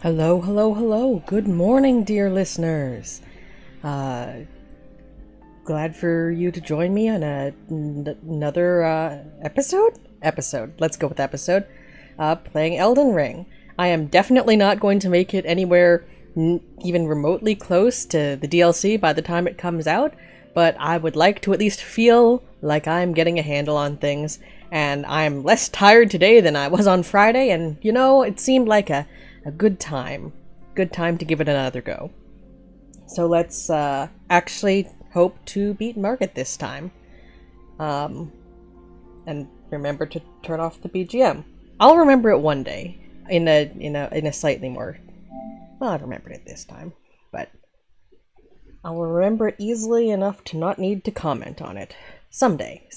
Hello, hello, hello. Good morning, dear listeners. Glad for you to join me on another episode? Episode. Let's go with episode. Playing Elden Ring. I am definitely not going to make it anywhere even remotely close to the DLC by the time it comes out, but I would like to at least feel like I'm getting a handle on things, and I'm less tired today than I was on Friday, and you know, it seemed like a good time. Good time to give it another go. So let's actually hope to beat Margit this time. And remember to turn off the BGM. I'll remember it one day in a slightly more. Well, I remembered it this time, but I'll remember it easily enough to not need to comment on it. Someday.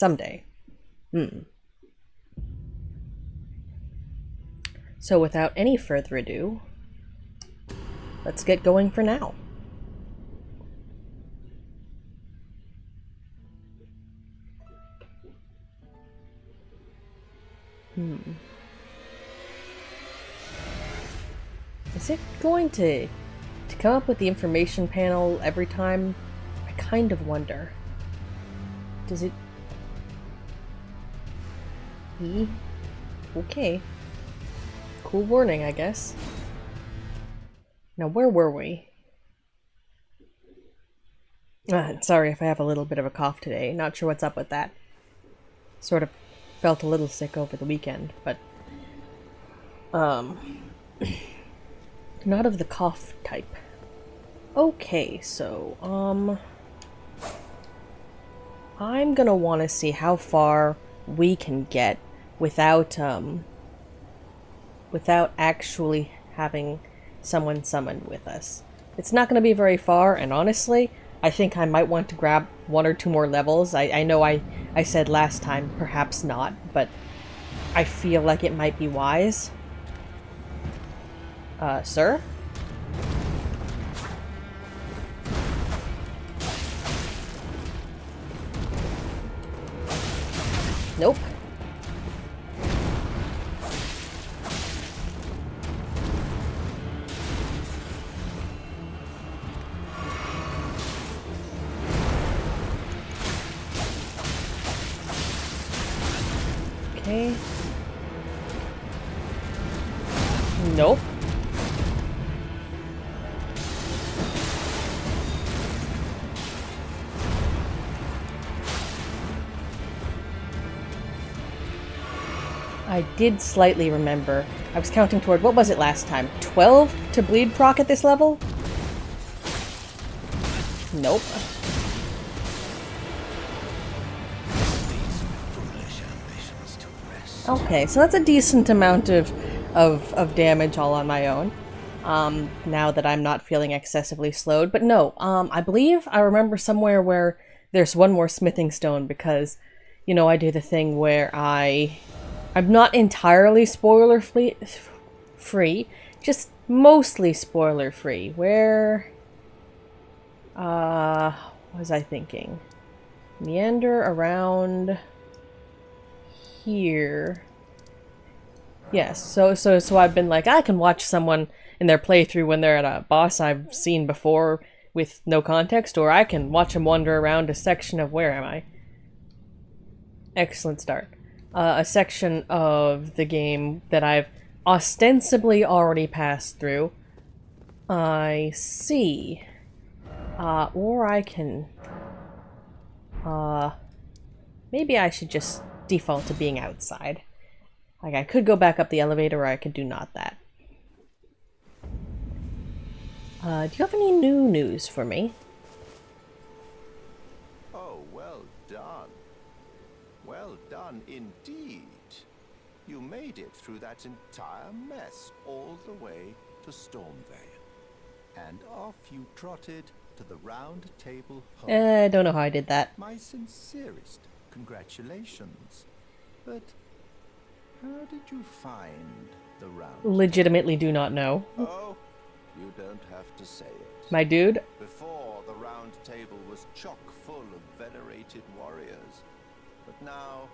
So without any further ado, let's get going for now. Is it going to come up with the information panel every time? I kind of wonder. Does it... Okay. Cool warning, I guess. Now, where were we? Sorry if I have a little bit of a cough today. Not sure what's up with that. Sort of felt a little sick over the weekend, but... not of the cough type. Okay, so, I'm gonna want to see how far we can get without actually having someone summoned with us. It's not gonna be very far, and honestly, I think I might want to grab 1 or 2 more levels. I know I said last time, perhaps not, but I feel like it might be wise. Sir? Nope. Okay. Nope. I did slightly remember. I was counting toward, what was it last time? 12 to bleed proc at this level? Nope. Okay, so that's a decent amount of damage all on my own. Now that I'm not feeling excessively slowed. But no, I believe I remember somewhere where there's one more smithing stone because, you know, I do the thing where I'm not entirely spoiler free, just mostly spoiler free. Where was I thinking? Meander around here. Yes, so I've been like, I can watch someone in their playthrough when they're at a boss I've seen before with no context, or I can watch them wander around a section of, where am I? Excellent start. A section of the game that I've ostensibly already passed through. I see. Or I can... maybe I should just default to being outside. Like, I could go back up the elevator, or I could do not that. Do you have any new news for me? Oh, well done. Well done indeed. You made it through that entire mess all the way to Stormvale. And off you trotted to the round table home. I don't know how I did that. My sincerest congratulations. But how did you find the round Legitimately do not know. Oh, you don't have to say it. My dude? Before, the round table was chock full of venerated warriors. But now,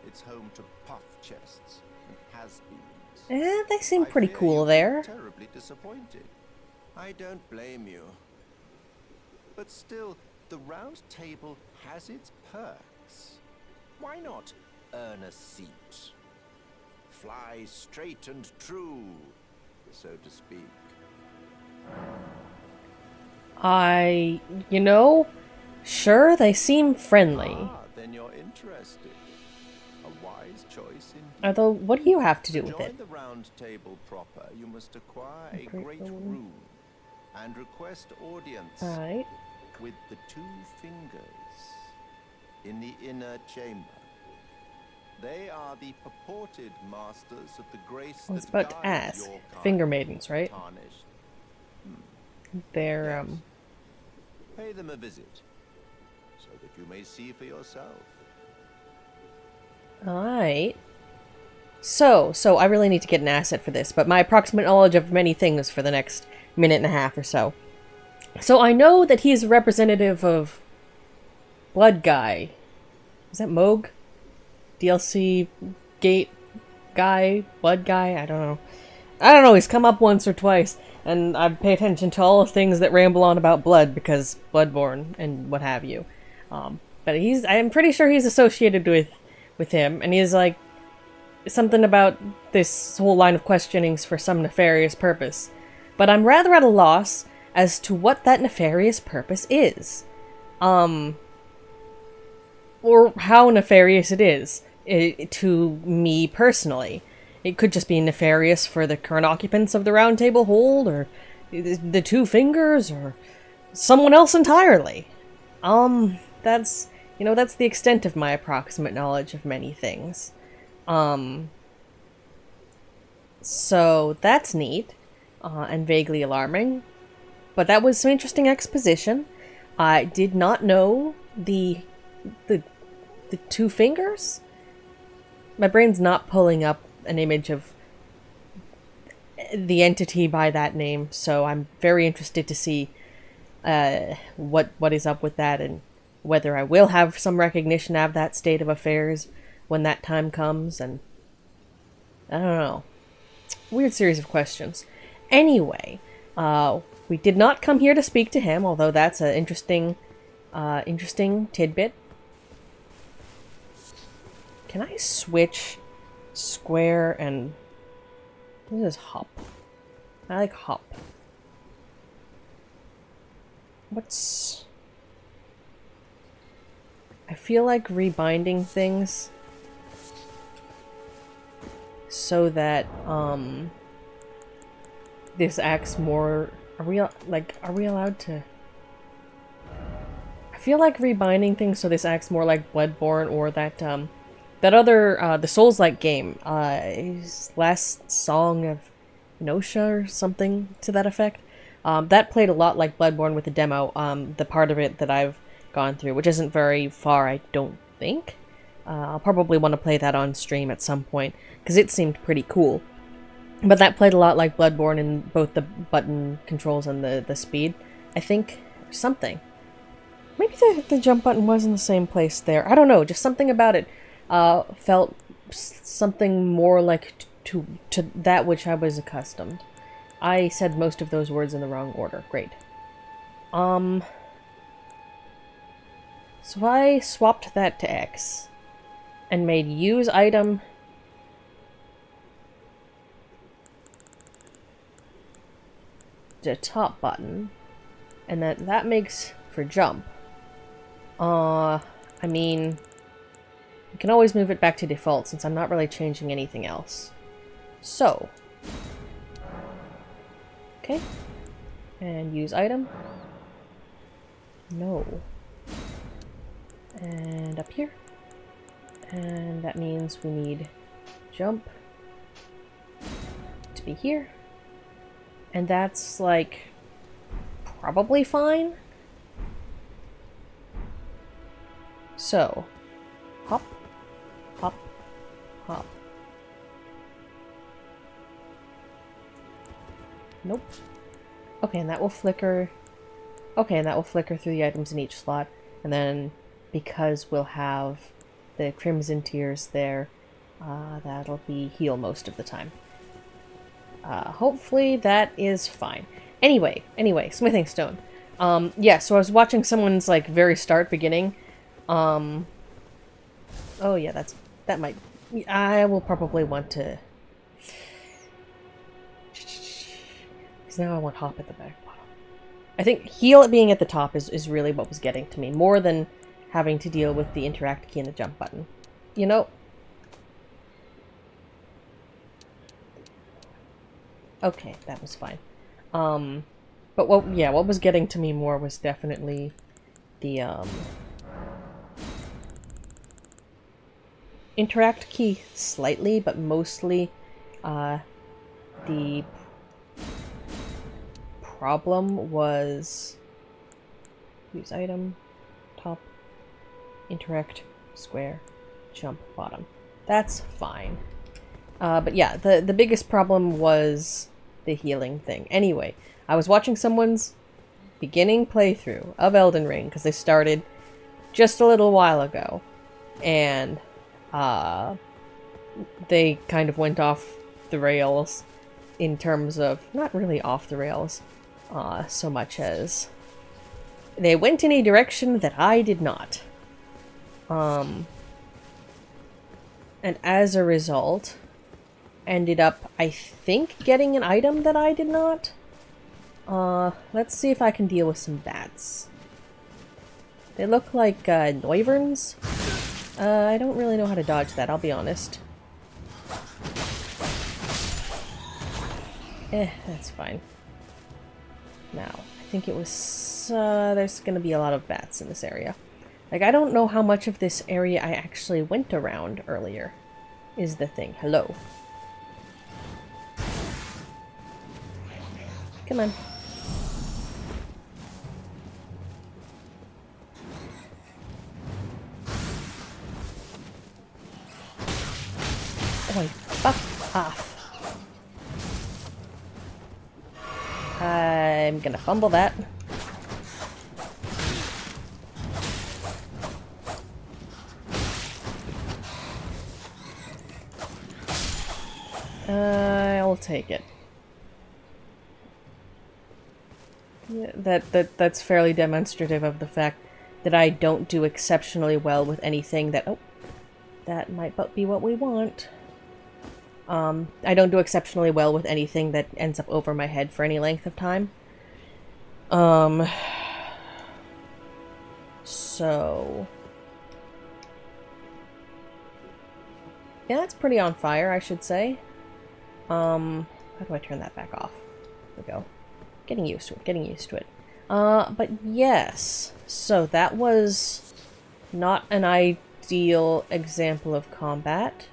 it's home to puff chests and has-beens. They seem pretty fear cool you've there. been terribly disappointed. I don't blame you. But still, the round table has its perks. Why not earn a seat? Fly straight and true, so to speak. You know, sure, they seem friendly. Ah, then you're interested. A wise choice indeed. Although, what do you have to do To with join it? the round table proper, you must acquire a Great great rune. rune and request audience Alright. with the 2 fingers in the inner chamber. They are the purported masters of the grace I was that about to guides ask. your The kind, finger maidens, right? tarnished. They're, Yes. Pay them a visit, so that you may see for yourself. Alright. So I really need to get an asset for this, but my approximate knowledge of many things for the next minute and a half or so. So I know that he's a representative of Blood Guy. Is that Moog? DLC Gate Guy? Blood Guy? I don't know. I don't know, he's come up once or twice, and I pay attention to all the things that ramble on about blood, because Bloodborne and what have you. But I'm pretty sure he's associated with him, and he's like, something about this whole line of questionings for some nefarious purpose. But I'm rather at a loss as to what that nefarious purpose is. Or how nefarious it is to me personally. It could just be nefarious for the current occupants of the Round Table Hold, or the 2 fingers, or someone else entirely. That's the extent of my approximate knowledge of many things. So that's neat, and vaguely alarming. But that was some interesting exposition. I did not know the 2 fingers? My brain's not pulling up an image of the entity by that name, so I'm very interested to see what is up with that, and whether I will have some recognition of that state of affairs when that time comes, and I don't know. Weird series of questions. Anyway, we did not come here to speak to him, although that's an interesting tidbit. Can I switch square and... This is hop. I like hop. What's... I feel like rebinding things so that, this acts more... Are we allowed to... I feel like rebinding things so this acts more like Bloodborne, or that other, the Souls-like game, Last Song of Nosha or something to that effect. That played a lot like Bloodborne with the demo, the part of it that I've gone through, which isn't very far, I don't think. I'll probably want to play that on stream at some point, because it seemed pretty cool. But that played a lot like Bloodborne in both the button controls and the speed, I think, or something. Maybe the jump button was in the same place there. I don't know, just something about it felt something more like to that which I was accustomed. I said most of those words in the wrong order. Great. So I swapped that to X and made use item the top button, and that makes for jump. I mean, I can always move it back to default since I'm not really changing anything else. So, okay, and use item. No. And up here. And that means we need jump to be here. And that's, like, probably fine. So, hop, hop, hop. Nope. Okay, and that will flicker. Okay, and that will flicker through the items in each slot. And then, because we'll have the crimson tears there, that'll be heal most of the time. Hopefully that is fine. Anyway, smithing stone. Yeah, so I was watching someone's, like, very beginning. Oh yeah, that might... I will probably want to... Because now I want hop at the back bottom. I think heal being at the top is really what was getting to me, more than having to deal with the interact key and the jump button. You know? Okay, that was fine. But what was getting to me more was definitely the, interact key slightly, but mostly, the problem was use item, top, interact, square, jump, bottom. That's fine. But yeah, the biggest problem was the healing thing. Anyway, I was watching someone's beginning playthrough of Elden Ring, because they started just a little while ago, and they kind of went off the rails in terms of, not really off the rails, so much as they went in a direction that I did not. And as a result, ended up, I think, getting an item that I did not. Let's see if I can deal with some bats. They look like, Noiverns. I don't really know how to dodge that, I'll be honest. That's fine. Now, I think it was, there's gonna be a lot of bats in this area. Like, I don't know how much of this area I actually went around earlier, is the thing. Hello. Come on. Oh, fuck off. I'm gonna fumble that. I'll take it. Yeah, that's fairly demonstrative of the fact that I don't do exceptionally well with anything that... Oh, that might be what we want. I don't do exceptionally well with anything that ends up over my head for any length of time. So... yeah, that's pretty on fire, I should say. How do I turn that back off? There we go. Getting used to it, but yes. So that was not an ideal example of combat.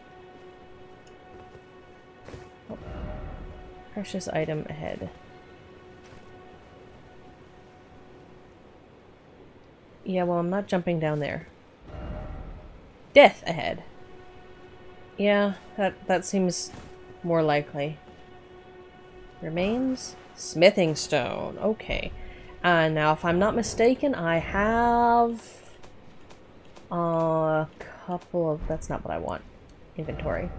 Oh. Precious item ahead. Yeah, well, I'm not jumping down there. Death ahead. Yeah, that seems more likely. Remains? Smithing stone. Okay. Now, if I'm not mistaken, I have a couple of... That's not what I want. Inventory.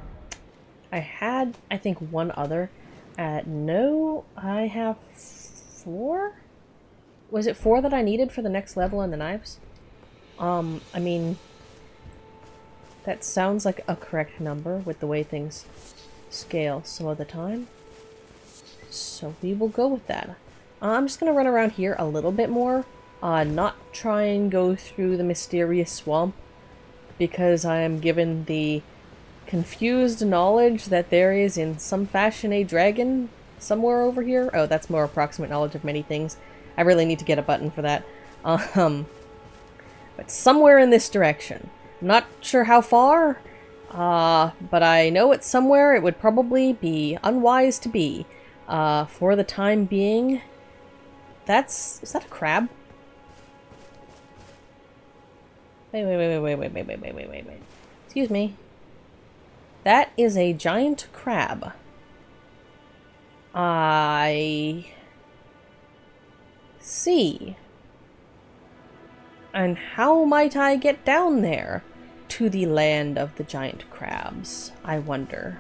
I had, I think, one other. No, I have 4? Was it 4 that I needed for the next level in the knives? I mean... that sounds like a correct number with the way things scale some of the time. So we will go with that. I'm just going to run around here a little bit more. Not try and go through the mysterious swamp, because I am given the confused knowledge that there is in some fashion a dragon somewhere over here. Oh, that's more approximate knowledge of many things. I really need to get a button for that. But somewhere in this direction. I'm not sure how far, but I know it's somewhere it would probably be unwise to be. For the time being, is that a crab? Wait. Excuse me. That is a giant crab. I see. And how might I get down there to the land of the giant crabs, I wonder?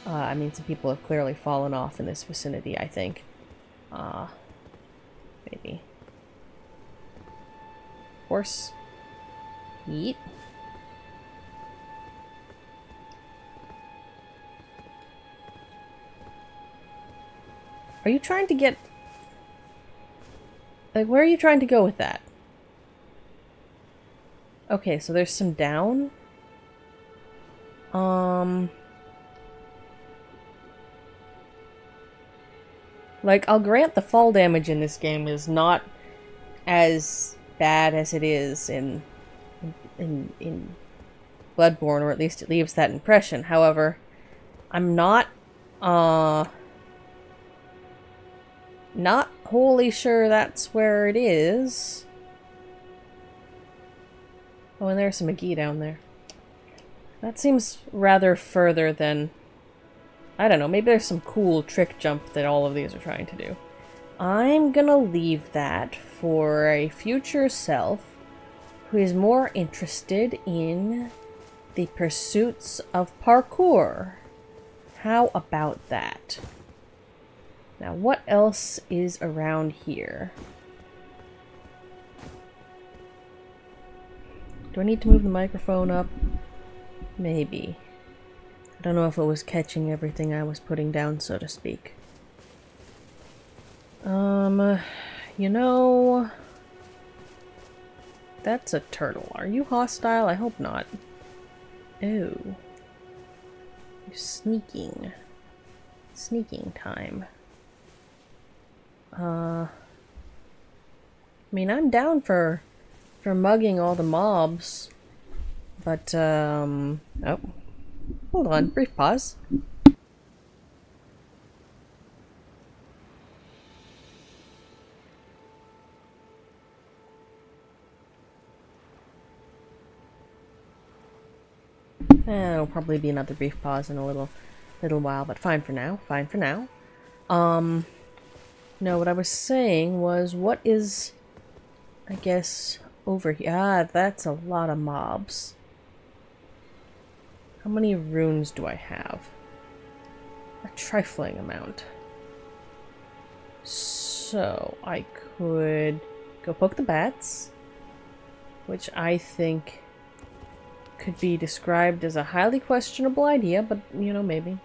I mean, some people have clearly fallen off in this vicinity, I think. Maybe. Horse. Yeet. Are you trying to get... Like, where are you trying to go with that? Okay, so there's some down. Like, I'll grant the fall damage in this game is not as bad as it is in Bloodborne, or at least it leaves that impression. However, I'm not wholly sure that's where it is. Oh, and there's some McGee down there. That seems rather further than... I don't know, maybe there's some cool trick jump that all of these are trying to do. I'm gonna leave that for a future self who is more interested in the pursuits of parkour. How about that? Now, what else is around here? Do I need to move the microphone up? Maybe. I don't know if it was catching everything I was putting down, so to speak. You know... That's a turtle. Are you hostile? I hope not. Oh. You're sneaking. Sneaking time. I mean, I'm down for mugging all the mobs. But, oh. Hold on, brief pause. It'll probably be another brief pause in a little while, but fine for now. Fine for now. No, what I was saying was, what is, I guess, over here? Ah, that's a lot of mobs. How many runes do I have? A trifling amount. So, I could go poke the bats, which I think could be described as a highly questionable idea, but, you know, maybe.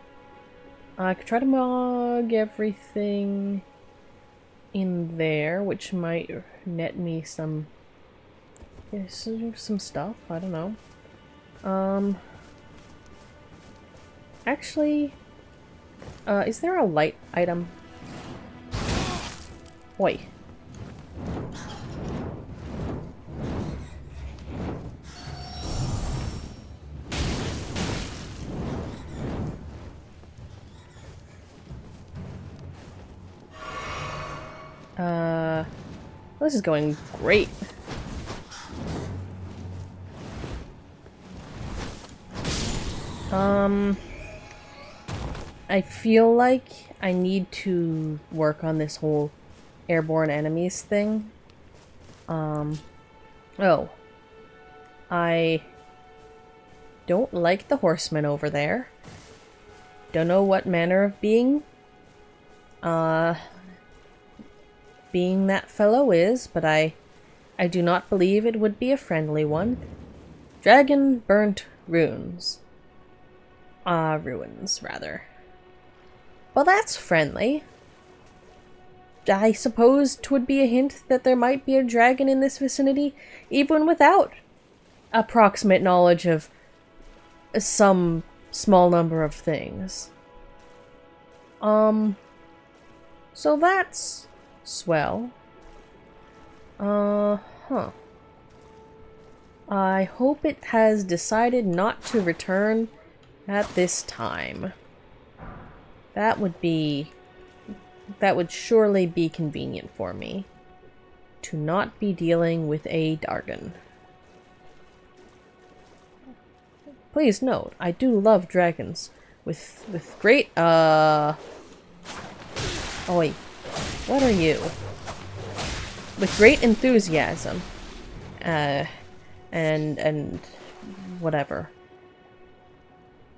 I could try to mug everything in there, which might net me some stuff, I don't know. Actually, is there a light item? Oi. This is going great. I feel like I need to work on this whole airborne enemies thing. Oh. I don't like the horseman over there. Don't know what manner of being that fellow is, but I do not believe it would be a friendly one. Dragon burnt ruins. Ruins, rather. Well, that's friendly. I suppose 'twould be a hint that there might be a dragon in this vicinity, even without approximate knowledge of some small number of things. So that's swell. Huh. I hope it has decided not to return at this time. That would surely be convenient for me. To not be dealing with a Dargon. Please note, I do love dragons. With great, Oi. What are you? With great enthusiasm. And whatever.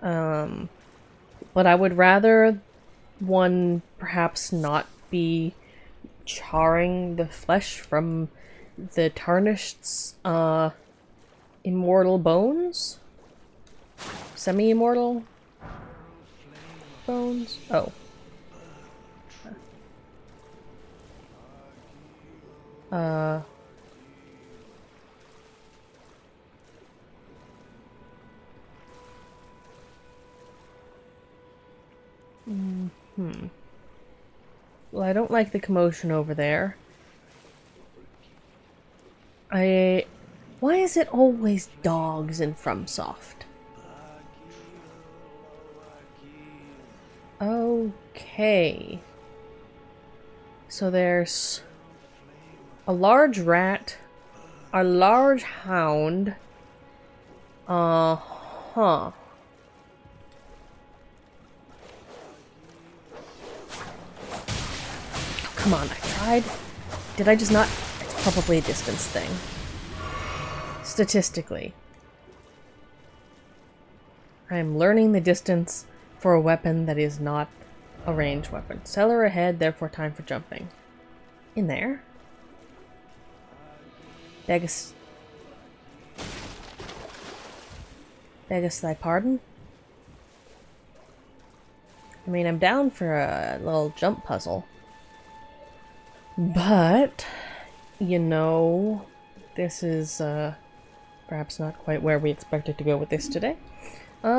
But But I would rather one perhaps not be charring the flesh from the tarnished, immortal bones? Semi-immortal bones? Oh. Well, I don't like the commotion over there. Why is it always dogs in FromSoft? Okay. So there's a large rat, a large hound. Uh-huh. Come on, I tried. Did I just not? It's probably a distance thing. Statistically. I am learning the distance for a weapon that is not a ranged weapon. Cellar ahead, therefore time for jumping. In there? Begus thy pardon? I mean, I'm down for a little jump puzzle. But, you know, this is perhaps not quite where we expected to go with this today.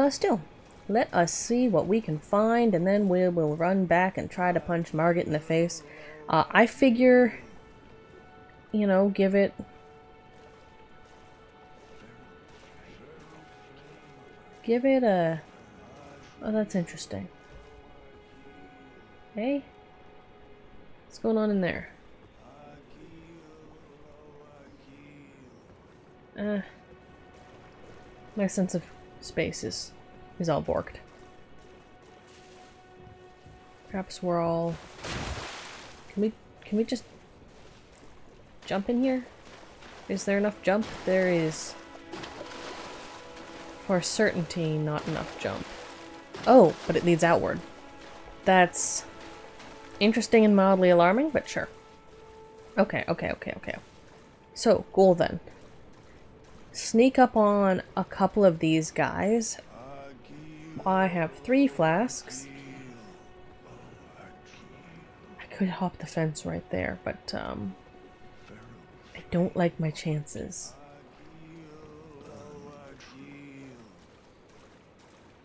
Still, let us see what we can find, and then we will run back and try to punch Margit in the face. I figure, you know, give it... Give it a... Oh, that's interesting. Hey? What's going on in there? My sense of space is all borked. Perhaps we're all... Can we just jump in here? Is there enough jump? There is... For certainty, not enough jump. Oh, but it leads outward. That's interesting and mildly alarming, but sure. Okay. So, goal then. Sneak up on a couple of these guys. I have 3 flasks. I could hop the fence right there, but I don't like my chances.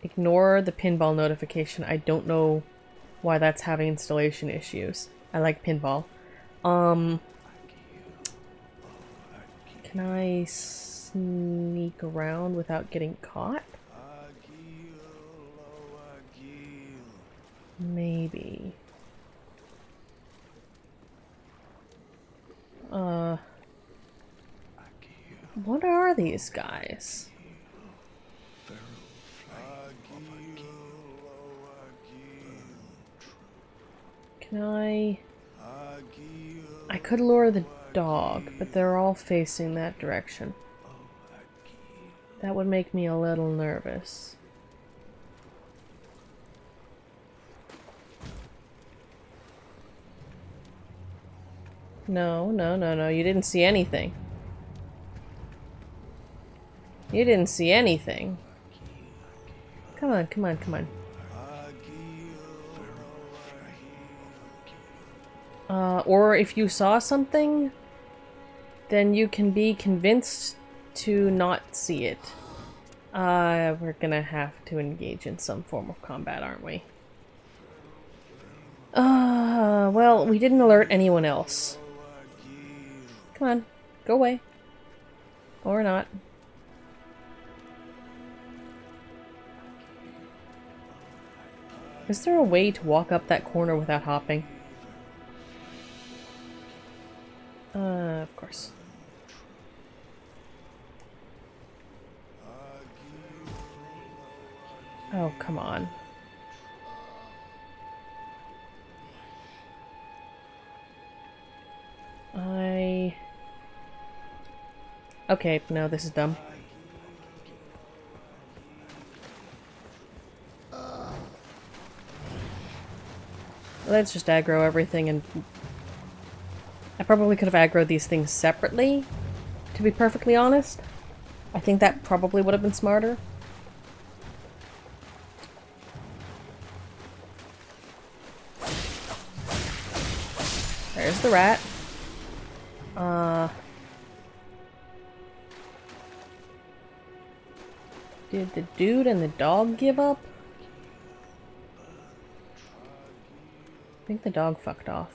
Ignore the pinball notification. I don't know why that's having installation issues. I like pinball. Can I sneak around without getting caught? Maybe. What are these guys? Can I could lure the dog, but they're all facing that direction. That would make me a little nervous. No, you didn't see anything. You didn't see anything. Come on. Or if you saw something, then you can be convinced to not see it. We're gonna have to engage in some form of combat, aren't we? Well, we didn't alert anyone else. Come on, go away. Or not. Is there a way to walk up that corner without hopping? Of course. Oh, come on. Okay, no, this is dumb. Let's just aggro everything, and I probably could have aggroed these things separately, to be perfectly honest. I think that probably would have been smarter. There's the rat. Did the dude and the dog give up? I think the dog fucked off.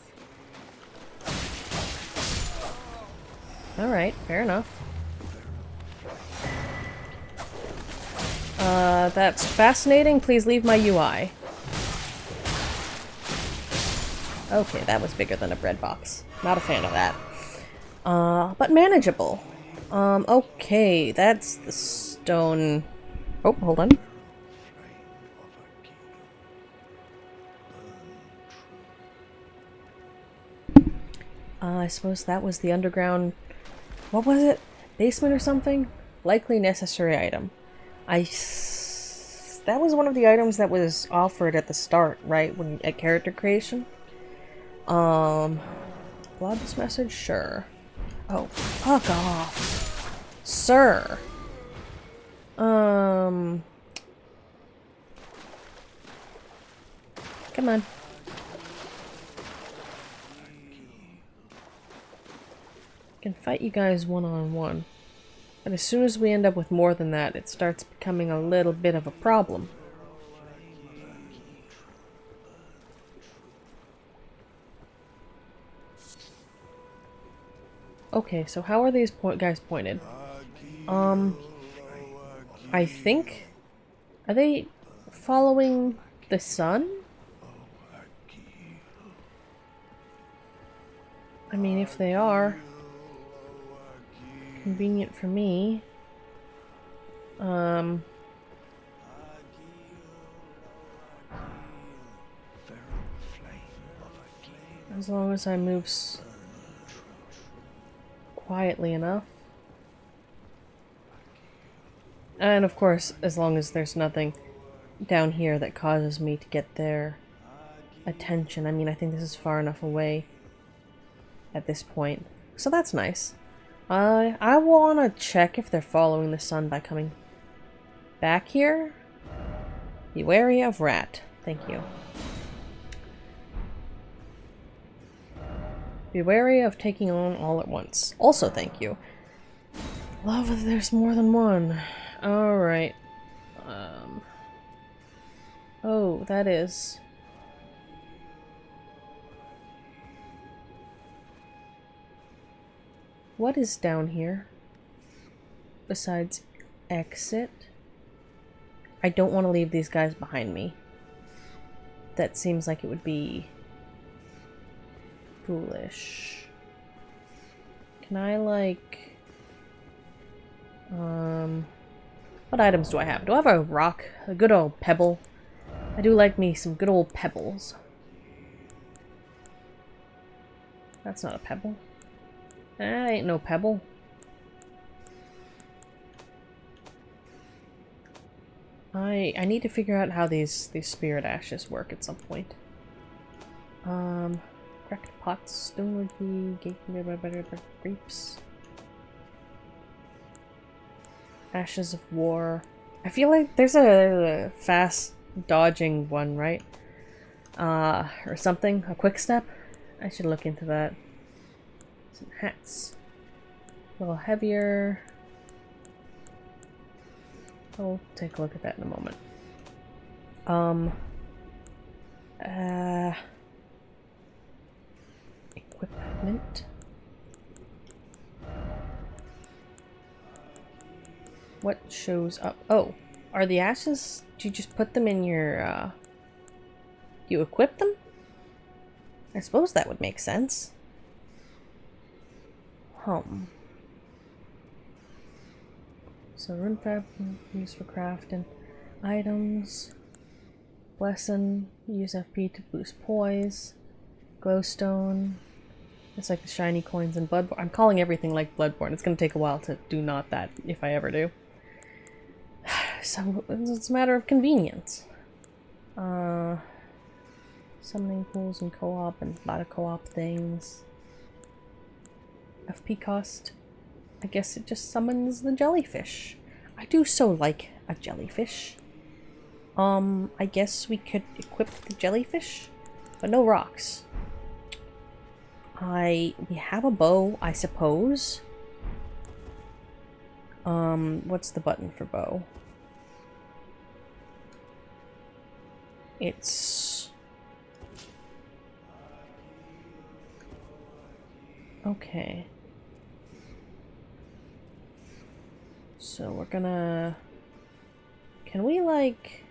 Alright, fair enough. That's fascinating. Please leave my UI. Okay, that was bigger than a bread box. Not a fan of that. But manageable. Okay, that's the stone... Oh, hold on. I suppose that was the underground... What was it? Basement or something? Likely necessary item. That was one of the items that was offered at the start, right? At character creation? Blood's message? Sure. Oh, fuck off. Sir. Come on. I can fight you guys one-on-one. But as soon as we end up with more than that, it starts becoming a little bit of a problem. Okay, so how are these guys pointed? I think... Are they following the sun? I mean, if they are... Convenient for me. As long as I move quietly enough. And of course, as long as there's nothing down here that causes me to get their attention. I mean, I think this is far enough away at this point. So that's nice. I want to check if they're following the sun by coming back here. Be wary of rat. Thank you. Be wary of taking on all at once. Also, thank you. Love if there's more than one. Alright. Oh, that is... What is down here? Besides exit? I don't want to leave these guys behind me. That seems like it would be... foolish. Can I, like... What items do I have? Do I have a rock? A good old pebble? I do like me some good old pebbles. That's not a pebble. That ain't no pebble. I need to figure out how these spirit ashes work at some point. Cracked pots, stone would be grapes. Ashes of war. I feel like there's a fast dodging one, right? Or something. A quick step. I should look into that. Some hats. A little heavier. I'll take a look at that in a moment. Equipment. What shows up? Oh, are the ashes? Do you just put them in your, do you equip them? I suppose that would make sense. So rune fab used for crafting. Items. Blessing. Use FP to boost poise. Glowstone. It's like the shiny coins in Bloodborne. I'm calling everything like Bloodborne. It's gonna take a while to do not that, if I ever do. So, it's a matter of convenience. Summoning pools and co-op and a lot of co-op things. FP cost. I guess it just summons the jellyfish. I do so like a jellyfish. I guess we could equip the jellyfish, but no rocks. We have a bow, I suppose. What's the button for bow? It's... okay. So we're gonna... can we, like...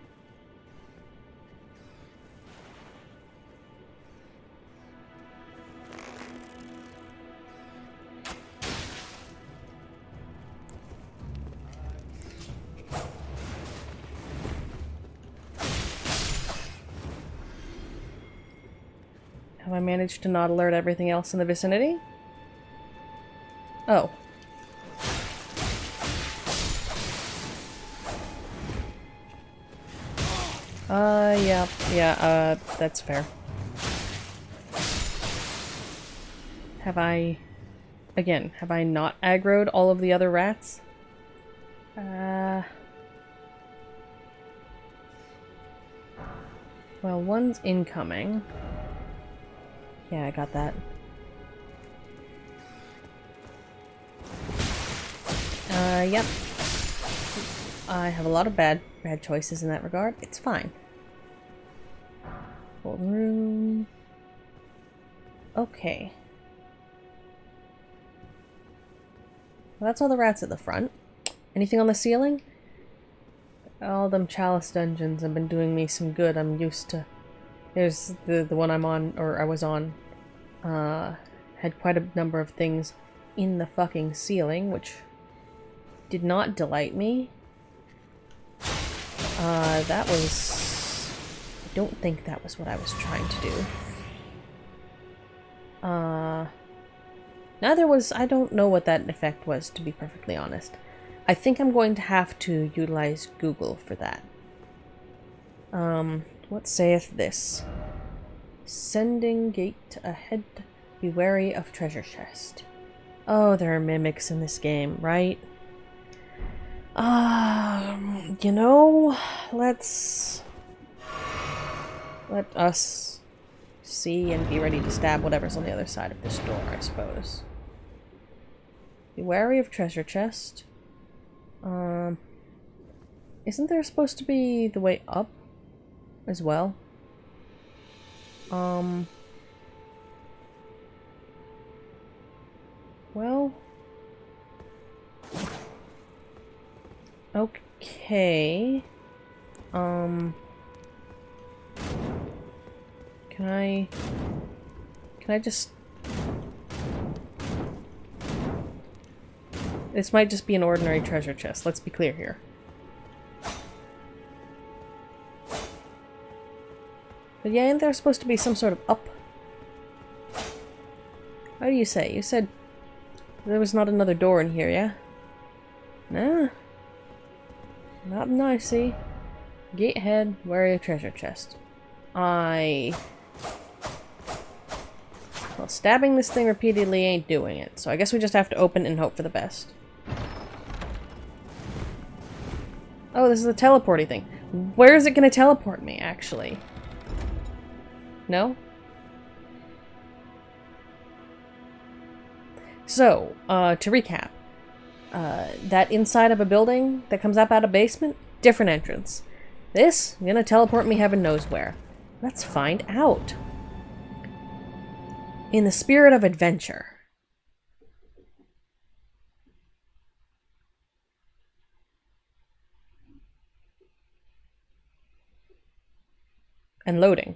have I managed to not alert everything else in the vicinity? Oh. Yeah, that's fair. Have I... again, have I not aggroed all of the other rats? Well, one's incoming. Yeah, I got that. Yep. I have a lot of bad choices in that regard. It's fine. Golden room. Okay. Well, that's all the rats at the front. Anything on the ceiling? All them chalice dungeons have been doing me some good. I'm used to... there's the one I'm on, or I was on, had quite a number of things in the fucking ceiling, which did not delight me. That was... I don't think that was what I was trying to do. Neither was... I don't know what that effect was, to be perfectly honest. I think I'm going to have to utilize Google for that. What saith this? Sending gate ahead. Be wary of treasure chest. Oh, there are mimics in this game, right? You know, let us see and be ready to stab whatever's on the other side of this door, I suppose. Be wary of treasure chest. Isn't there supposed to be the way up as well? Well... okay... Can I just... this might just be an ordinary treasure chest, let's be clear here. But yeah, ain't there supposed to be some sort of up? How do you say? You said there was not another door in here, yeah? Nah. Nothing I see. Gate ahead, wary of treasure chest. Well, stabbing this thing repeatedly ain't doing it, so I guess we just have to open and hope for the best. Oh, this is a teleporty thing. Where is it gonna teleport me, actually? No? So, to recap. That inside of a building that comes up out of basement, different entrance. This, gonna teleport me heaven knows where. Let's find out. In the spirit of adventure. And loading.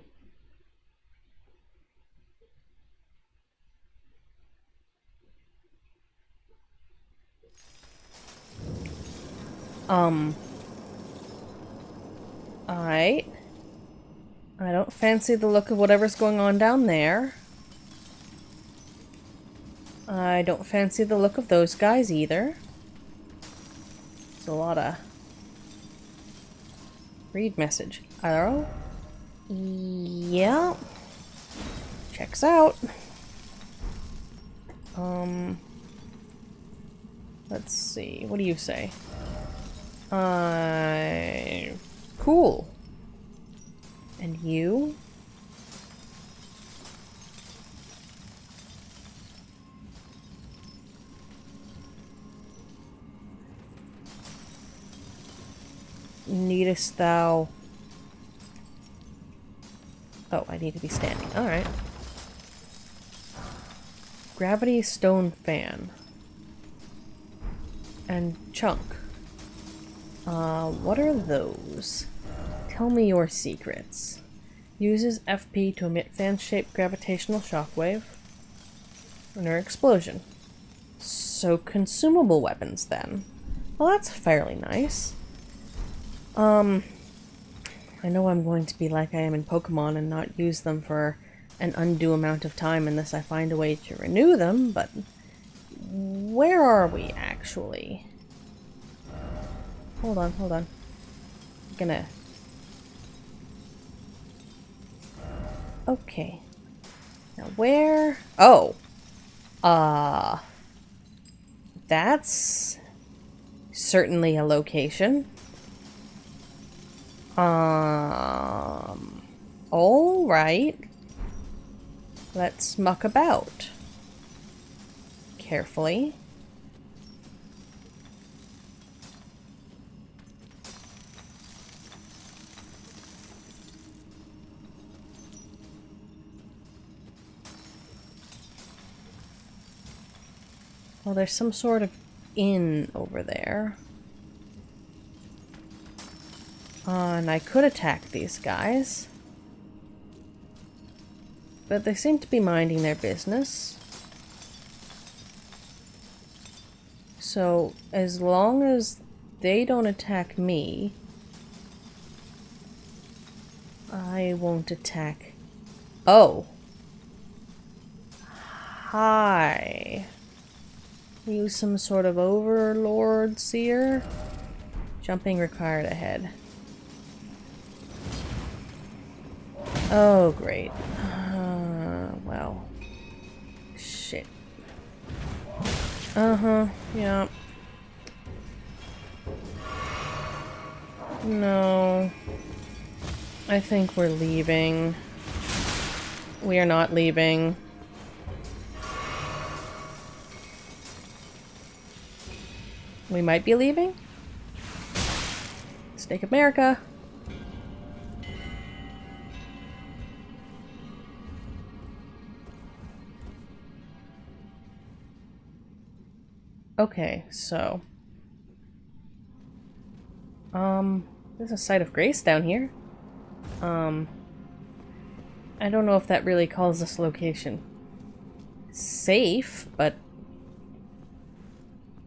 Alright. I don't fancy the look of whatever's going on down there. I don't fancy the look of those guys either. There's a lot of... read message. Arrow? Yeah. Checks out. Let's see. What do you say? Cool. And you? Needest thou... Oh, I need to be standing. Alright. Gravity stone fan. And chunk. What are those? Tell me your secrets. Uses FP to emit fan-shaped gravitational shockwave. And an explosion. So consumable weapons then. Well, that's fairly nice. I know I'm going to be like I am in Pokemon and not use them for an undue amount of time unless I find a way to renew them, but where are we actually? Hold on. I'm gonna... Okay. Now where... Oh! That's certainly a location. Alright. Let's muck about. Carefully. Well, there's some sort of inn over there. And I could attack these guys. But they seem to be minding their business. So, as long as they don't attack me, I won't attack... Oh! Hi! Use some sort of overlord seer? Jumping required ahead. Oh, great. Well. Shit. Yeah. No. I think we're leaving. We are not leaving. We might be leaving? Let's take America. Okay, so... there's a site of grace down here. I don't know if that really calls this location safe, but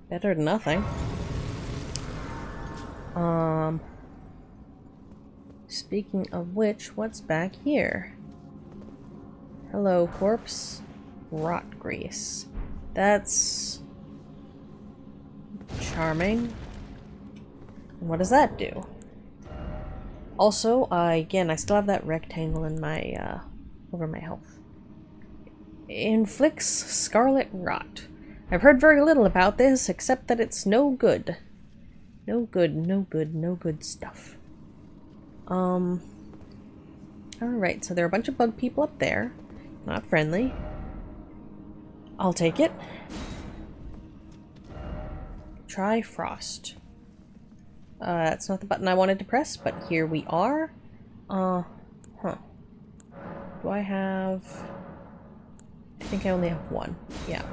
better than nothing. Speaking of which, what's back here? Hello, corpse. Rot grease. That's... charming. And what does that do? Also, again, I still have that rectangle in my, over my health. Inflicts scarlet rot. I've heard very little about this, except that it's no good. No good stuff. Alright, so there are a bunch of bug people up there. Not friendly. I'll take it. Try frost. That's not the button I wanted to press, but here we are. Do I have... I think I only have one. Yeah.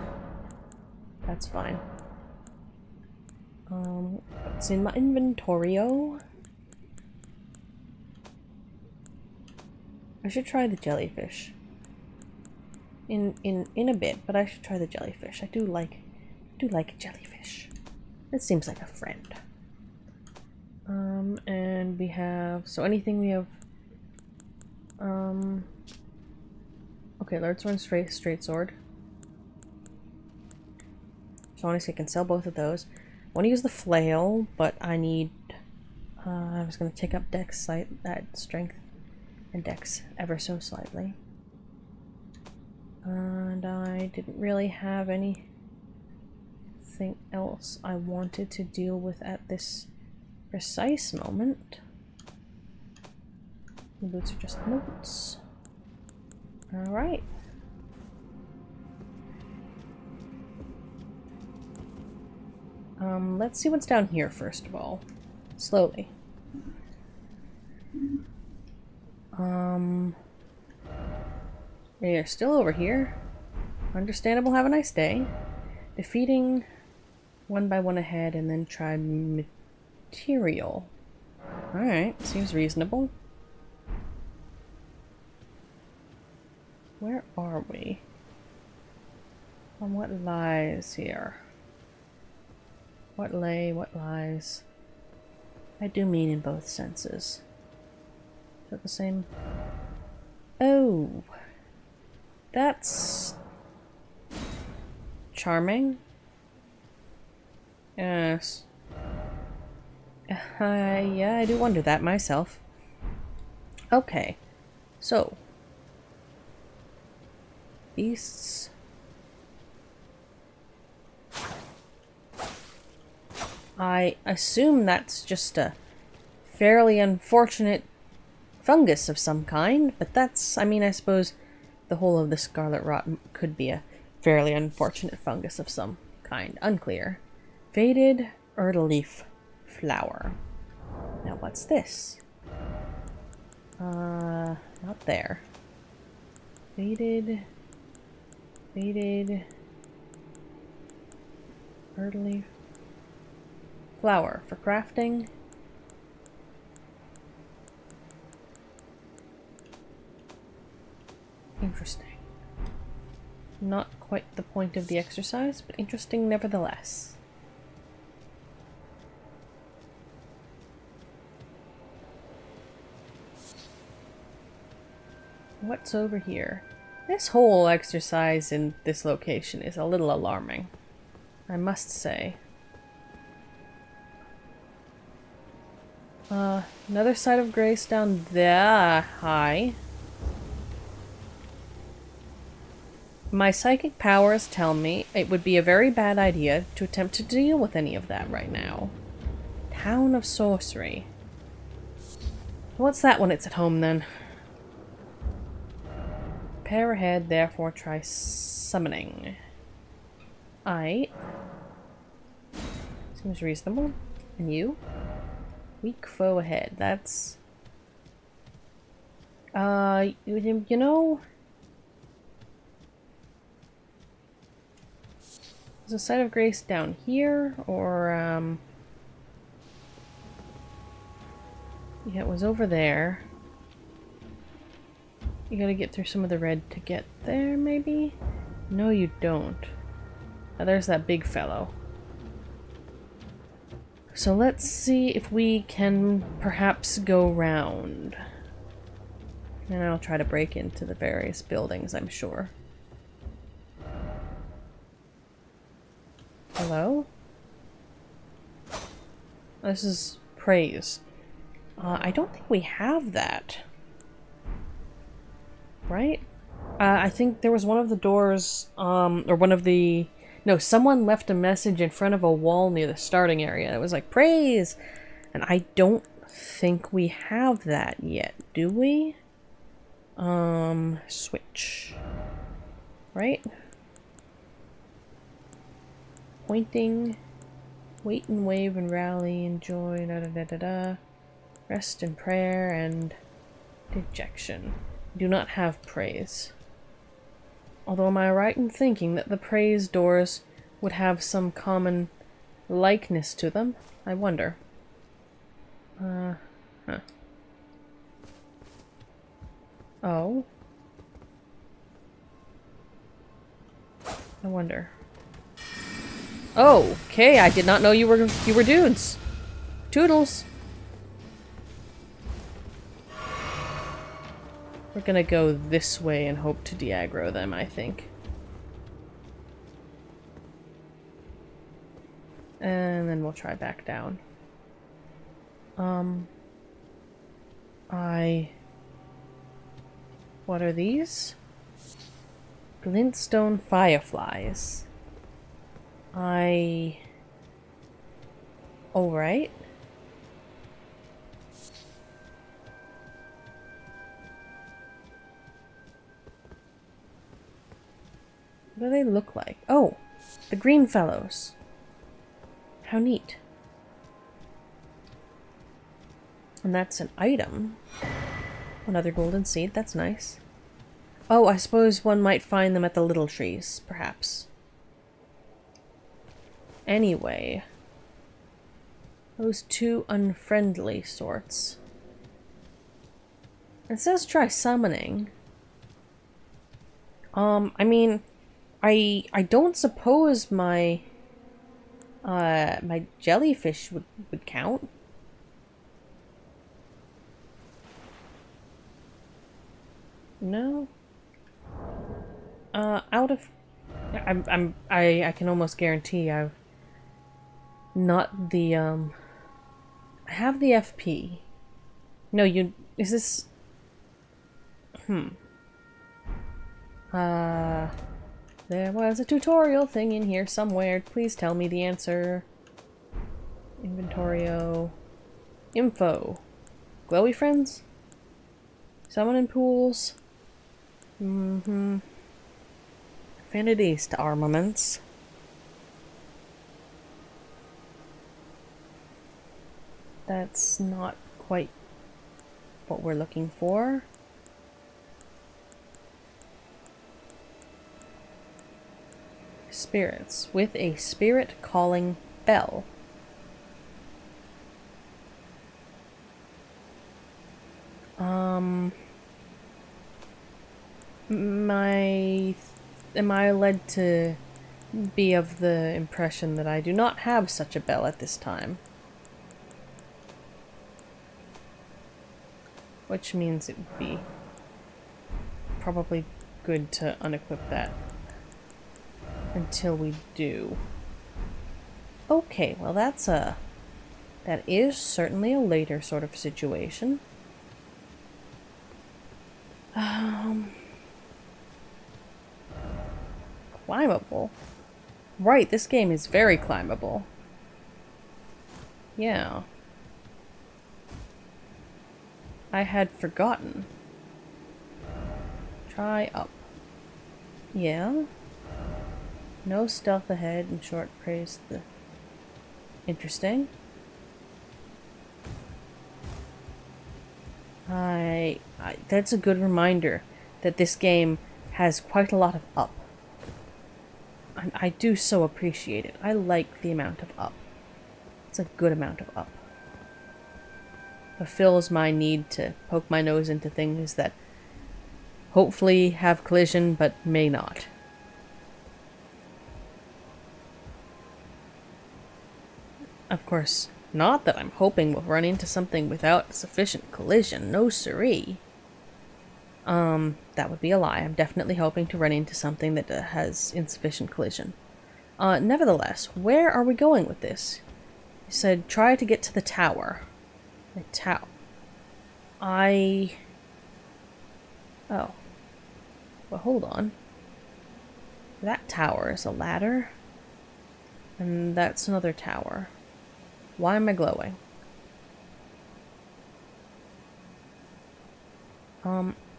That's fine. What's in my inventorio? I should try the jellyfish. In a bit, but I should try the jellyfish. I do like jellyfish. It seems like a friend. And we have... So anything we have... Okay, let's run straight sword. So honestly, I can sell both of those. I want to use the flail, but I need... I was going to take up dex, strength, and dex ever so slightly. And I didn't really have anything else I wanted to deal with at this precise moment. The boots are just notes. Alright. Let's see what's down here first of all. Slowly. They're still over here. Understandable, have a nice day. Defeating one by one ahead and then try material. Alright, seems reasonable. Where are we? On what lies here? What lay, what lies? I do mean in both senses. Is that the same? Oh! That's charming. Yes. Yeah, I do wonder that myself. Okay. So. Beasts. I assume that's just a fairly unfortunate fungus of some kind, but that's, I mean, I suppose the whole of the scarlet rot could be a fairly unfortunate fungus of some kind. Unclear. Faded erdleaf flower. Now what's this? Not there. Faded erdleaf flower for crafting. Interesting. Not quite the point of the exercise, but interesting nevertheless. What's over here? This whole exercise in this location is a little alarming, I must say. Another site of grace down there. Hi. My psychic powers tell me it would be a very bad idea to attempt to deal with any of that right now. Town of Sorcery. What's that when it's at home then? Pair ahead, therefore try summoning. Aight. Seems reasonable. And you? Weak foe ahead. That's... you know... Is a site of grace down here, or, yeah, it was over there. You gotta get through some of the red to get there, maybe? No, you don't. Now, there's that big fellow. So let's see if we can perhaps go round. And I'll try to break into the various buildings, I'm sure. Hello? This is praise. I don't think we have that. Right? I think there was one of the doors, or one of the... No, someone left a message in front of a wall near the starting area. It was like, praise! And I don't think we have that yet, do we? Switch. Right? Pointing. Wait and wave and rally, enjoy, da da da da da. Rest and prayer and dejection. Do not have praise. Although am I right in thinking that the praise doors would have some common likeness to them? I wonder. Huh. Oh. I wonder. Oh, okay, I did not know you were dudes. Toodles. We're gonna go this way and hope to de-aggro them, I think. And then we'll try back down. What are these? Glintstone fireflies. Alright. What do they look like? Oh, the green fellows. How neat. And that's an item. Another golden seed, that's nice. Oh, I suppose one might find them at the little trees, perhaps. Anyway. Those two unfriendly sorts. It says try summoning. I mean, I don't suppose my my jellyfish would count. No. Out of I can almost guarantee I've not the I have the FP. No, is this there was a tutorial thing in here somewhere. Please tell me the answer. Inventorio. Info. Glowy friends? Summon in pools. Affinities to armaments. That's not quite what we're looking for. Spirits. With a spirit calling bell. Am I led to be of the impression that I do not have such a bell at this time? Which means it would be probably good to unequip that until we do. Okay, well that is certainly a later sort of situation. Climbable? Right, this game is very climbable. Yeah. I had forgotten. Try up. Yeah. No stealth ahead and short praise the... Interesting. That's a good reminder that this game has quite a lot of up. I do so appreciate it. I like the amount of up. It's a good amount of up. Fulfills my need to poke my nose into things that hopefully have collision but may not. Of course, not that I'm hoping we'll run into something without sufficient collision. No siree. That would be a lie. I'm definitely hoping to run into something that has insufficient collision. Nevertheless, where are we going with this? You said try to get to the tower. The tower. Oh. Well, hold on. That tower is a ladder. And that's another tower. Why am I glowing?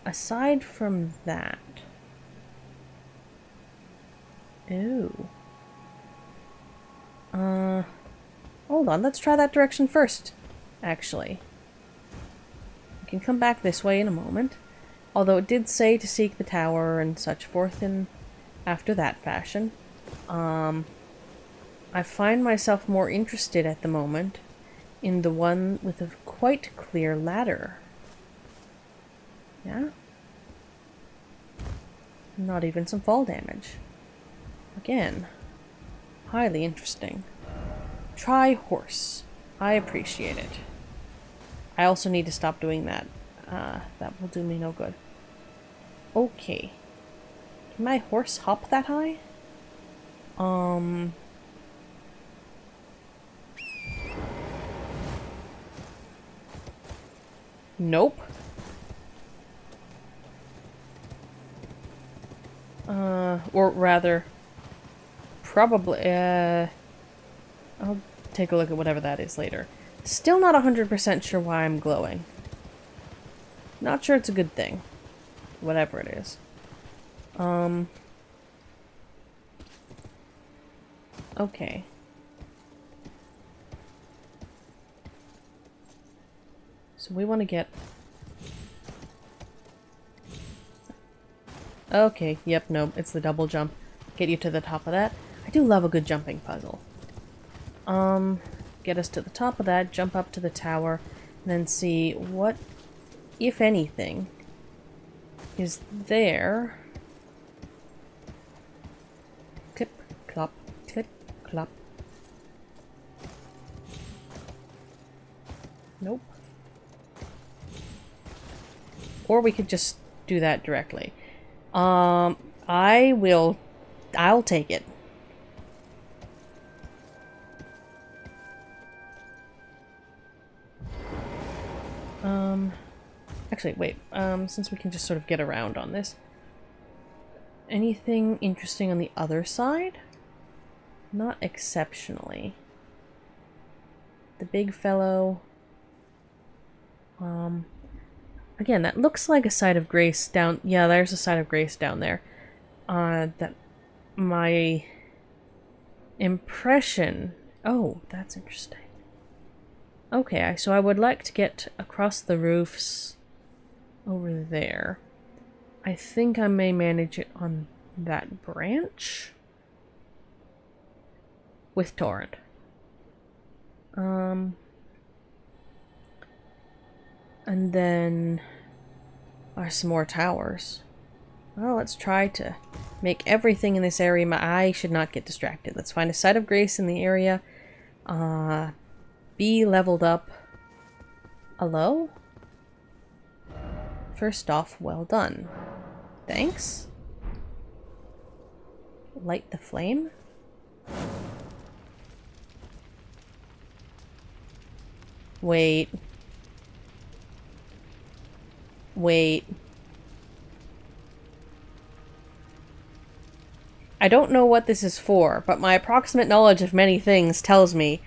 Aside from that... Ooh. Hold on, let's try that direction first, actually. We can come back this way in a moment. Although it did say to seek the tower and such forth in after that fashion. I find myself more interested at the moment in the one with a quite clear ladder. Yeah? Not even some fall damage. Again, highly interesting. Try horse. I appreciate it. I also need to stop doing that. That will do me no good. Okay. Can my horse hop that high? Nope. Or rather, probably, I'll take a look at whatever that is later. Still not 100% sure why I'm glowing. Not sure it's a good thing. Whatever it is. Okay. So we want to get... Okay, yep, nope, it's the double jump. Get you to the top of that. I do love a good jumping puzzle. Get us to the top of that, jump up to the tower, and then see what, if anything, is there. Clip, clop, clip, clop. Nope. Or we could just do that directly. I'll take it. Actually, wait, since we can just sort of get around on this. Anything interesting on the other side? Not exceptionally. The big fellow. Again, that looks like a site of grace down... Yeah, there's a site of grace down there. That... My... impression... Oh, that's interesting. Okay, so I would like to get across the roofs over there. I think I may manage it on that branch? With Torrent. And then... are some more towers. Well, let's try to make everything in this area... My eye should not get distracted. Let's find a site of grace in the area. Be leveled up. Hello? First off, well done. Thanks. Light the flame? Wait. Wait. I don't know what this is for, but my approximate knowledge of many things tells me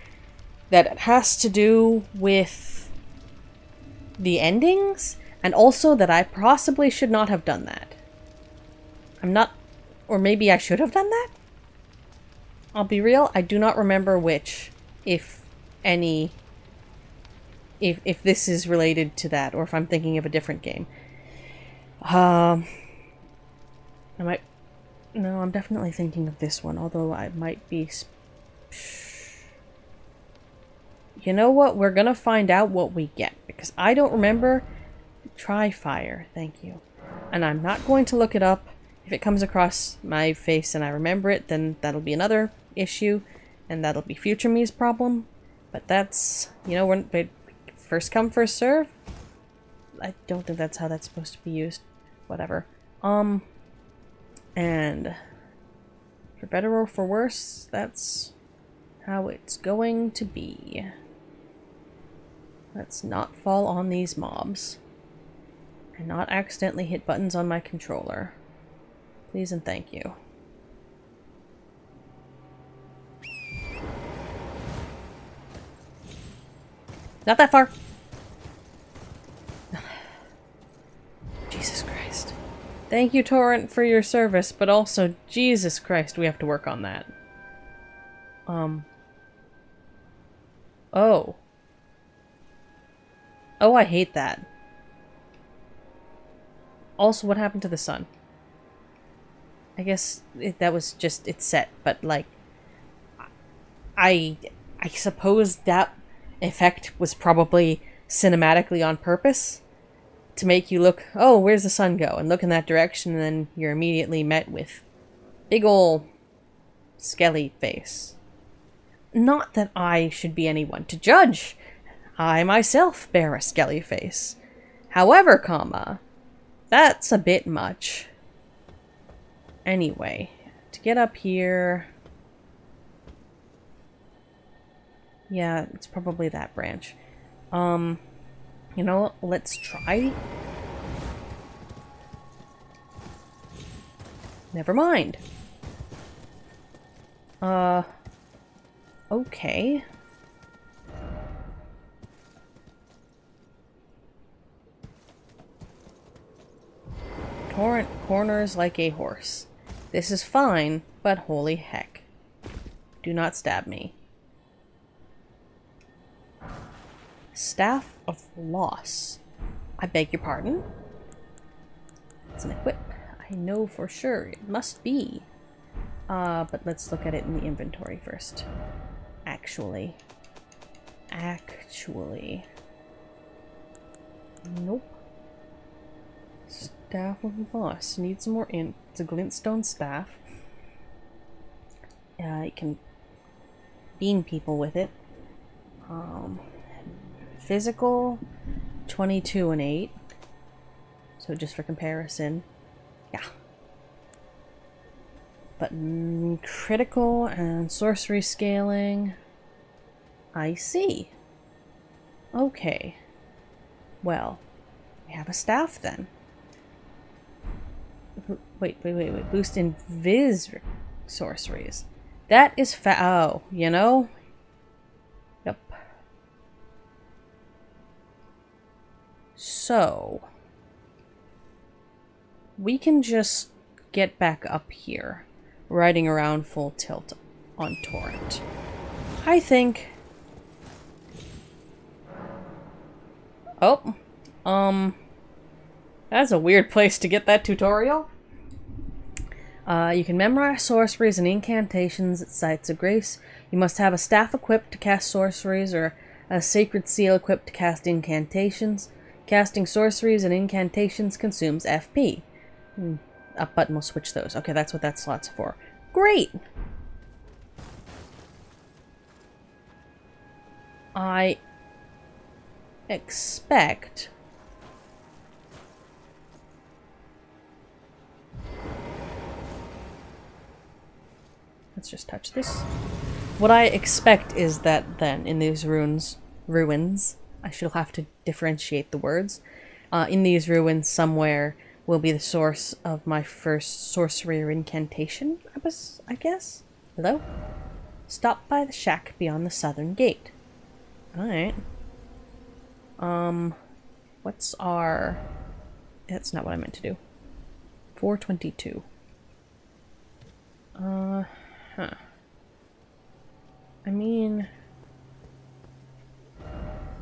that it has to do with the endings, and also that I possibly should not have done that. I'm not... Or maybe I should have done that? I'll be real, I do not remember which, if any... If this is related to that, or if I'm thinking of a different game. I might... No, I'm definitely thinking of this one, although I might be... You know what? We're gonna find out what we get, because I don't remember... Try fire, thank you. And I'm not going to look it up. If it comes across my face and I remember it, then that'll be another issue, and that'll be future me's problem. But that's... You know, we're... First come, first serve? I don't think that's how that's supposed to be used. Whatever. And... For better or for worse, that's how it's going to be. Let's not fall on these mobs. And not accidentally hit buttons on my controller. Please and thank you. Not that far! Jesus Christ. Thank you, Torrent, for your service, but also, Jesus Christ, we have to work on that. Oh. Oh, I hate that. Also, what happened to the sun? I guess that was just, it's set, but like... I suppose that effect was probably cinematically on purpose to make you look, oh, where's the sun go? And look in that direction, and then you're immediately met with big ol' skelly face. Not that I should be anyone to judge. I myself bear a skelly face. However, comma, that's a bit much. Anyway, to get up here... Yeah, it's probably that branch. You know what? Let's try. Never mind. Okay. Torrent corners like a horse. This is fine, but holy heck. Do not stab me. Staff of Loss. I beg your pardon? It's an equip. I know for sure. It must be. But let's look at it in the inventory first. Actually. Nope. Staff of Loss. Need some more int. It's a glintstone staff. You can beam people with it. Physical, 22 and 8. So just for comparison. Yeah. But critical and sorcery scaling. I see. Okay. Well, we have a staff then. Wait. Boost invis sorceries. That is oh, you know? Yep. So, we can just get back up here, riding around full tilt on Torrent. I think... Oh, that's a weird place to get that tutorial. You can memorize sorceries and incantations at sites of grace. You must have a staff equipped to cast sorceries or a sacred seal equipped to cast incantations. Casting sorceries and incantations consumes FP. Up button will switch those. Okay, that's what that slot's for. Great! I expect... Let's just touch this. What I expect is that then, in these ruins, I should have to differentiate the words. In these ruins somewhere will be the source of my first sorcery or incantation, I guess? Hello? Stop by the shack beyond the southern gate. Alright. What's our... That's not what I meant to do. 422. Huh. I mean...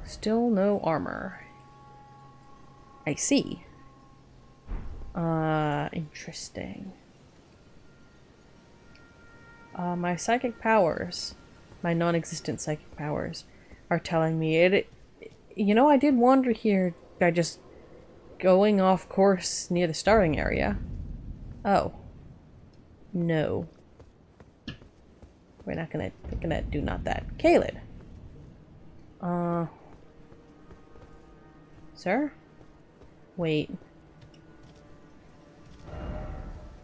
Still no armor. I see. Interesting. My psychic powers, my non-existent psychic powers, are telling me it... You know, I did wander here by just going off course near the starting area. Oh. No. We're gonna do not that. Kaled. Sir? Wait.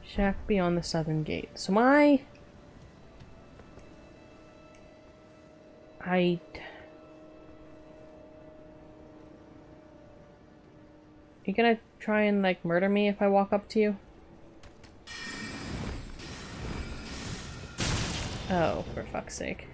Shack beyond the southern gate. So you gonna try and, like, murder me if I walk up to you? Oh, for fuck's sake.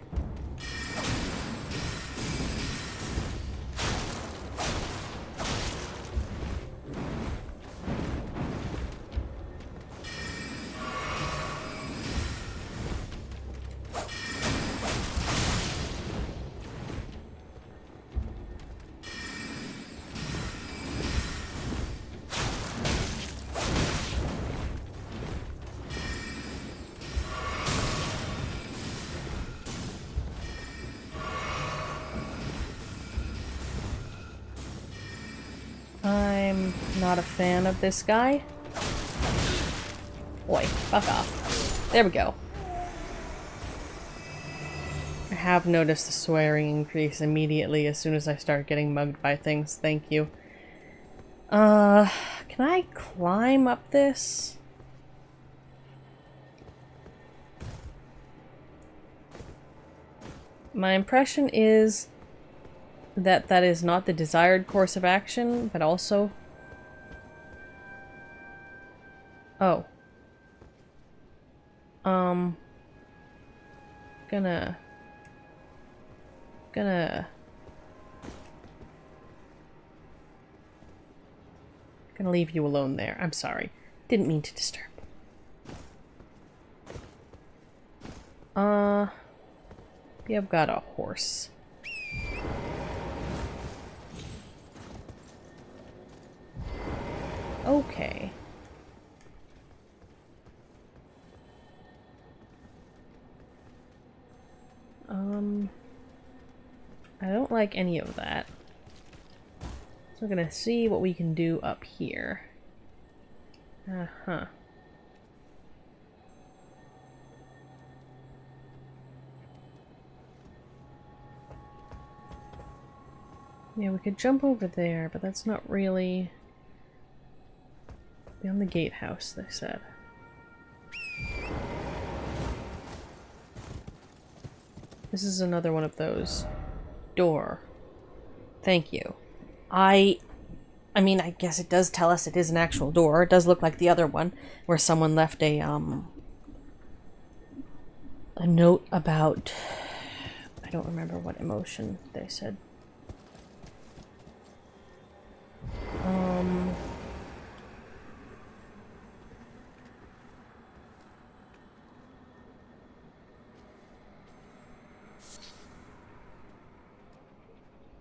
I'm not a fan of this guy. Boy, fuck off. There we go. I have noticed the swearing increase immediately as soon as I start getting mugged by things. Thank you. Can I climb up this? My impression is that that is not the desired course of action, but also... Oh. Gonna leave you alone there. I'm sorry. Didn't mean to disturb. Yeah, I've got a horse. Okay. I don't like any of that. So we're gonna see what we can do up here. Uh-huh. Yeah, we could jump over there, but that's not really... Beyond the gatehouse, they said. This is another one of those. Door. Thank you. I mean, I guess it does tell us it is an actual door. It does look like the other one, where someone left a note about... I don't remember what emotion they said.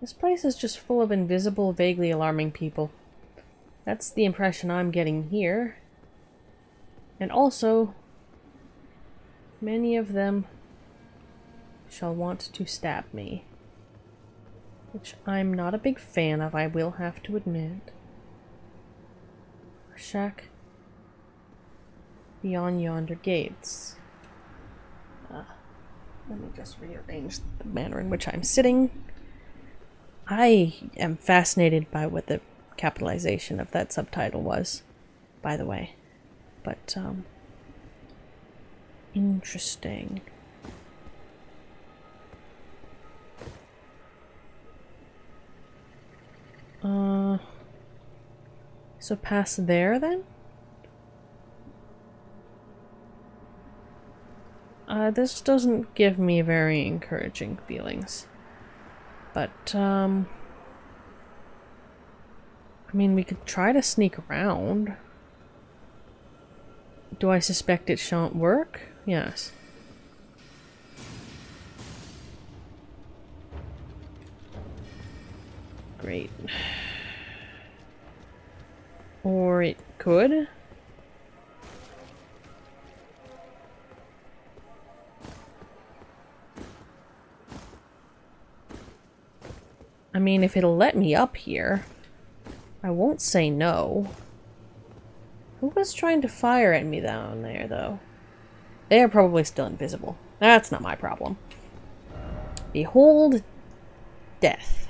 This place is just full of invisible, vaguely alarming people. That's the impression I'm getting here. And also, many of them shall want to stab me. Which I'm not a big fan of, I will have to admit. Shack beyond yonder gates. Let me just rearrange the manner in which I'm sitting. I am fascinated by what the capitalization of that subtitle was, by the way. But, interesting. So past there, then? This doesn't give me very encouraging feelings. But, I mean, we could try to sneak around. Do I suspect it shan't work? Yes. Great. Or it could. I mean, if it'll let me up here, I won't say no. Who was trying to fire at me down there, though? They are probably still invisible. That's not my problem. Behold death.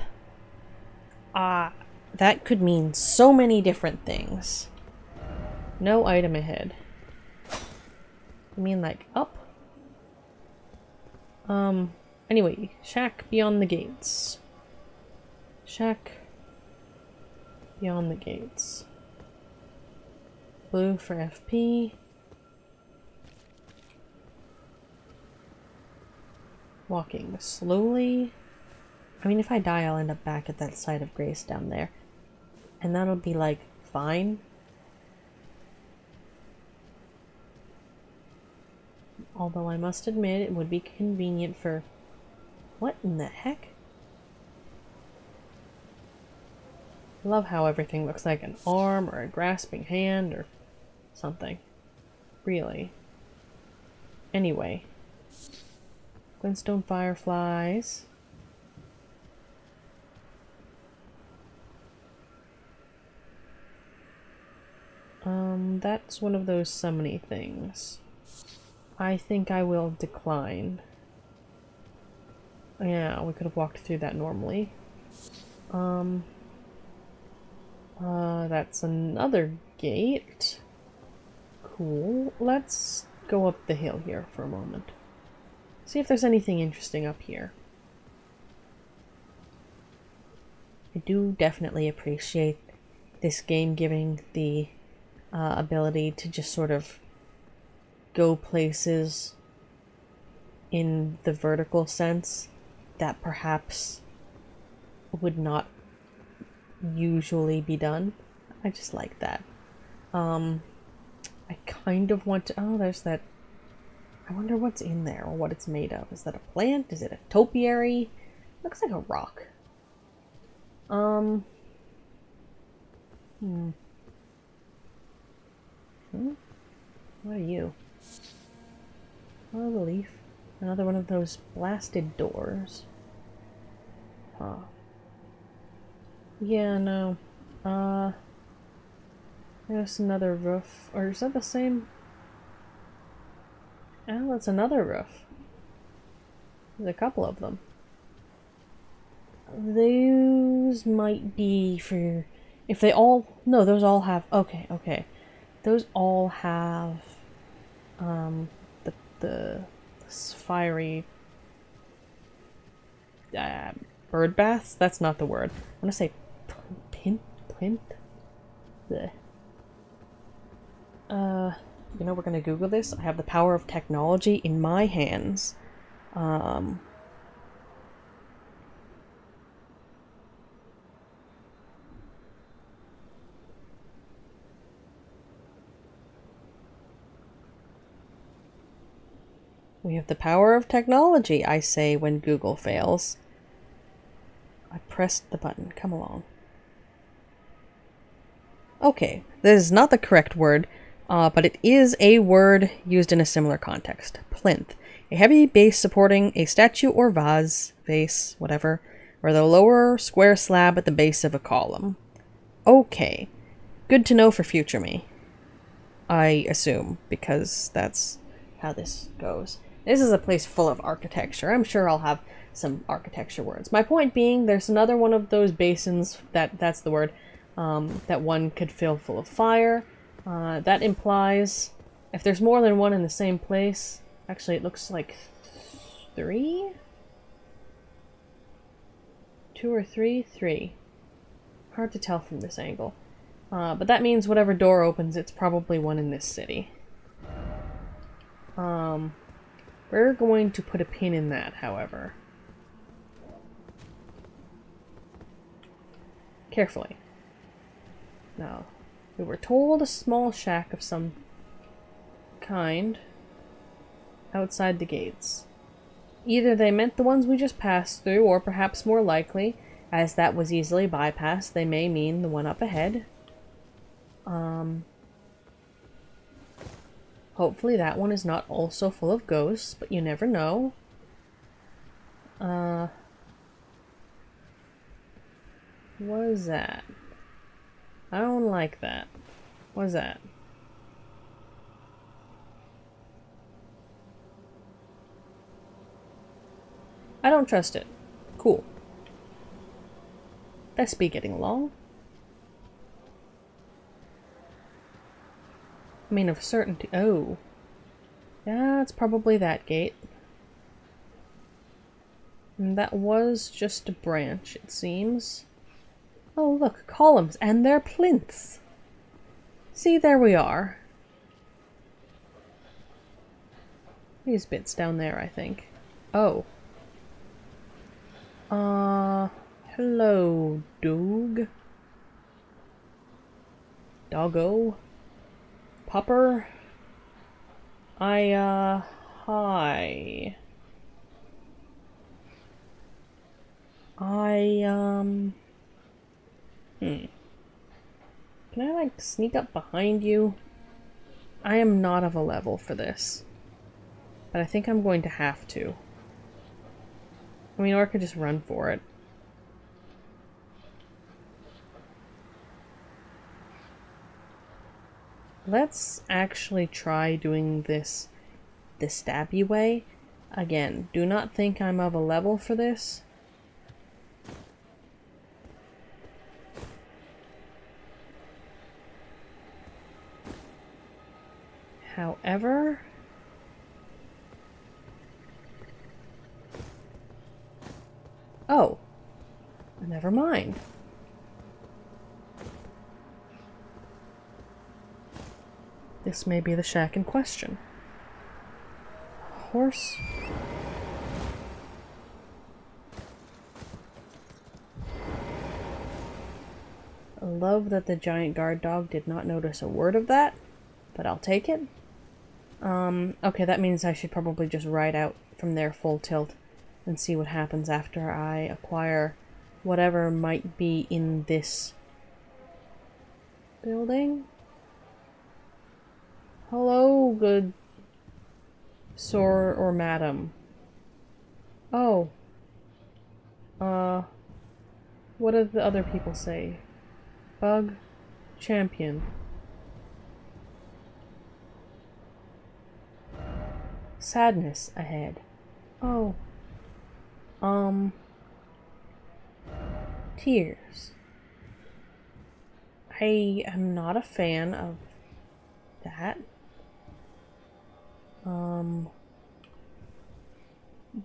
That could mean so many different things. No item ahead. You mean like up? Anyway, shack beyond the gates. Shack beyond the gates. Blue for FP. Walking slowly. I mean, if I die, I'll end up back at that site of grace down there. And that'll be, like, fine. Although I must admit, it would be convenient for... What in the heck? I love how everything looks like an arm or a grasping hand or something. Really. Anyway. Glintstone fireflies. That's one of those summony things. I think I will decline. Yeah, we could have walked through that normally. That's another gate. Cool. Let's go up the hill here for a moment. See if there's anything interesting up here. I do definitely appreciate this game giving the ability to just sort of go places in the vertical sense that perhaps would not usually be done. I just like that. I kind of want to... Oh, there's that... I wonder what's in there or what it's made of. Is that a plant? Is it a topiary? Looks like a rock. What are you? Oh, the leaf. Another one of those blasted doors. Huh. Yeah, no. There's another roof. Or is that the same? Oh, that's another roof. There's a couple of them. Those might be for... If they all... No, those all have... Okay, okay. Those all have... The fiery... bird baths? That's not the word. I'm gonna say... Plinth? Blech. You know, we're gonna Google this. I have the power of technology in my hands. We have the power of technology, I say when Google fails. I pressed the button. Come along. Okay, this is not the correct word, but it is a word used in a similar context. Plinth. A heavy base supporting a statue or vase, whatever, or the lower square slab at the base of a column. Okay. Good to know for future me. I assume, because that's how this goes. This is a place full of architecture. I'm sure I'll have some architecture words. My point being, there's another one of those basins, that's the word, that one could fill full of fire. That implies, if there's more than one in the same place, actually it looks like 3? 2 or 3? 3. Hard to tell from this angle. But that means whatever door opens, it's probably one in this city. We're going to put a pin in that, however. Carefully. Now, we were told a small shack of some kind outside the gates. Either they meant the ones we just passed through, or perhaps more likely, as that was easily bypassed, they may mean the one up ahead. Hopefully that one is not also full of ghosts, but you never know. What is that? I don't like that. What is that? I don't trust it. Cool. Best be getting along. I mean, of certainty. Oh. Yeah, it's probably that gate. And that was just a branch, it seems. Oh, look, columns, and they're plinths. See, there we are. These bits down there, I think. Oh. Hello, dog. Doggo. Popper? Hi. Can I, like, sneak up behind you? I am not of a level for this. But I think I'm going to have to. I mean, or I could just run for it. Let's actually try doing this the stabby way. Again, do not think I'm of a level for this. However... Oh. Never mind. This may be the shack in question. horse? I love that the giant guard dog did not notice a word of that, but I'll take it. Okay, that means I should probably just ride out from there full tilt and see what happens after I acquire whatever might be in this building. Hello, good sir or madam. Oh. What do the other people say? Bug champion. Sadness ahead. Oh. Tears. I am not a fan of that.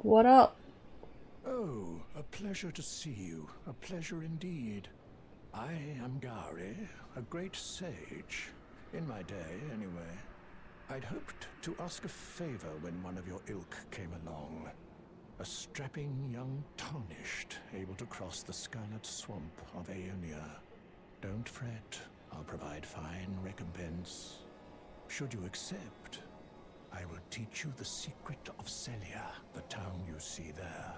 What up? Oh, a pleasure to see you. A pleasure indeed. I am Gari, a great sage. In my day, anyway. I'd hoped to ask a favor when one of your ilk came along. A strapping young tarnished, able to cross the scarlet swamp of Aeonia. Don't fret, I'll provide fine recompense. Should you accept, I will teach you the secret of Celia, the town you see there.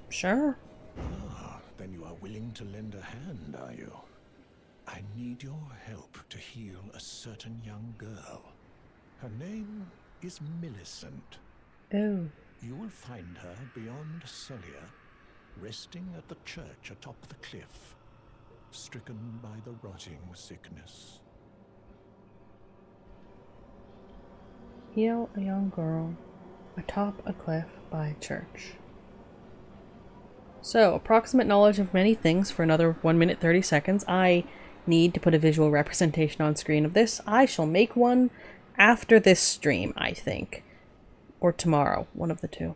Sure. Ah, then you are willing to lend a hand, are you? I need your help to heal a certain young girl. Her name is Millicent. Oh. You will find her beyond Celia, resting at the church atop the cliff, stricken by the rotting sickness. Heal a young girl atop a cliff by a church. So, approximate knowledge of many things for another 1 minute 30 seconds. I need to put a visual representation on screen of this. I shall make one after this stream, I think. Or tomorrow, one of the two.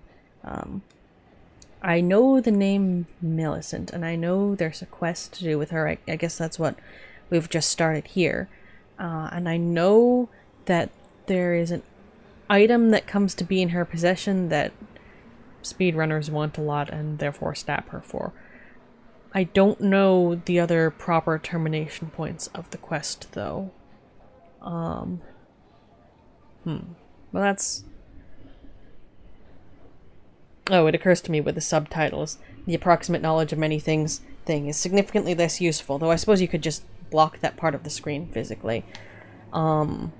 I know the name Millicent, and I know there's a quest to do with her. I guess that's what we've just started here. And I know that there is an item that comes to be in her possession that speedrunners want a lot and therefore stab her for. I don't know the other proper termination points of the quest, though. Well, that's... Oh, it occurs to me with the subtitles. The approximate knowledge of many things thing is significantly less useful, though I suppose you could just block that part of the screen physically. Well,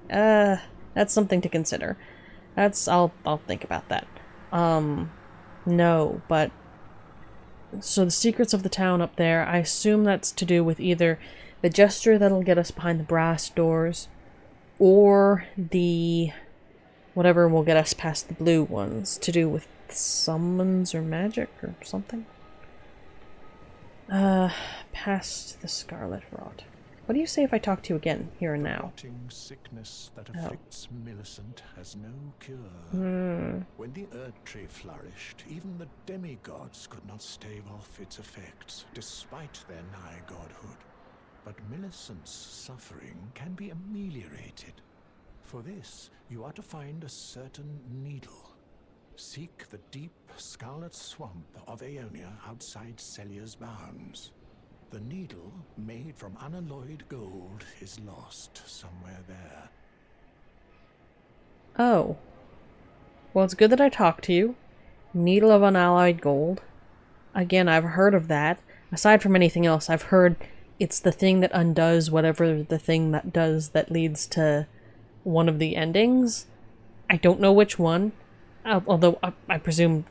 that's something to consider. I'll think about that. No, but... So the secrets of the town up there, I assume that's to do with either the gesture that'll get us behind the brass doors, or the... whatever will get us past the blue ones, to do with summons or magic or something. Past the scarlet rot. What do you say if I talk to you again, here and now? The rotting sickness that afflicts Millicent has no cure. When the Earth Tree flourished, even the demigods could not stave off its effects, despite their nigh godhood. But Millicent's suffering can be ameliorated. For this, you are to find a certain needle. Seek the deep scarlet swamp of Aeonia outside Celia's bounds. The needle, made from unalloyed gold, is lost somewhere there. Oh. Well, it's good that I talked to you. Needle of unalloyed gold. Again, I've heard of that. Aside from anything else, I've heard it's the thing that undoes whatever the thing that does that leads to one of the endings. I don't know which one. Although I presume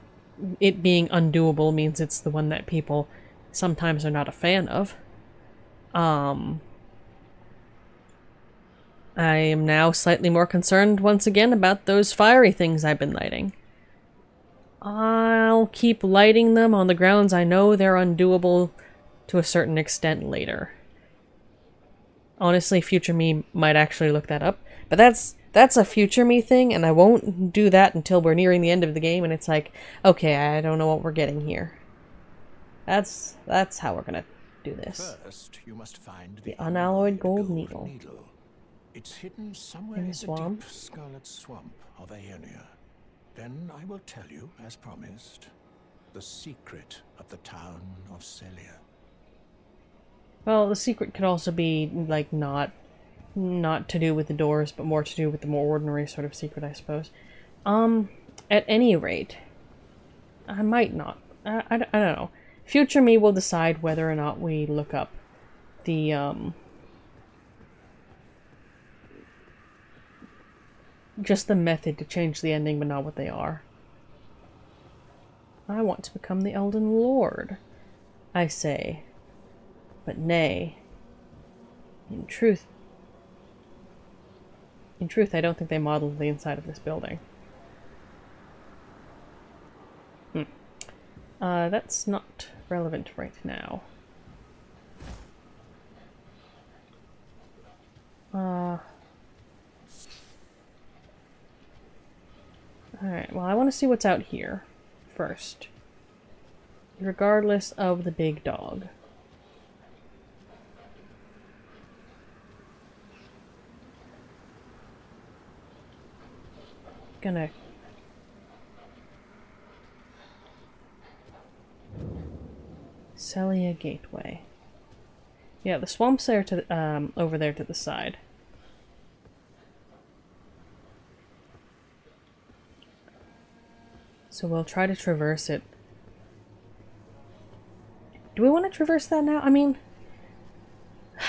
it being undoable means it's the one that people sometimes are not a fan of. I am now slightly more concerned once again about those fiery things I've been lighting. I'll keep lighting them on the grounds I know they're undoable to a certain extent later. Honestly, future me might actually look that up, but that's a future me thing, and I won't do that until we're nearing the end of the game, and it's like, okay, I don't know what we're getting here. That's how we're gonna do this. First, you must find The unalloyed gold needle. It's hidden somewhere In in the the swamp? deep scarlet swamp of Aeonia. Then I will tell you, as promised, the secret of the town of Celia. Well, the secret could also be, like, not to do with the doors, but more to do with the more ordinary sort of secret, I suppose. At any rate, I might not. I don't know. Future me will decide whether or not we look up the, just the method to change the ending, but not what they are. I want to become the Elden Lord, I say. But nay. In truth, I don't think they modeled the inside of this building. That's not relevant right now. Alright, well, I want to see what's out here first. Regardless of the big dog. Gonna... Celia Gateway. Yeah, the swamp's there to the, over there to the side. So we'll try to traverse it. Do we want to traverse that now? I mean,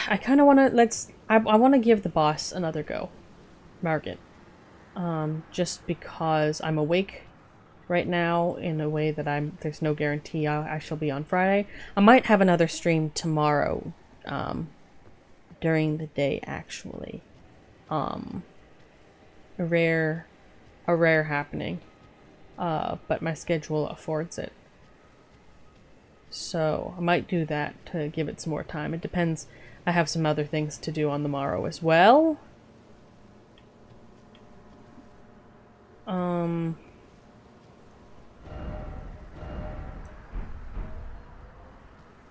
I kind of want to, I want to give the boss another go. Margit. Just because I'm awake right now in a way that there's no guarantee I shall be on Friday. I might have another stream tomorrow, during the day, actually. A rare happening. But my schedule affords it. So I might do that to give it some more time. It depends. I have some other things to do on the morrow as well.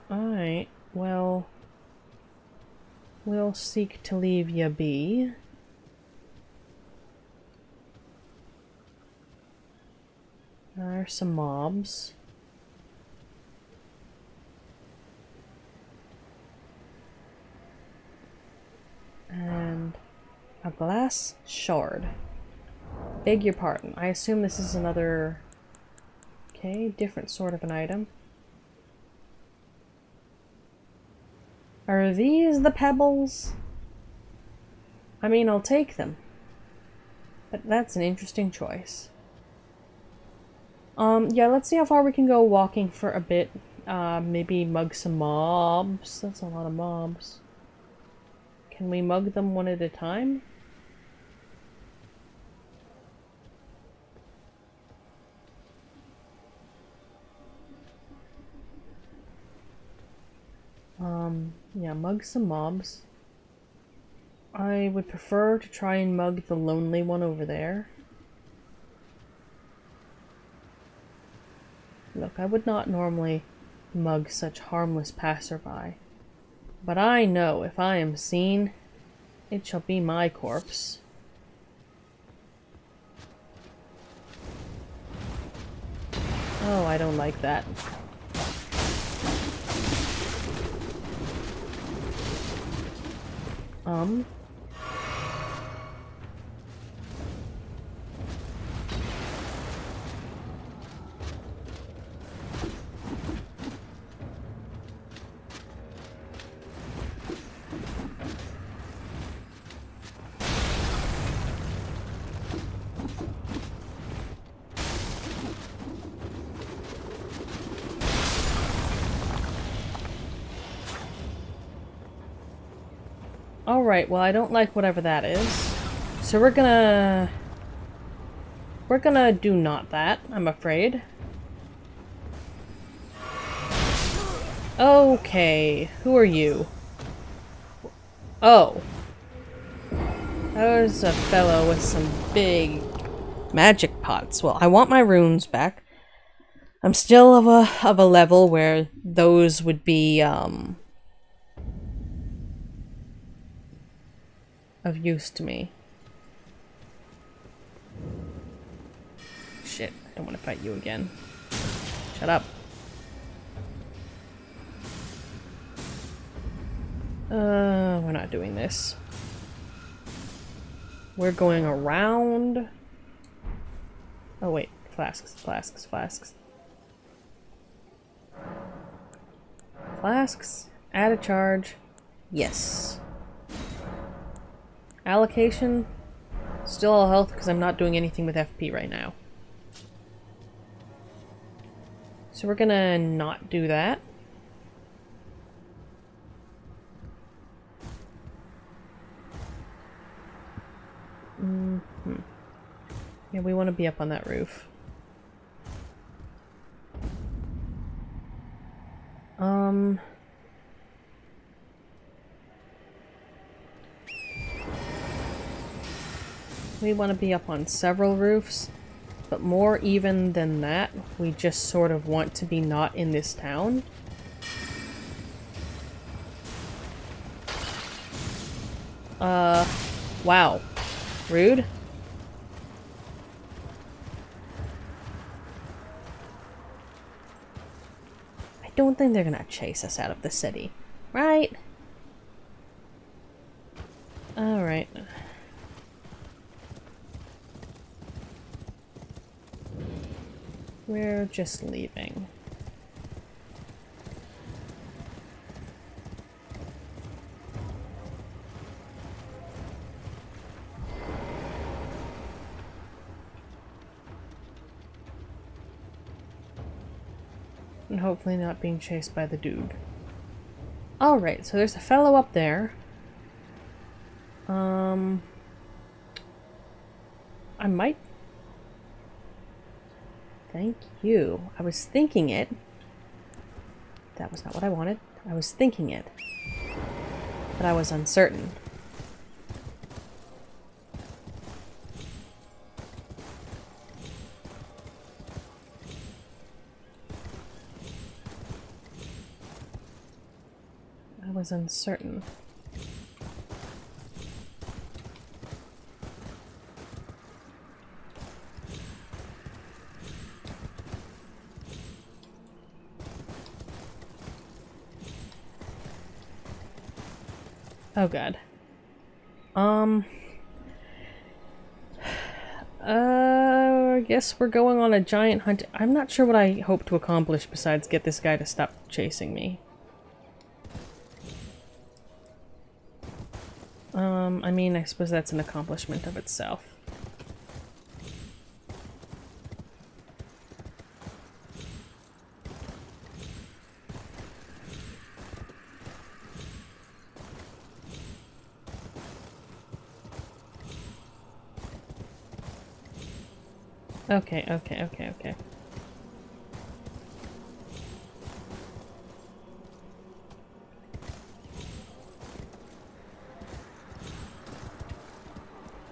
Alright, well, we'll seek to leave ya be. There's some mobs. And a glass shard. Beg your pardon. I assume this is another... Okay, different sort of an item. Are these the pebbles? I mean, I'll take them. But that's an interesting choice. Yeah, let's see how far we can go walking for a bit. Maybe mug some mobs. That's a lot of mobs. Can we mug them one at a time? Yeah, mug some mobs. I would prefer to try and mug the lonely one over there. Look, I would not normally mug such harmless passerby. But I know if I am seen, it shall be my corpse. Oh, I don't like that. Alright, well I don't like whatever that is. So we're gonna do not that, I'm afraid. Okay, who are you? Oh. There's a fellow with some big magic pots. Well, I want my runes back. I'm still of a level where those would be of use to me. Shit, I don't want to fight you again. Shut up. We're not doing this. We're going around. Oh wait, flasks, flasks, flasks. Flasks, add a charge. Yes. Allocation, still all health because I'm not doing anything with FP right now. So we're gonna not do that. Yeah, we want to be up on that roof. We want to be up on several roofs, but more even than that, we just sort of want to be not in this town. Wow. Rude. I don't think they're gonna chase us out of the city, right? Alright. We're just leaving. And hopefully not being chased by the dude. Alright, so there's a fellow up there. I might... Thank you. I was thinking it. That was not what I wanted. I was thinking it. But I was uncertain. I was uncertain. Oh god. I guess we're going on a giant hunt. I'm not sure what I hope to accomplish besides get this guy to stop chasing me. I mean, I suppose that's an accomplishment of itself. Okay.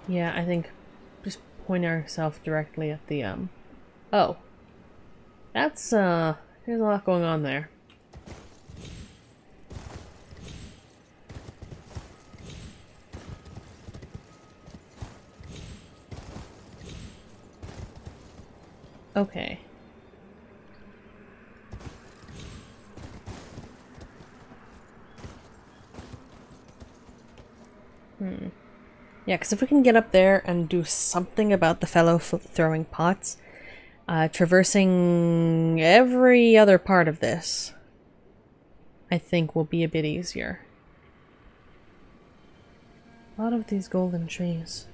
Yeah, I think just point ourselves directly at the, Oh. That's, there's a lot going on there. Okay. Yeah, because if we can get up there and do something about the fellow throwing pots, traversing every other part of this, I think will be a bit easier. A lot of these golden trees.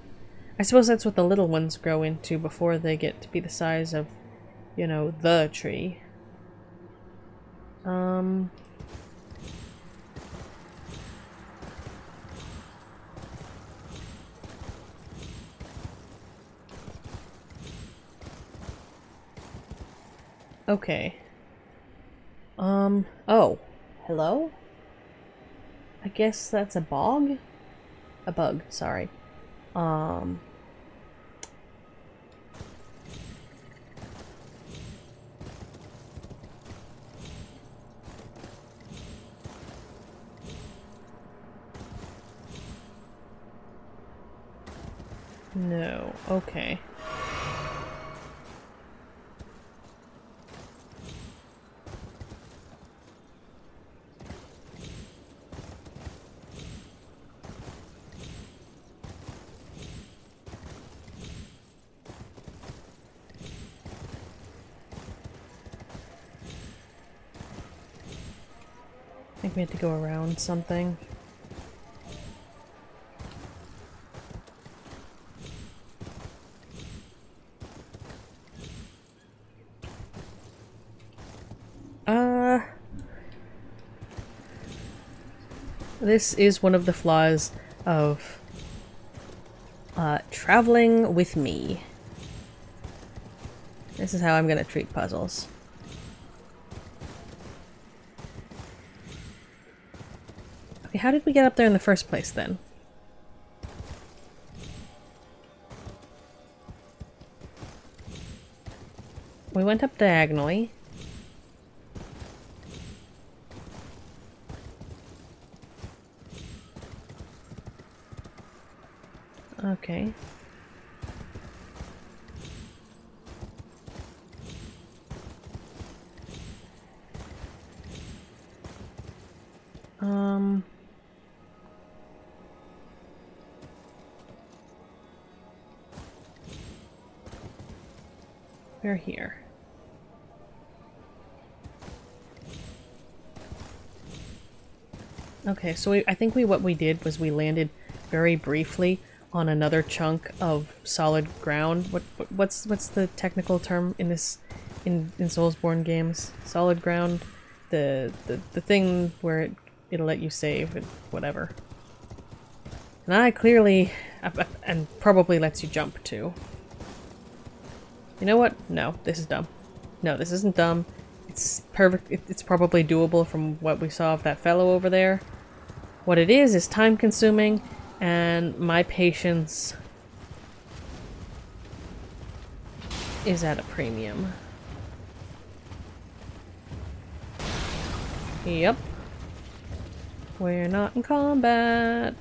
I suppose that's what the little ones grow into before they get to be the size of, you know, the tree. Okay. Oh. Hello? I guess that's a bog? A bug, sorry. No. Okay. I think we had to go around something. This is one of the flaws of traveling with me. This is how I'm gonna treat puzzles. Okay, how did we get up there in the first place then? We went up diagonally. Okay. We're here. Okay, so I think what we did was we landed very briefly on another chunk of solid ground. What's the technical term in this in Soulsborne games? Solid ground, the thing where it'll let you save and whatever. And I clearly and probably lets you jump too. You know what? No, this is dumb. No, this isn't dumb. It's perfect. It's probably doable from what we saw of that fellow over there. What it is time consuming, and my patience is at a premium. Yep. We're not in combat.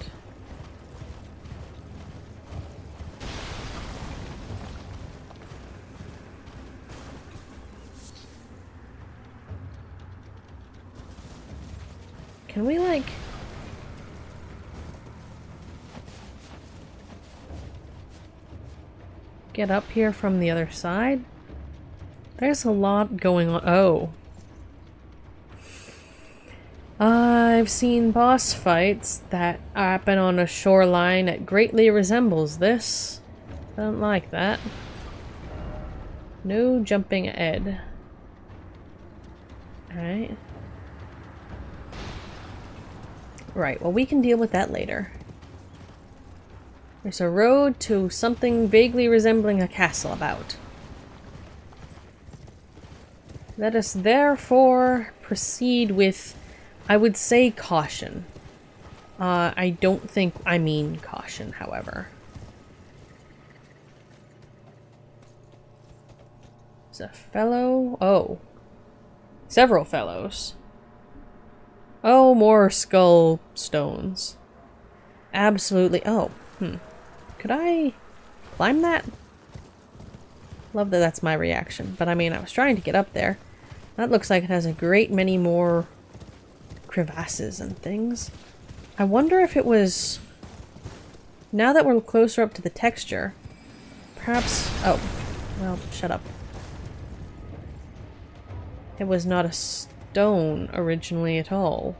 Can we, like... get up here from the other side? There's a lot going on. Oh. I've seen boss fights that happen on a shoreline that greatly resembles this. I don't like that. No jumping ahead. Alright. Right, well we can deal with that later. There's a road to something vaguely resembling a castle about. Let us therefore proceed with, I would say, caution. I don't think I mean caution, however. There's a fellow. Oh. Several fellows. Oh, more skull stones. Absolutely. Oh, Could I climb that? Love that that's my reaction. But I mean, I was trying to get up there. That looks like it has a great many more crevasses and things. I wonder if it was... Now that we're closer up to the texture, perhaps... Oh, well, shut up. It was not a stone originally at all.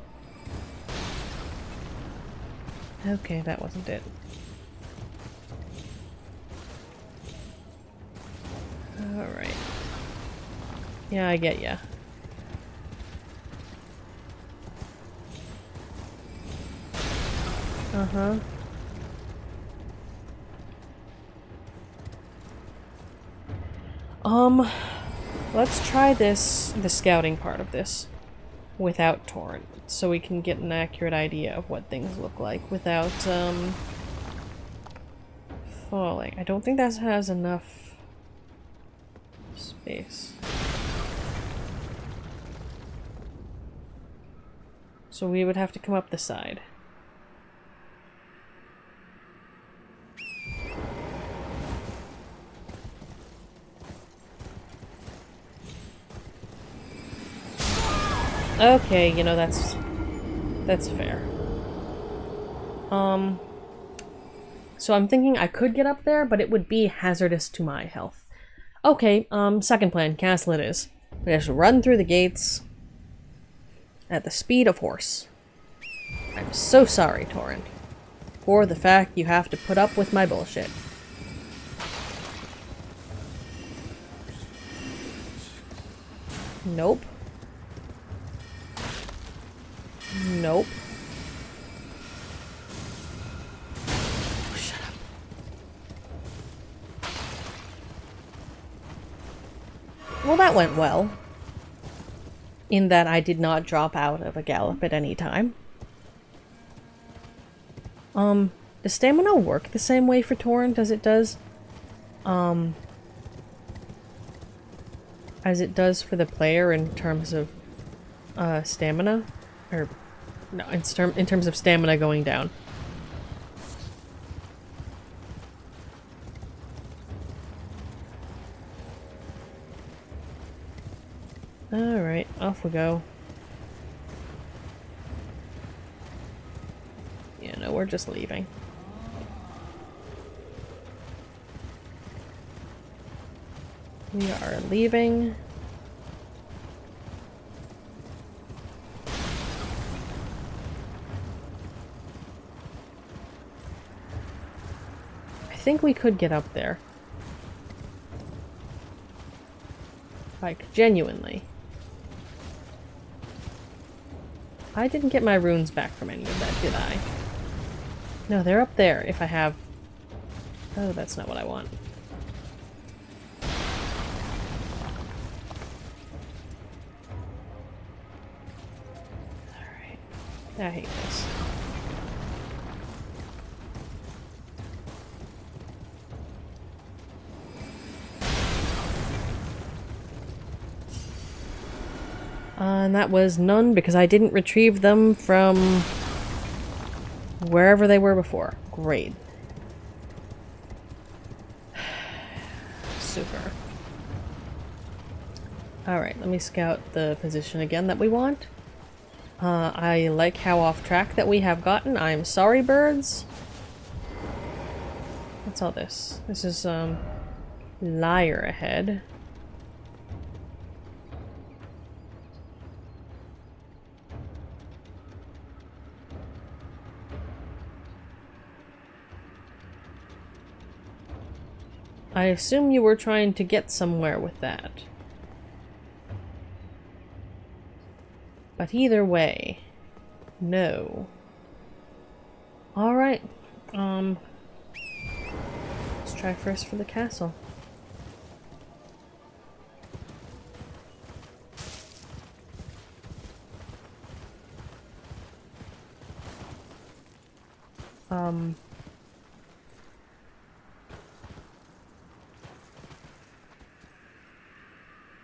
Okay, that wasn't it. Alright. Yeah, I get ya. Uh-huh. Let's try this, the scouting part of this, without Torrent, so we can get an accurate idea of what things look like without, falling. I don't think that has enough space. So we would have to come up the side. Okay, you know, that's fair. So I'm thinking I could get up there, but it would be hazardous to my health. Okay, second plan, castle it is. We just run through the gates at the speed of horse. I'm so sorry, Torrent, for the fact you have to put up with my bullshit. Nope. Nope. Oh, shut up. Well, that went well. In that I did not drop out of a gallop at any time. Does stamina work the same way for Torrent as it does for the player in terms of stamina? Or no, in terms of stamina going down. Alright, off we go. Yeah, no, we're just leaving. We are leaving. I think we could get up there. Like, genuinely. I didn't get my runes back from any of that, did I? No, they're up there if I have... Oh, that's not what I want. Alright. I hate this. And that was none because I didn't retrieve them from wherever they were before. Great. Super. Alright, let me scout the position again that we want. I like how off track that we have gotten. I'm sorry, birds. What's all this? This is, Liar ahead. I assume you were trying to get somewhere with that. But either way, no. Alright, let's try first for the castle.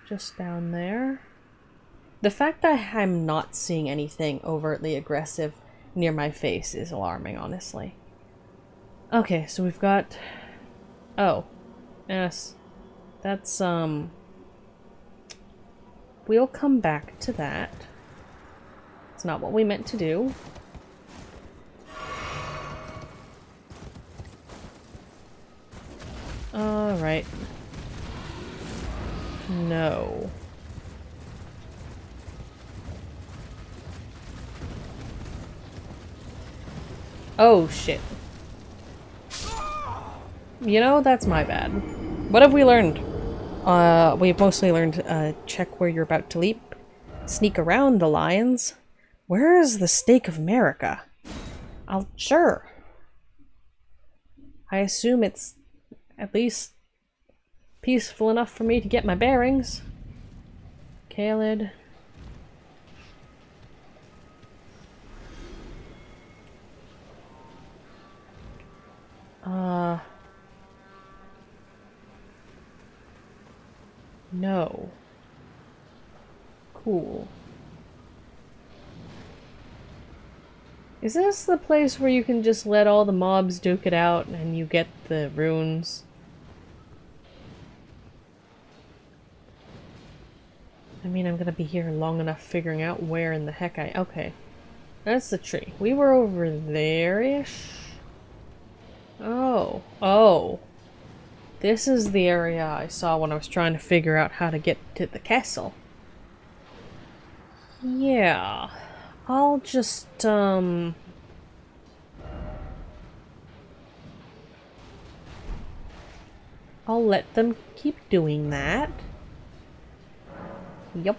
Just down there. The fact that I'm not seeing anything overtly aggressive near my face is alarming, honestly. Okay, so we've got... Oh. Yes. That's, we'll come back to that. It's not what we meant to do. Alright. No. Oh, shit. You know, that's my bad. What have we learned? We've mostly learned, check where you're about to leap. Sneak around the lions. Where is the stake of America? Sure. I assume it's at least peaceful enough for me to get my bearings. Khaled. No. Cool. Is this the place where you can just let all the mobs duke it out and you get the runes? I mean, I'm gonna be here long enough figuring out where in the heck I... Okay. That's the tree. We were over there-ish? Oh. Oh. This is the area I saw when I was trying to figure out how to get to the castle. Yeah. I'll just, I'll let them keep doing that. Yup.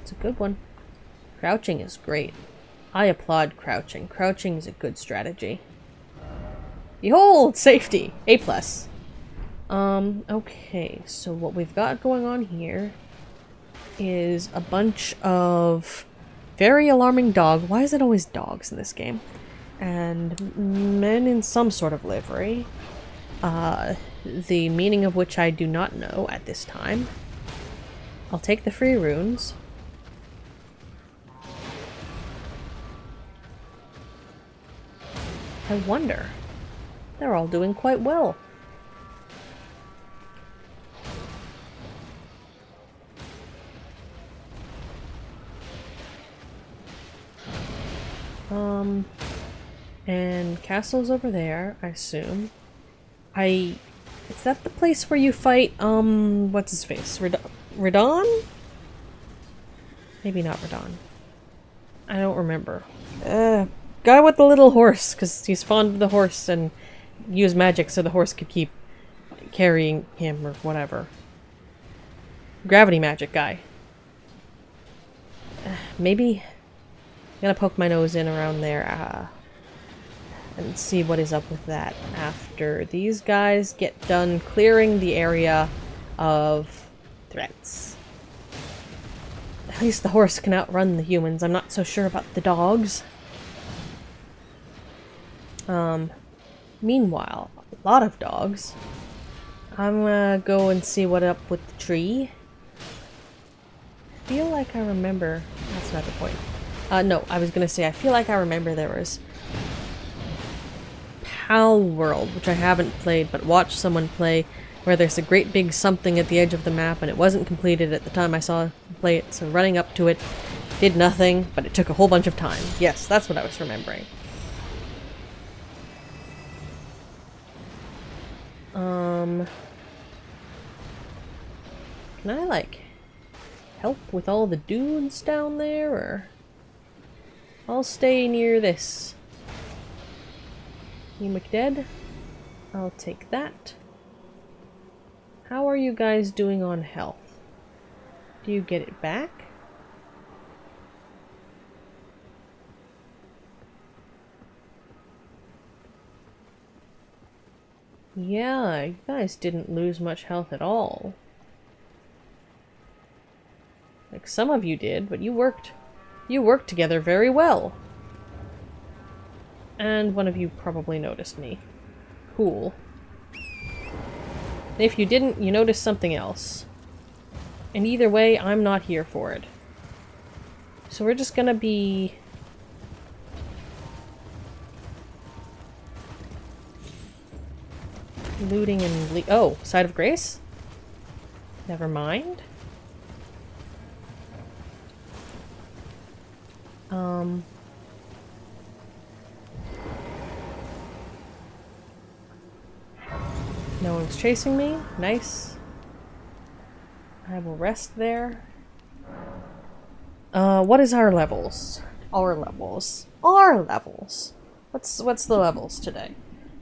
It's a good one. Crouching is great. I applaud crouching. Crouching is a good strategy. Behold! Safety! A+. Okay, so what we've got going on here is a bunch of very alarming dog. Why is it always dogs in this game? And men in some sort of livery. The meaning of which I do not know at this time. I'll take the free runes. I wonder. They're all doing quite well. And castle's over there, I assume. Is that the place where you fight, what's his face? Radon? Maybe not Radon. I don't remember. Guy with the little horse, because he's fond of the horse and used magic so the horse could keep carrying him or whatever. Gravity magic guy. Maybe I'm gonna poke my nose in around there and see what is up with that after these guys get done clearing the area of threats. At least the horse can outrun the humans. I'm not so sure about the dogs. Meanwhile, a lot of dogs. I'm gonna go and see what up with the tree. I feel like I remember... That's not the point. No, I was gonna say, I feel like I remember there was Pal World, which I haven't played, but watched someone play, where there's a great big something at the edge of the map, and it wasn't completed at the time I saw play it, so running up to it did nothing, but it took a whole bunch of time. Yes, that's what I was remembering. Can I, like, help with all the dudes down there, or... I'll stay near this. You McDead? I'll take that. How are you guys doing on health? Do you get it back? Yeah, you guys didn't lose much health at all. Like some of you did, but you worked together very well. And one of you probably noticed me. Cool. And if you didn't, you noticed something else. And either way, I'm not here for it. So we're just gonna be... looting and oh, Side of Grace? Never mind. No one's chasing me. Nice. I will rest there. What is our levels? Our levels. Our levels! What's the levels today?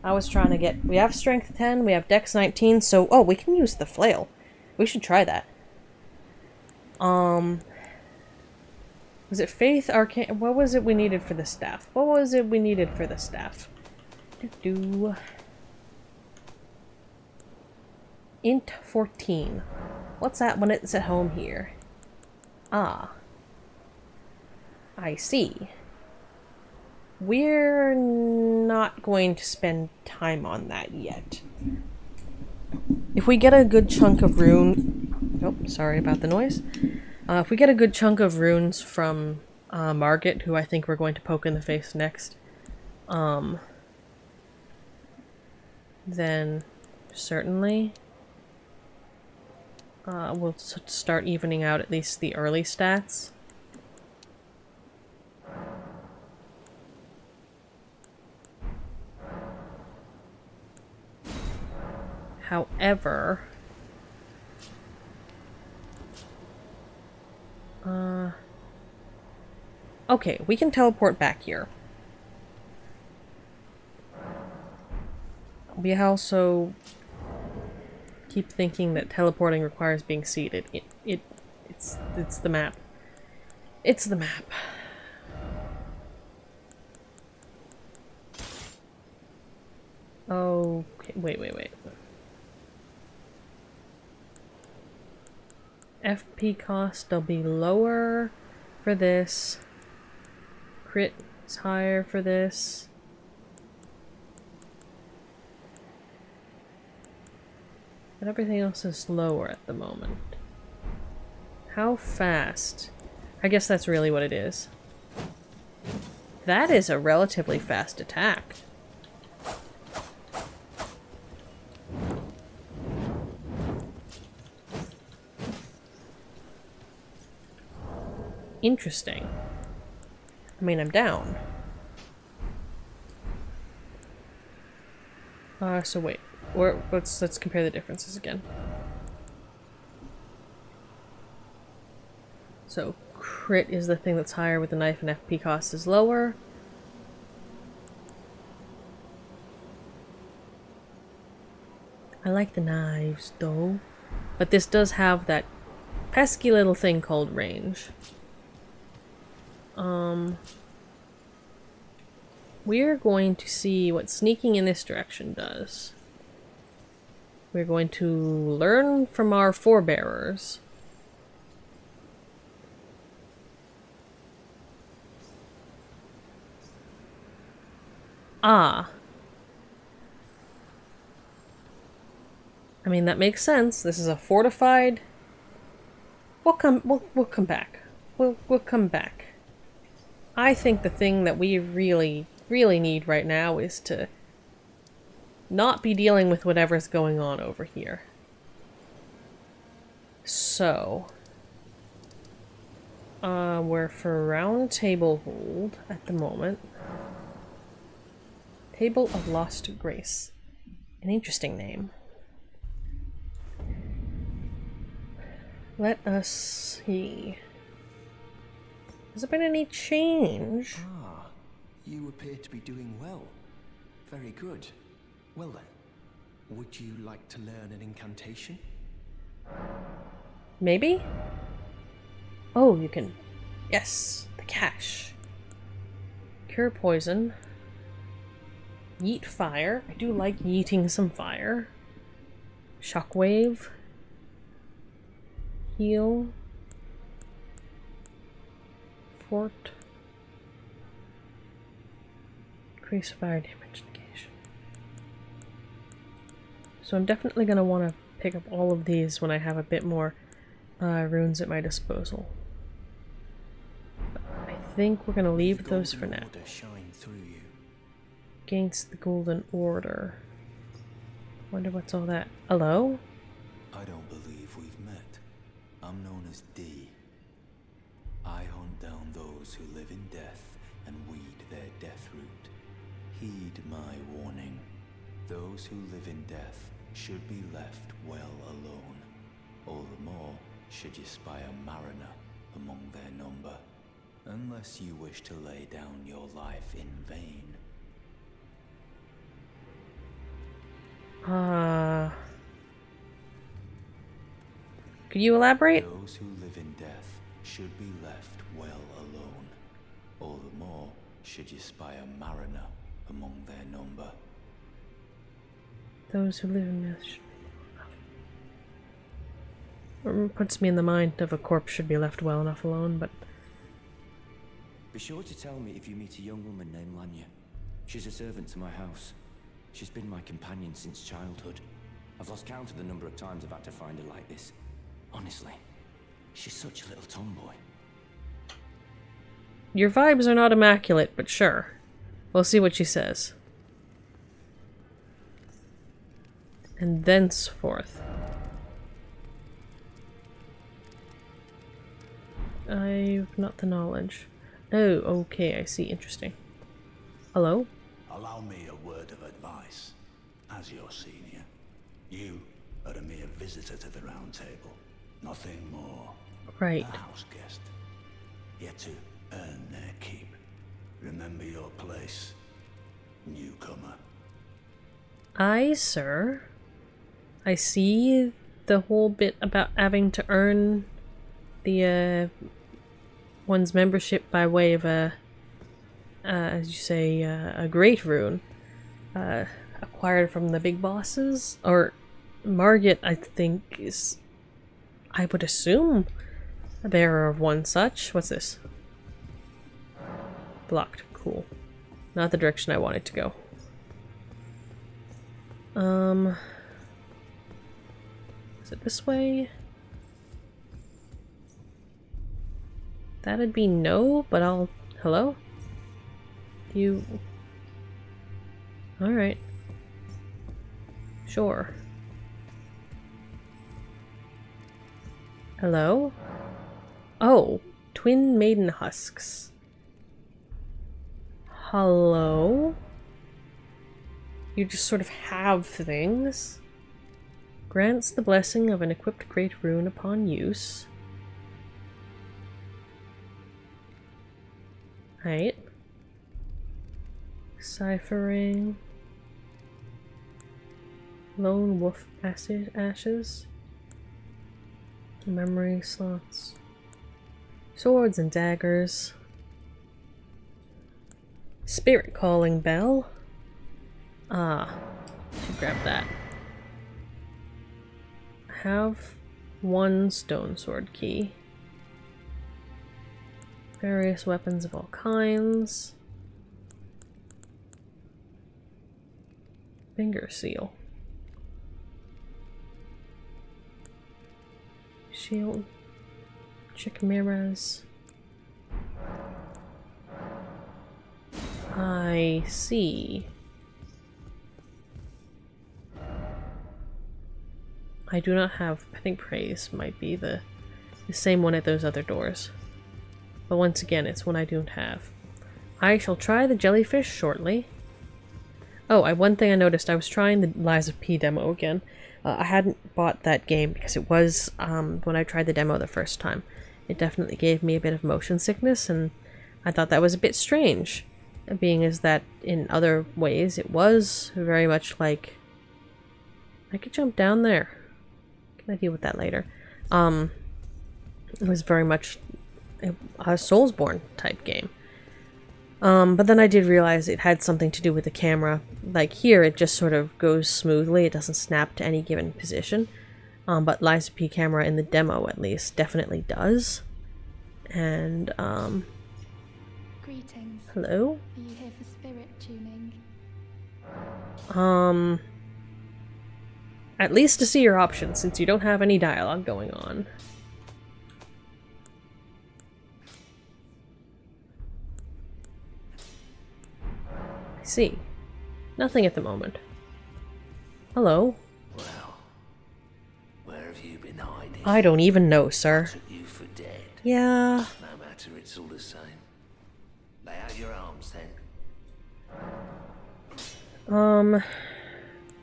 I was trying to get... We have Strength 10, we have Dex 19, so... Oh, we can use the flail. We should try that. Was it Faith, Arcane... What was it we needed for the staff? What was it we needed for the staff? Int 14. What's that when it's at home here? Ah. I see. We're not going to spend time on that yet. If we get a good chunk of rune... Oh, sorry about the noise. If we get a good chunk of runes from Margit, who I think we're going to poke in the face next, then certainly... we'll start evening out at least the early stats. However, okay, we can teleport back here. We also keep thinking that teleporting requires being seated. It's the map. It's the map. Okay, wait. FP cost will be lower for this. Crit is higher for this. But everything else is lower at the moment. How fast? I guess that's really what it is. That is a relatively fast attack. Interesting. I mean, I'm down. So wait. Let's compare the differences again. So crit is the thing that's higher with the knife and FP cost is lower. I like the knives though. But this does have that pesky little thing called range. We're going to see what sneaking in this direction does. We're going to learn from our forebearers. Ah. I mean, that makes sense. This is a fortified... We'll come back. We'll come back. I think the thing that we really need right now is to not be dealing with whatever's going on over here. So, we're for round table hold at the moment. Table of Lost Grace. An interesting name. Let us see. Has there been any change? Ah, you appear to be doing well. Very good. Well then, would you like to learn an incantation? Maybe? Oh, you can... Yes, the cache. Cure poison. Yeet fire. I do like yeeting some fire. Shockwave. Heal. Fort. Increase fire damage negation. So I'm definitely going to want to pick up all of these when I have a bit more runes at my disposal. But I think we're going to leave those for now. Shine through you. Against the Golden Order. Wonder what's all that. Hello? I don't believe we've met. I'm known as D. I hunt down those who live in death and weed their death root. Heed my warning. Those who live in death should be left well alone. All the more should you spy a mariner among their number. Unless you wish to lay down your life in vain. Could you elaborate? Those who live in death should be left well alone. All the more should you spy a mariner among their number. Those who live in death should be... Puts me in the mind of a corpse should be left well enough alone, but... Be sure to tell me if you meet a young woman named Lanya. She's a servant to my house. She's been my companion since childhood. I've lost count of the number of times I've had to find her like this. Honestly, she's such a little tomboy. Your vibes are not immaculate, but sure. We'll see what she says. And thenceforth. I've not the knowledge. Oh, okay, I see. Interesting. Hello? Allow me a word of advice. As your senior, you are a mere visitor to the Round Table. Nothing more. Right. A house guest. Yet to earn their keep. Remember your place, newcomer. Aye, sir. I see the whole bit about having to earn the, one's membership by way of as you say, a great rune. Acquired from the big bosses? Or Margit, I think, is, I would assume, a bearer of one such. What's this? Blocked. Cool. Not the direction I wanted to go. Is it this way? That'd be no, but I'll... Hello? You... Alright. Sure. Hello? Oh, twin maiden husks. Hello? You just sort of have things. Grants the blessing of an equipped great rune upon use. Right. Ciphering. Lone wolf acid ashes. Memory slots. Swords and daggers. Spirit calling bell. Ah, should grab that. Have one stone sword key. Various weapons of all kinds. Finger seal. Shield. Chimeras. I see. I do not have, I think praise might be the same one at those other doors. But once again, it's one I don't have. I shall try the jellyfish shortly. Oh, one thing I noticed, I was trying the Lies of P demo again. I hadn't bought that game because it was, when I tried the demo the first time, it definitely gave me a bit of motion sickness, and I thought that was a bit strange. Being as that in other ways it was very much like... I could jump down there. Can I deal with that later? It was very much a Soulsborne type game. But then I did realize it had something to do with the camera. Like here, it just sort of goes smoothly. It doesn't snap to any given position. But Lies of P camera in the demo, at least, definitely does. And, Greetings. hello? Are you here for spirit tuning? At least to see your options, since you don't have any dialogue going on. I see. Nothing at the moment. Hello? Well, where have you been hiding? I don't even know, sir. Took you for dead. Yeah. No matter, it's all the same. Lay out your arms then.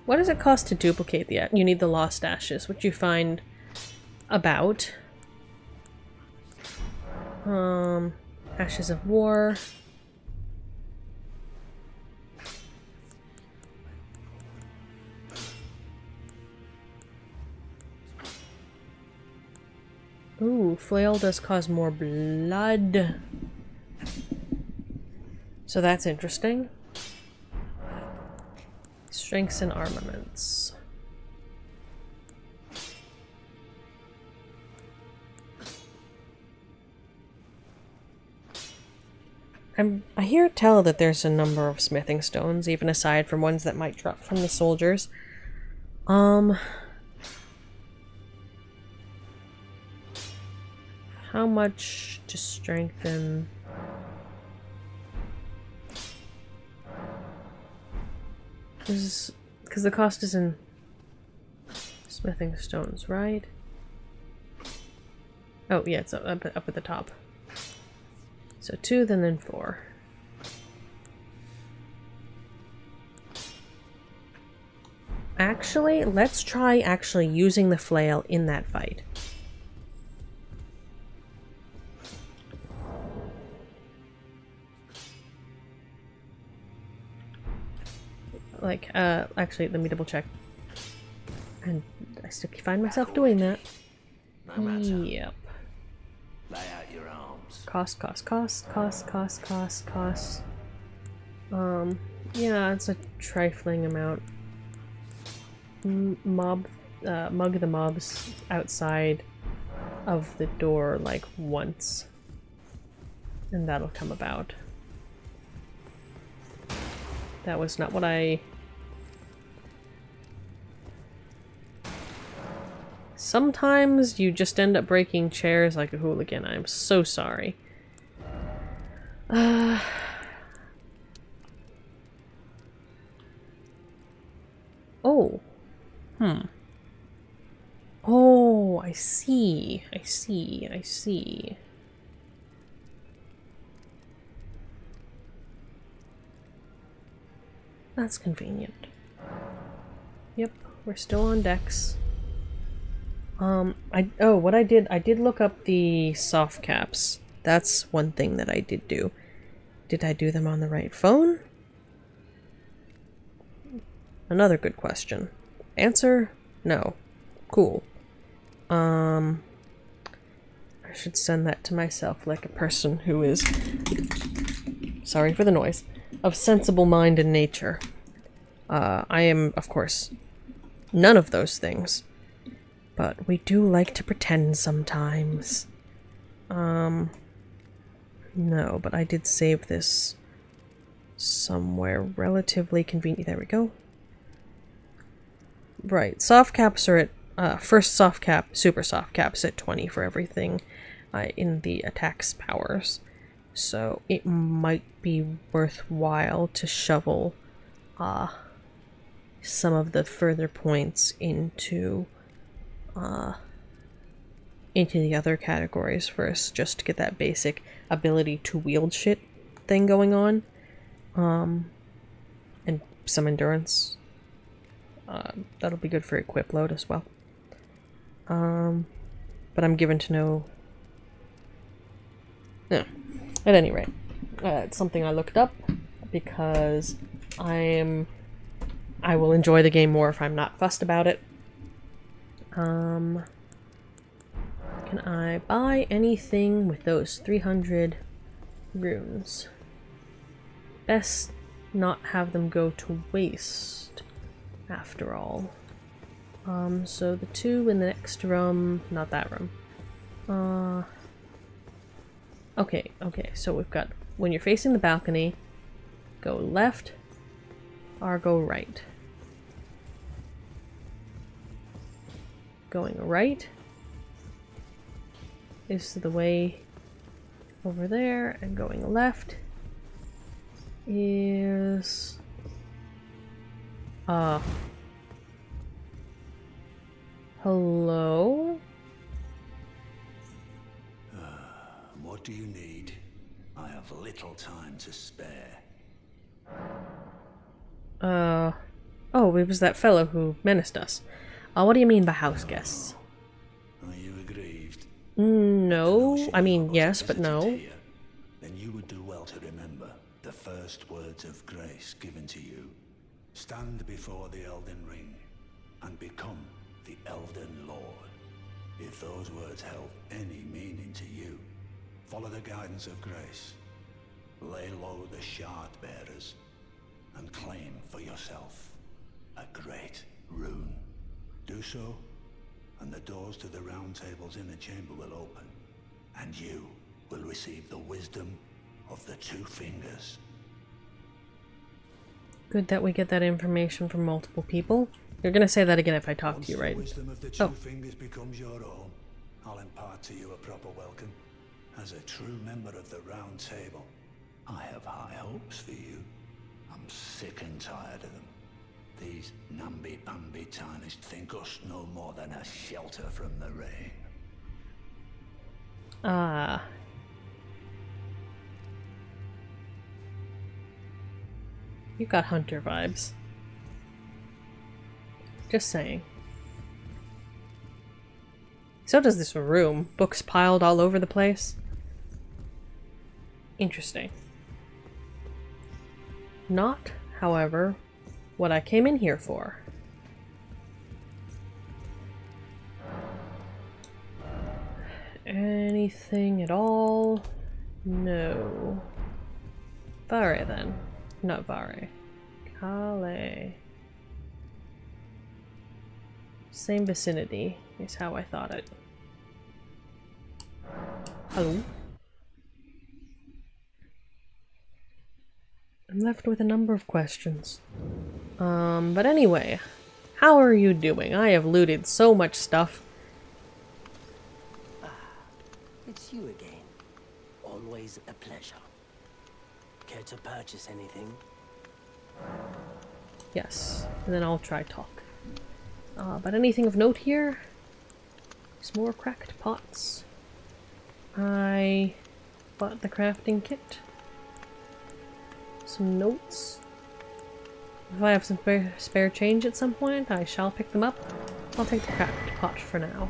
What does it cost to duplicate the... You need the Lost Ashes, which you find about. Ashes of War. Ooh, flail does cause more blood. So that's interesting. Strengths and armaments. I hear tell that there's a number of smithing stones, even aside from ones that might drop from the soldiers. How much to strengthen? Because the cost is in smithing stones, right? Oh, yeah, it's up at the top. So 2, then 4. Actually, let's try actually using the flail in that fight. Like, actually, let me double check. And I still find myself doing that. No matter. Yep. Lay out your arms. Cost. Yeah, it's a trifling amount. Mug the mobs outside of the door like once. And that'll come about. That was not what I... Sometimes you just end up breaking chairs like a hooligan. I'm so sorry. Oh. Oh, I see. I see. That's convenient. Yep, we're still on decks. What I did look up the soft caps. That's one thing that I did do. Did I do them on the right phone? Another good question. Answer? No. Cool. I should send that to myself like a person who is, sorry for the noise, of sensible mind and nature. I am, of course, none of those things. But we do like to pretend sometimes. No, but I did save this somewhere relatively convenient. There we go. Right, soft caps are at, first soft cap, super soft caps at 20 for everything in the attack's powers. So it might be worthwhile to shovel some of the further points into the other categories first, just to get that basic ability to wield shit thing going on. And some endurance. That'll be good for equip load as well. But I'm given to know... No. At any rate, it's something I looked up because I will enjoy the game more if I'm not fussed about it. Can I buy anything with those 300 runes? Best not have them go to waste, after all. So the 2 in the next room, not that room. Okay, so we've got, when you're facing the balcony, go left or go right. Going right is the way over there, and going left is... Hello? What do you need? I have little time to spare. Oh, it was that fellow who menaced us. What do you mean by house guests? Are you aggrieved? No. I mean, yes, but no. Here, then you would do well to remember the first words of grace given to you. Stand before the Elden Ring and become the Elden Lord. If those words held any meaning to you, follow the guidance of grace. Lay low the shard bearers and claim for yourself a great rune. Do so, and the doors to the round table's inner chamber will open, and you will receive the wisdom of the Two Fingers. Good that we get that information from multiple people. You're gonna say that again if I talk to you, right? Once the wisdom of the Two Fingers becomes your own, I'll impart to you a proper welcome. As a true member of the Round Table, I have high hopes for you. I'm sick and tired of them. These namby-pamby tarnished think us no more than a shelter from the rain. Ah. You got hunter vibes. Just saying. So does this room. Books piled all over the place. Interesting. Not, however, what I came in here for. Anything at all? No. Vare then. Not Vare. Kale. Same vicinity is how I thought it. Hello? I'm left with a number of questions. But anyway, how are you doing? I have looted so much stuff. It's you again. Always a pleasure. Care to purchase anything? Yes, and then I'll try talk. But anything of note here? Some more cracked pots. I bought the crafting kit. Some notes. If I have some spare change at some point, I shall pick them up. I'll take the cracked pot for now.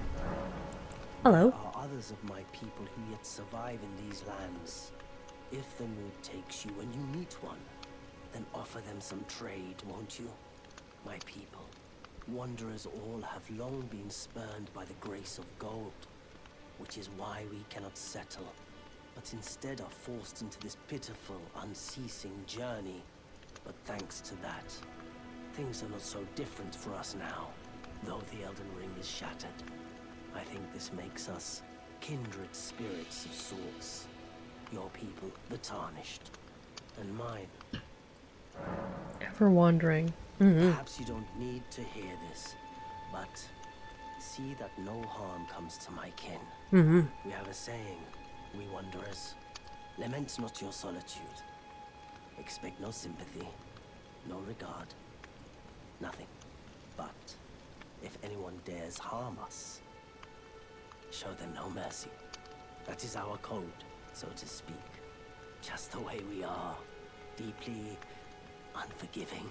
Hello. There are others of my people who yet survive in these lands. If the mood takes you and you meet one, then offer them some trade, won't you? My people, wanderers all have long been spurned by the grace of gold, which is why we cannot settle, but instead are forced into this pitiful, unceasing journey. But thanks to that, things are not so different for us now, though the Elden Ring is shattered. I think this makes us kindred spirits of sorts. Your people, the Tarnished, and mine. Ever wandering. Perhaps you don't need to hear this, but see that no harm comes to my kin. We have a saying, we wanderers, lament not your solitude. Expect no sympathy, no regard, nothing. But if anyone dares harm us, show them no mercy. That is our code, so to speak. Just the way we are, deeply unforgiving.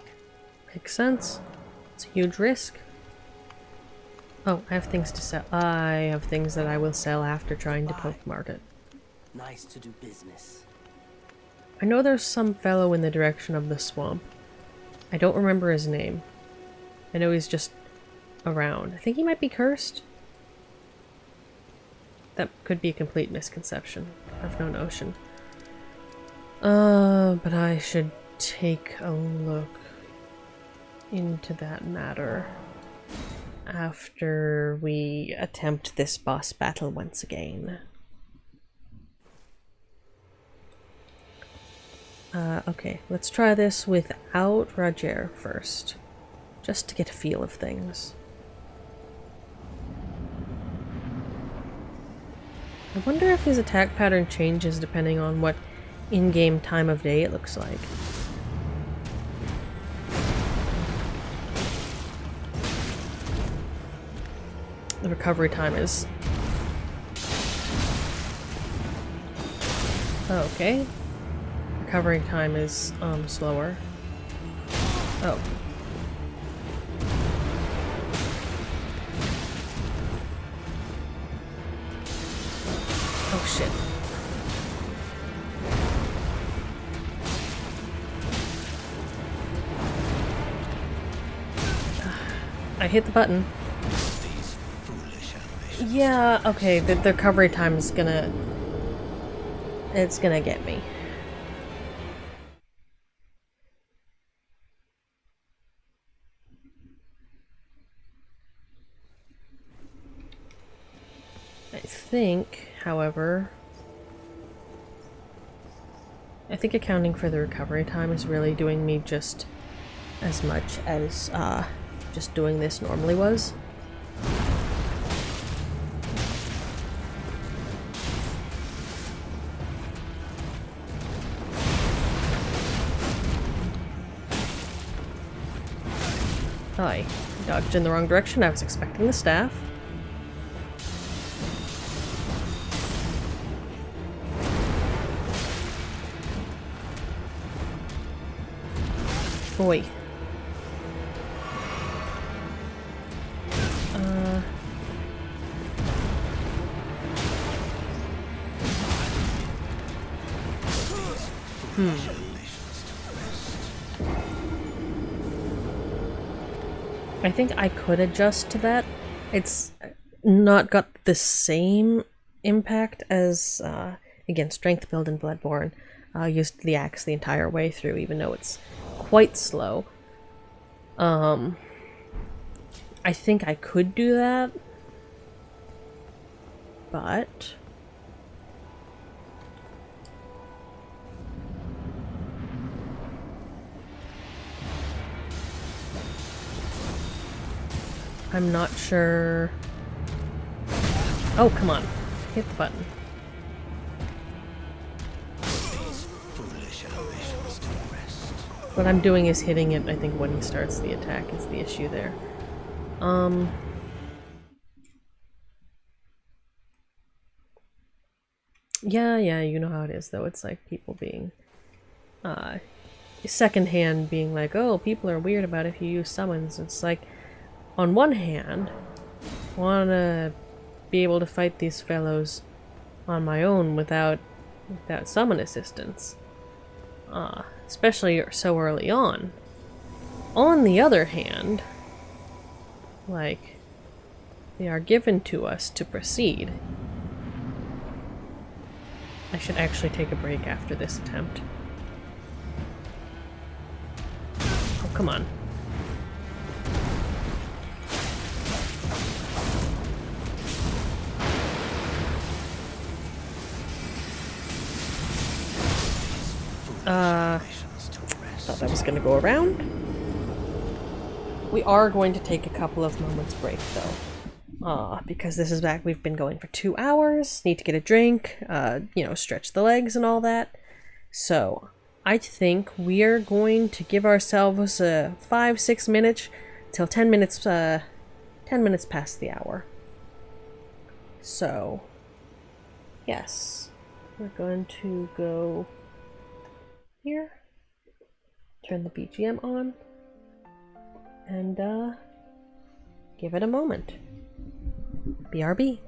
Makes sense. It's a huge risk. Oh, I have things to sell. I have things that I will sell after trying to poke Margit. Nice to do business. I know there's some fellow in the direction of the swamp. I don't remember his name. I know he's just around. I think he might be cursed. That could be a complete misconception. I have no notion. But I should take a look into that matter after we attempt this boss battle once again. Okay, let's try this without Roger first, just to get a feel of things. I wonder if his attack pattern changes depending on what in-game time of day it looks like. The recovery time is... okay. Recovery time is, slower. Oh. Oh shit. I hit the button. Yeah, okay, the recovery time is gonna... it's gonna get me. I think, however... I think accounting for the recovery time is really doing me just as much as, just doing this normally was. Oh, I dodged in the wrong direction. I was expecting the staff. Oi. I think I could adjust to that. It's not got the same impact as, again, Strength Build in Bloodborne. Used the axe the entire way through, even though it's quite slow. I think I could do that, but I'm not sure. Oh, come on. Hit the button. What I'm doing is hitting it, I think, when he starts the attack is the issue there. Yeah, you know how it is, though. It's like people being, secondhand being like, oh, people are weird about if you use summons. It's like, on one hand, I wanna be able to fight these fellows on my own without summon assistance. Especially so early on. On the other hand, like, they are given to us to proceed. I should actually take a break after this attempt. Oh, come on. Thought that was gonna go around. We are going to take a couple of moments break, though. Because this is back, we've been going for 2 hours, need to get a drink, you know, stretch the legs and all that. So, I think we are going to give ourselves 5-6 minutes till 10 minutes, 10 minutes past the hour. So, yes, we're going to go here, turn the BGM on, and give it a moment. BRB.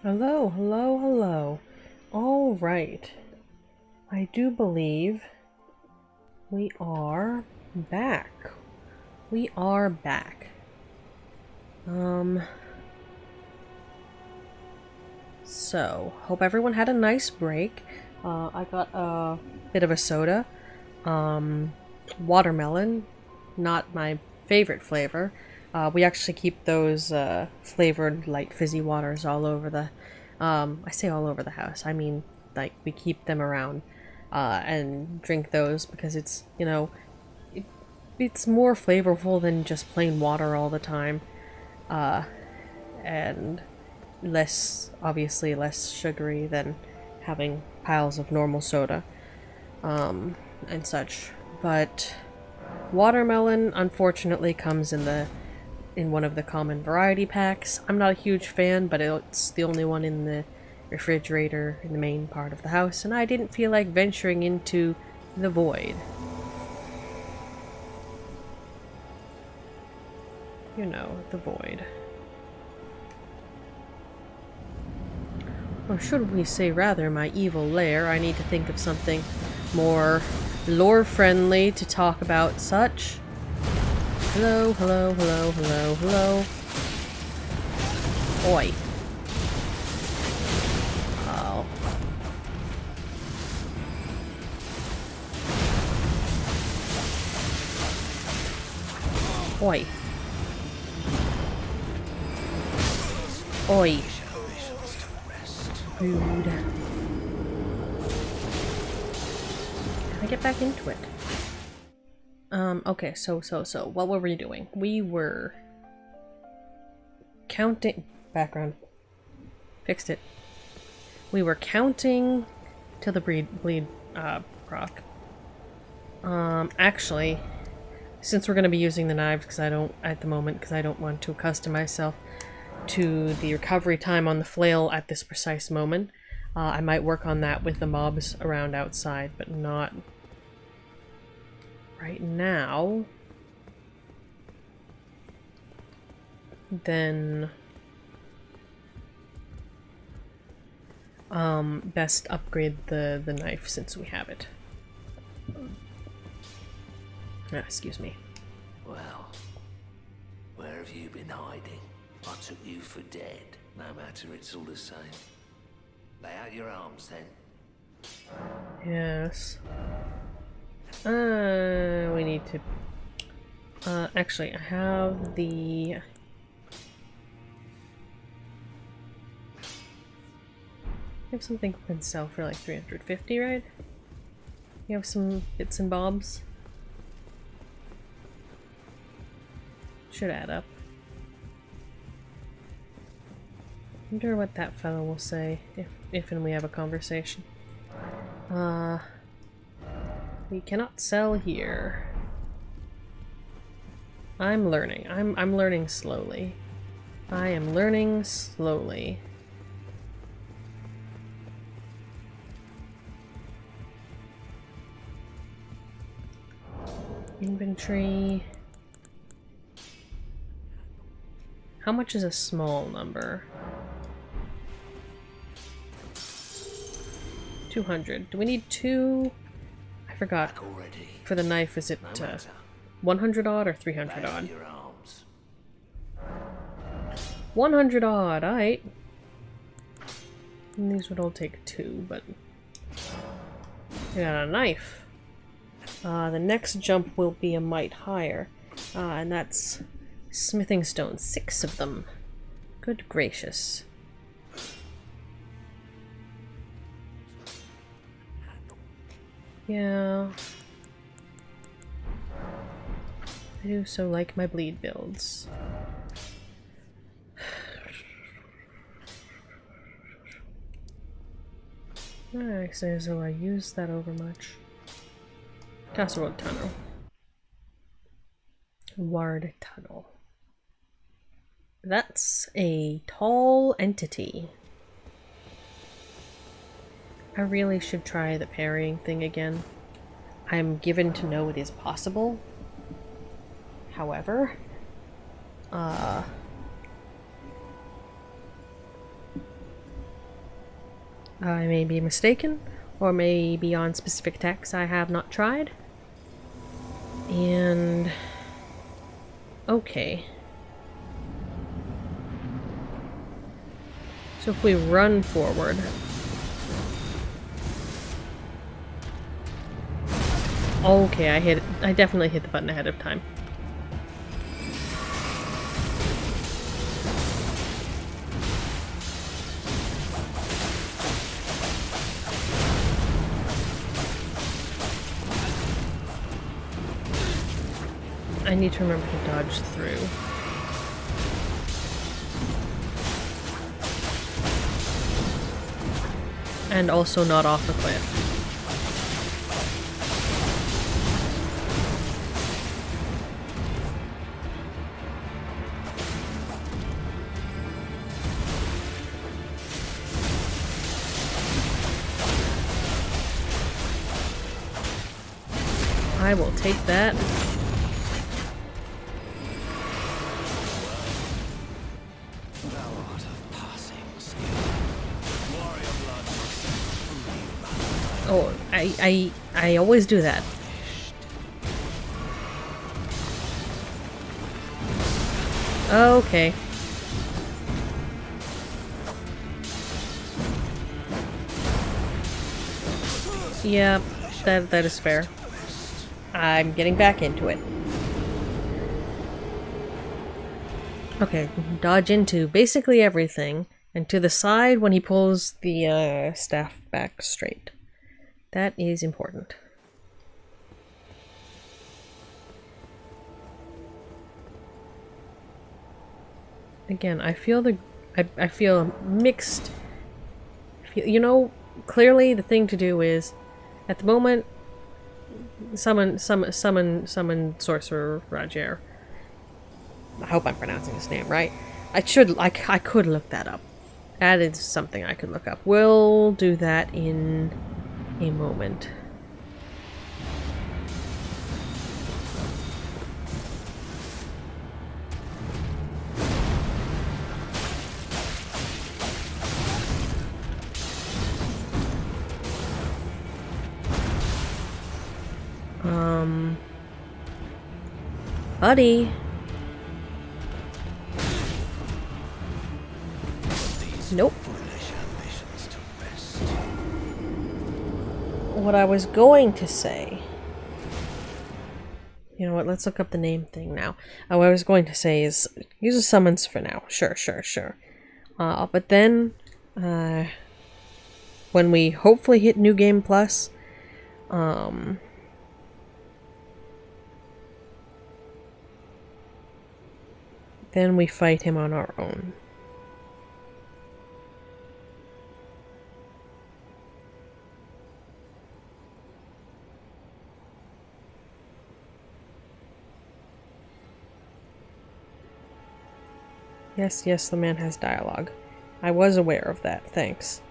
Hello, hello, hello. All right. I do believe we are back. We are back. So, hope everyone had a nice break. I got a bit of a soda. Watermelon, not my favorite flavor. We actually keep those flavored light fizzy waters all over the I say all over the house. I mean, like, we keep them around and drink those because it's, you know, it's more flavorful than just plain water all the time. And less, obviously less sugary than having piles of normal soda and such. But watermelon unfortunately comes in one of the common variety packs. I'm not a huge fan, but it's the only one in the refrigerator in the main part of the house, and I didn't feel like venturing into the void. You know, the void. Or should we say rather, my evil lair. I need to think of something more lore-friendly to talk about such. Hello, hello, hello, hello, hello. Oi. Oh. Oi. Oi. Rude. Can I get back into it? Okay, so, what were we doing? We were counting... Background. Fixed it. We were counting till the bleed proc. Actually, since we're gonna be using the knives, because I don't, at the moment, because I don't want to accustom myself to the recovery time on the flail at this precise moment, I might work on that with the mobs around outside, but not right now. Then best upgrade the knife since we have it. Excuse me. Well, where have you been hiding? I took you for dead. No matter, it's all the same. Lay out your arms then. Yes. We need to... actually, I have the... I have something we can sell for like 350, right? You have some bits and bobs? Should add up. Wonder what that fellow will say if and we have a conversation. We cannot sell here. I'm learning. I'm learning slowly. I am learning slowly. Inventory. How much is a small number? 200. Do we need two? I forgot. For the knife, is it 100 odd or 300 odd? 100 odd, alright. These would all take two, but... I got a knife. The next jump will be a mite higher. And that's smithing stones. 6 of them. Good gracious. Yeah. I do so like my bleed builds. Actually, so I use that over much. Castle Road Tunnel. Ward Tunnel. That's a tall entity. I really should try the parrying thing again. I'm given to know it is possible. However, I may be mistaken, or may be on specific techs I have not tried. And... okay. So if we run forward... okay, I definitely hit the button ahead of time. I need to remember to dodge through. And also not off the cliff. I will take that. Oh, I always do that. Okay. Yeah, that is fair. I'm getting back into it. Okay, dodge into basically everything, and to the side when he pulls the staff back straight. That is important. Again, I feel I feel mixed. You know, clearly the thing to do is, at the moment, summon Sorcerer Roger. I hope I'm pronouncing his name right. I could look that up. That is something I could look up. We'll do that in a moment. Buddy. Nope. What I was going to say... You know what, let's look up the name thing now. What I was going to say is, use the summons for now. Sure. But then, when we hopefully hit New Game Plus, then we fight him on our own. Yes, the man has dialogue. I was aware of that, thanks.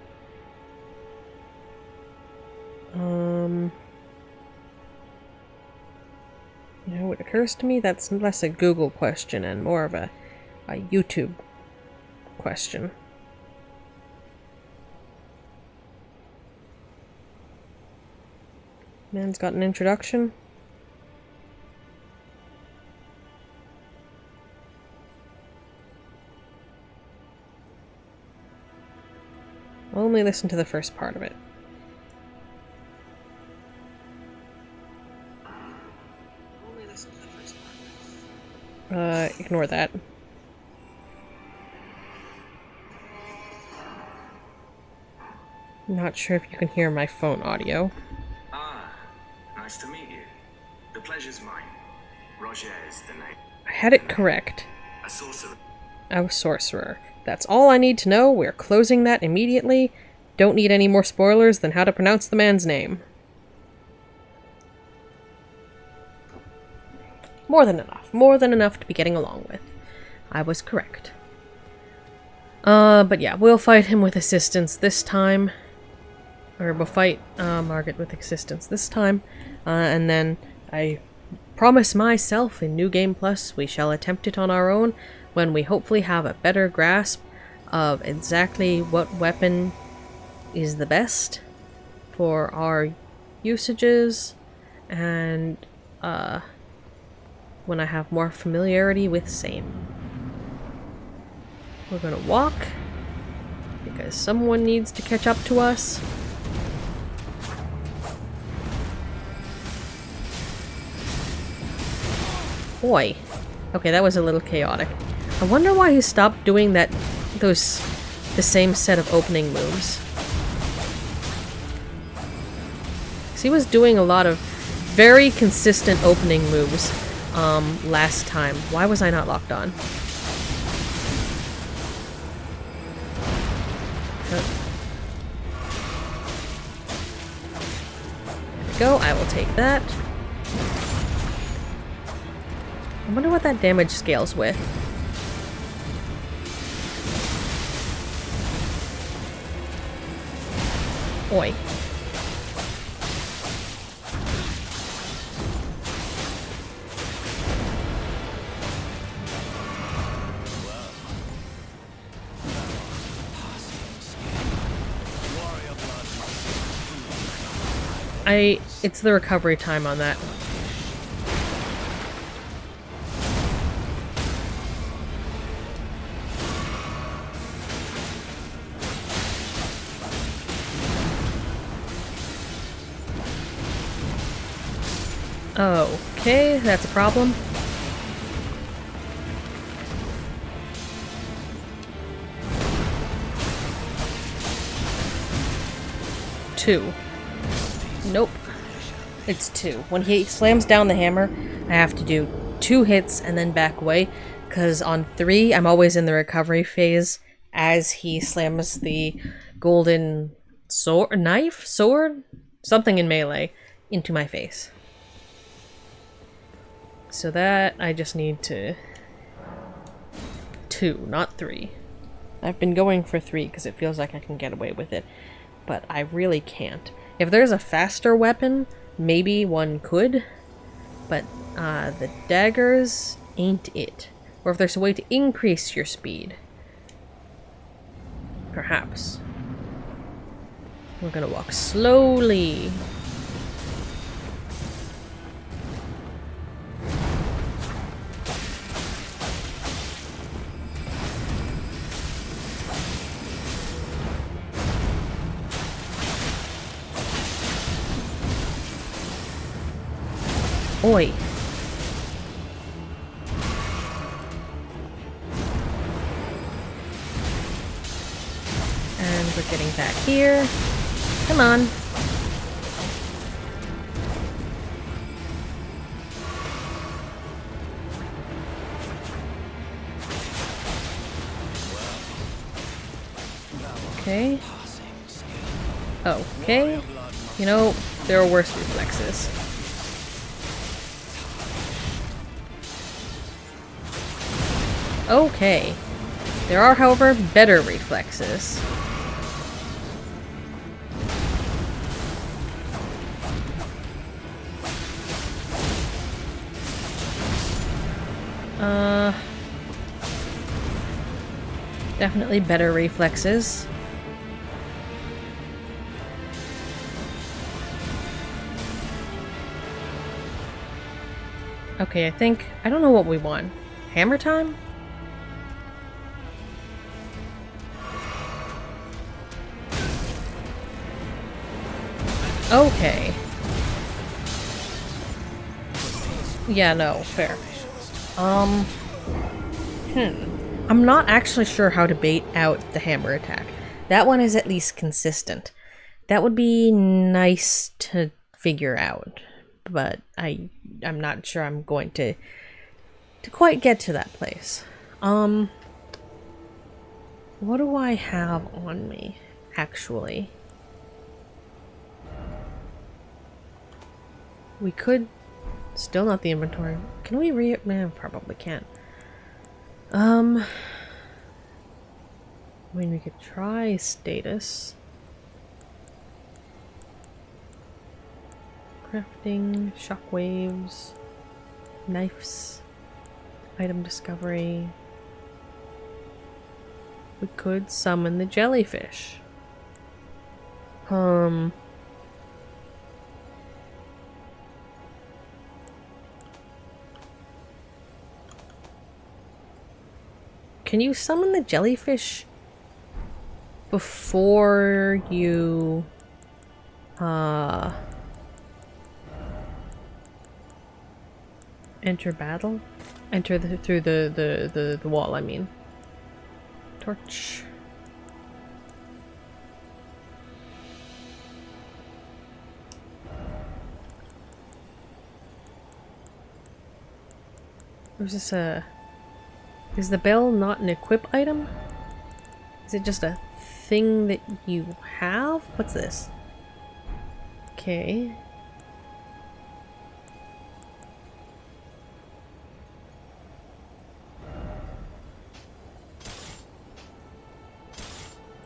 You know, it occurs to me that's less a Google question and more of a YouTube question. Man's got an introduction. Only listen to the first part of it. Ignore that. Not sure if you can hear my phone audio. Ah, nice to meet you. The pleasure's mine. Roger is the name. I had it correct. A sorcerer. A sorcerer. That's all I need to know. We're closing that immediately. Don't need any more spoilers than how to pronounce the man's name. More than enough. More than enough to be getting along with. I was correct. But yeah, we'll fight him with assistance this time. Or we'll fight Margit with assistance this time. And then I promise myself in New Game Plus we shall attempt it on our own when we hopefully have a better grasp of exactly what weapon is the best for our usages, and when I have more familiarity with same. We're gonna walk because someone needs to catch up to us. Boy. Okay, that was a little chaotic. I wonder why he stopped doing the same set of opening moves. 'Cause he was doing a lot of very consistent opening moves last time. Why was I not locked on? There we go, I will take that. I wonder what that damage scales with. Oi. It's the recovery time on that. Okay, that's a problem. Two. Nope. It's two. When he slams down the hammer, I have to do 2 hits and then back away, because on 3, I'm always in the recovery phase as he slams the golden sword, something in melee, into my face. So that, I just need to... 2, not 3. I've been going for 3 because it feels like I can get away with it, but I really can't. If there's a faster weapon, maybe one could, but the daggers ain't it. Or if there's a way to increase your speed. Perhaps. We're gonna walk slowly. Oi. And we're getting back here. Come on. Okay. Okay. You know, there are worse reflexes. Okay. There are, however, better reflexes. Definitely better reflexes. Okay, I don't know what we want. Hammer time? Okay. Yeah, no, fair. I'm not actually sure how to bait out the hammer attack. That one is at least consistent. That would be nice to figure out, but I'm not sure I'm going to quite get to that place. What do I have on me, actually? We could... Still not the inventory. Can we probably can't. I mean, we could try status. Crafting, shockwaves, knives, item discovery. We could summon the jellyfish. Can you summon the jellyfish before you enter battle? Enter through the wall, I mean. Torch. There's this is the bell not an equip item? Is it just a thing that you have? What's this? Okay.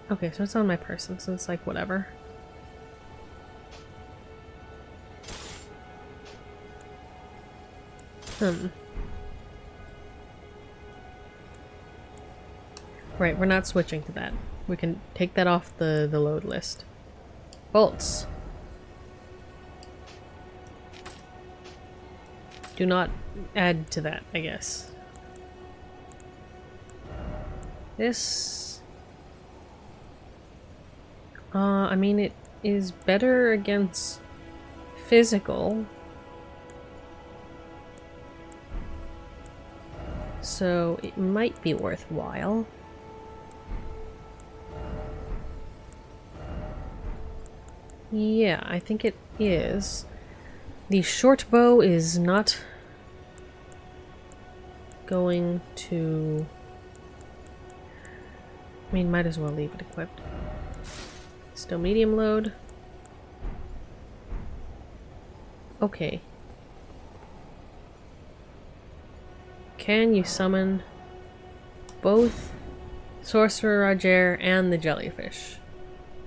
Okay, so it's on my person, so it's like whatever. Right, we're not switching to that. We can take that off the load list. Bolts. Do not add to that, I guess. This... I mean, it is better against physical. So it might be worthwhile. Yeah, I think it is. The short bow is not going to... I mean, might as well leave it equipped. Still medium load. Okay. Can you summon both Sorcerer Roger and the jellyfish?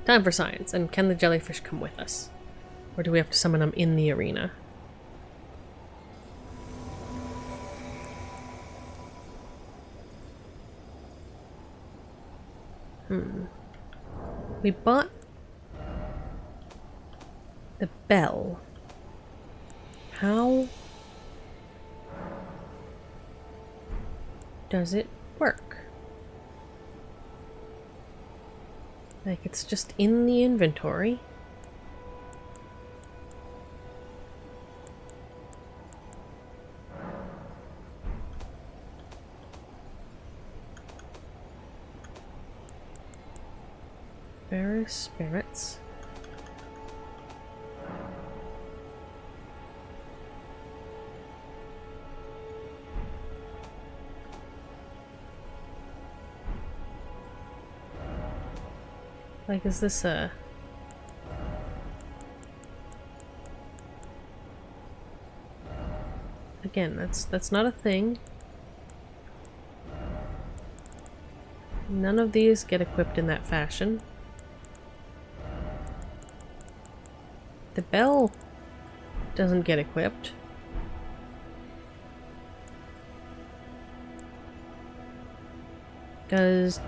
Time for science. And can the jellyfish come with us? Or do we have to summon them in the arena? We bought the bell. How does it work? Like, it's just in the inventory. Various spirits. Like, is this a... Again, that's not a thing. None of these get equipped in that fashion. The bell doesn't get equipped. Does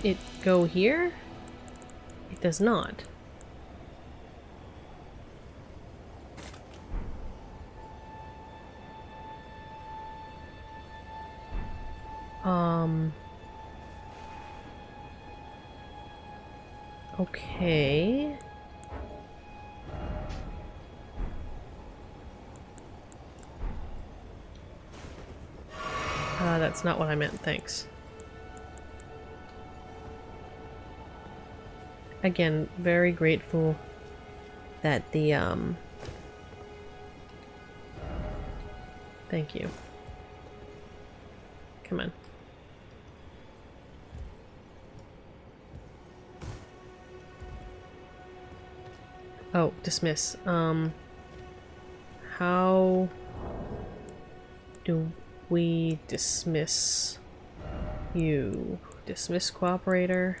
it go here? It does not. Okay. That's not what I meant, thanks. Again, very grateful that the, Thank you. Come on. Oh, dismiss. How do we dismiss you? Dismiss cooperator.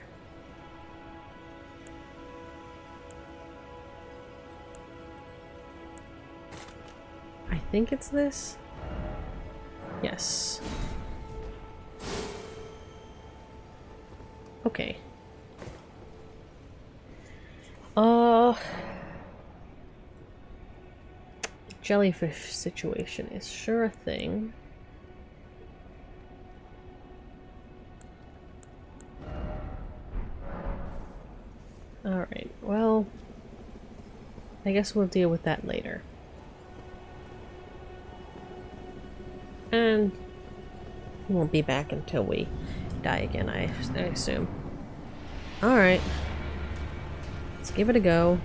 I think it's this. Yes. Okay. Well, jellyfish situation is sure a thing. Alright, well, I guess we'll deal with that later. And we won't be back until we die again, I assume. Alright. Let's give it a go.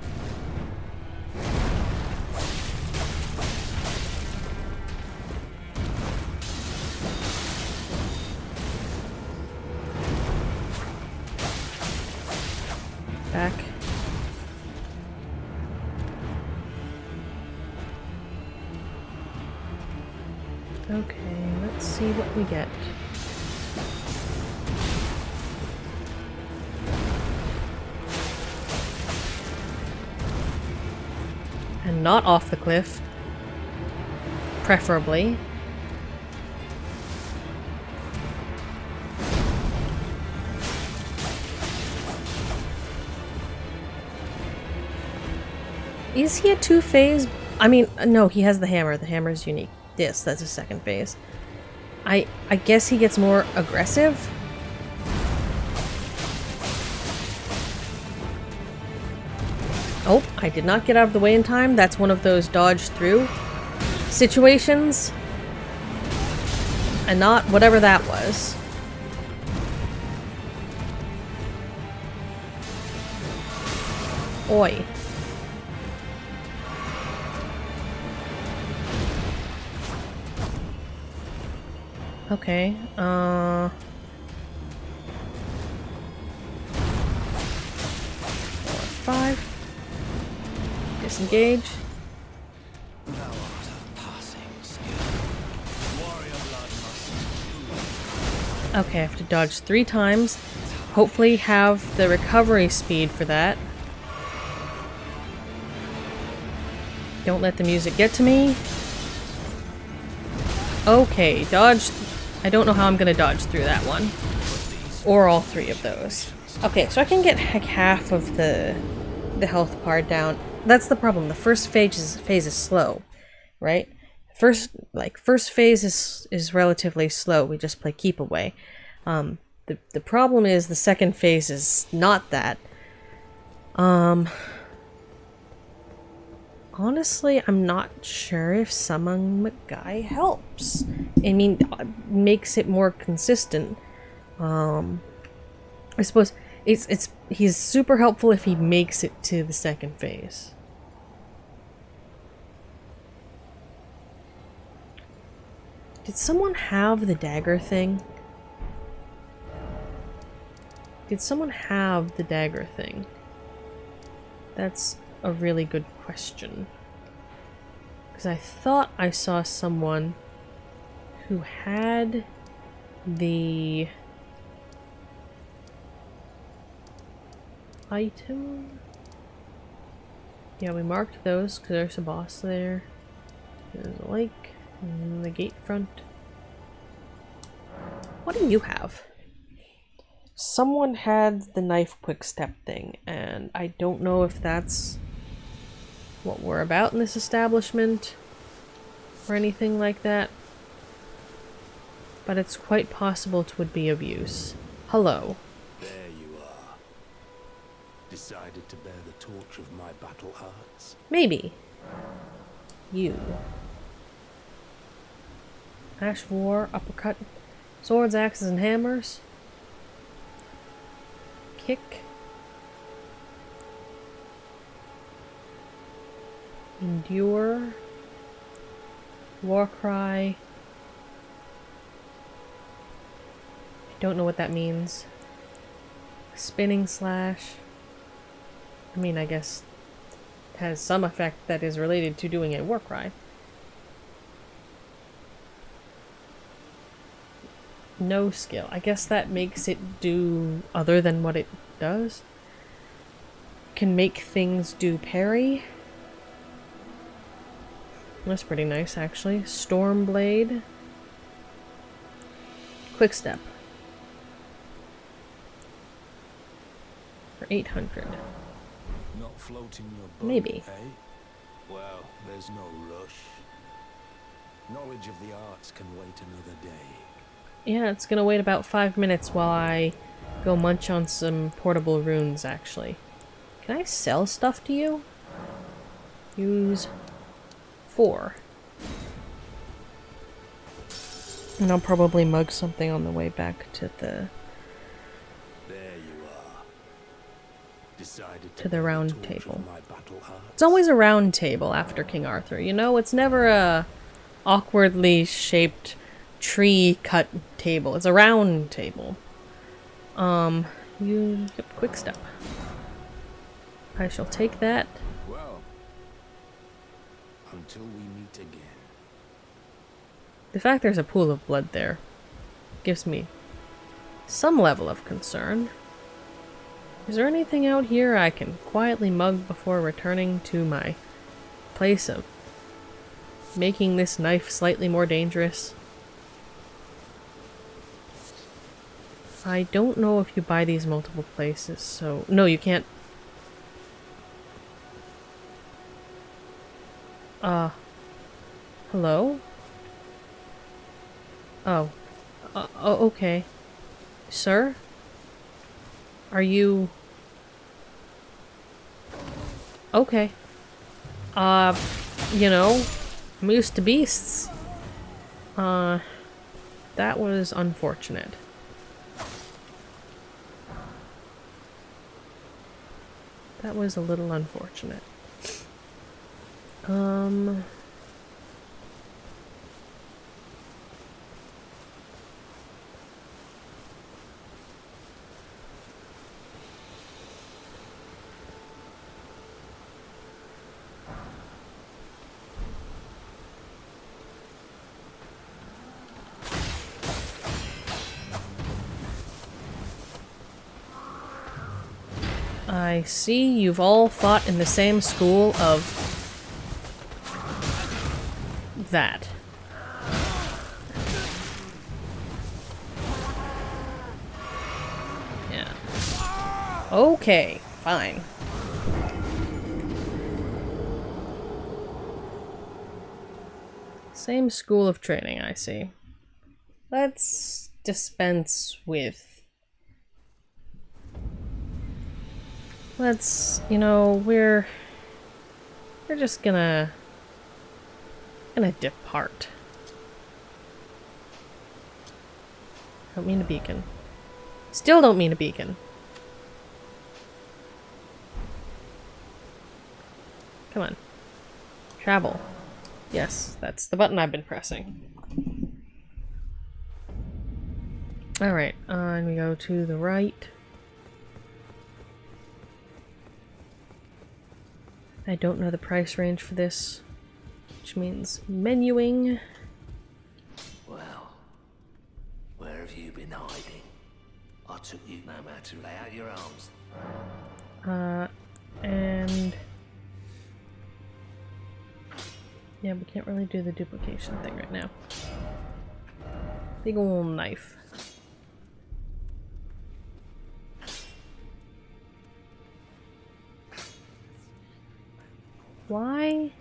Back. Okay, let's see what we get. And not off the cliff. Preferably. Is he a two-phase? I mean, no, he has the hammer. The hammer is unique. Yes, that's a second phase. I guess he gets more aggressive? Oh, I did not get out of the way in time. That's one of those dodge through situations. And not whatever that was. Oi. Okay, 4, 5. Disengage. Okay, I have to dodge 3 times. Hopefully have the recovery speed for that. Don't let the music get to me. Okay, dodge. I don't know how I'm gonna dodge through that one. Or all 3 of those. Okay, so I can get like half of the health bar down. That's the problem. The first phase is slow, right? First phase is relatively slow. We just play keep away. The problem is the second phase is not that. Honestly, I'm not sure if summoning Guy helps. I mean, makes it more consistent. I suppose he's super helpful if he makes it to the second phase. Did someone have the dagger thing? Did someone have the dagger thing? That's a really good question. Because I thought I saw someone who had the item. Yeah, we marked those because there's a boss there. There's a lake and the gate front. What do you have? Someone had the knife quick step thing, and I don't know if that's what we're about in this establishment or anything like that, but it's quite possible it would be of use. Hello. There you are. Decided to bear the torch of my battle hearts? Maybe. You. Ash of War, uppercut, swords, axes, and hammers. Kick. Endure. Warcry. I don't know what that means. Spinning slash. I mean, I guess it has some effect that is related to doing a warcry. No skill. I guess that makes it do other than what it does. Can make things do parry. That's pretty nice, actually. Stormblade. Quick step. For 800. Not Not floating your boat, Maybe. eh? Well, there's no rush. Knowledge of the arts can wait another day. Yeah, it's gonna wait about 5 minutes while I go munch on some portable runes, actually. Can I sell stuff to you? Use 4. And I'll probably mug something on the way back to the... There you are. Decided to the bear round torch of table. my battle hearts. It's always a round table after King Arthur, you know? It's never a awkwardly shaped tree cut table. It's a round table. Yep, quick step. I shall take that. Well, until we meet again. The fact there's a pool of blood there gives me some level of concern. Is there anything out here I can quietly mug before returning to my place of making this knife slightly more dangerous? I don't know if you buy these multiple places, so... No, you can't. Hello? Oh. Okay. Sir? Are you... Okay. You know, I'm used to beasts. That was unfortunate. That was a little unfortunate. I see you've all fought in the same school of that. Yeah. Okay, fine. Same school of training, I see. Let's dispense with... Let's, you know, we're just gonna depart. Don't mean a beacon. Still don't mean a beacon. Come on. Travel. Yes, that's the button I've been pressing. Alright, and we go to the right. I don't know the price range for this, which means menuing. Well, where have you been hiding? I took you no matter to lay out your arms. And... yeah, we can't really do the duplication thing right now. Big ol' knife. Why?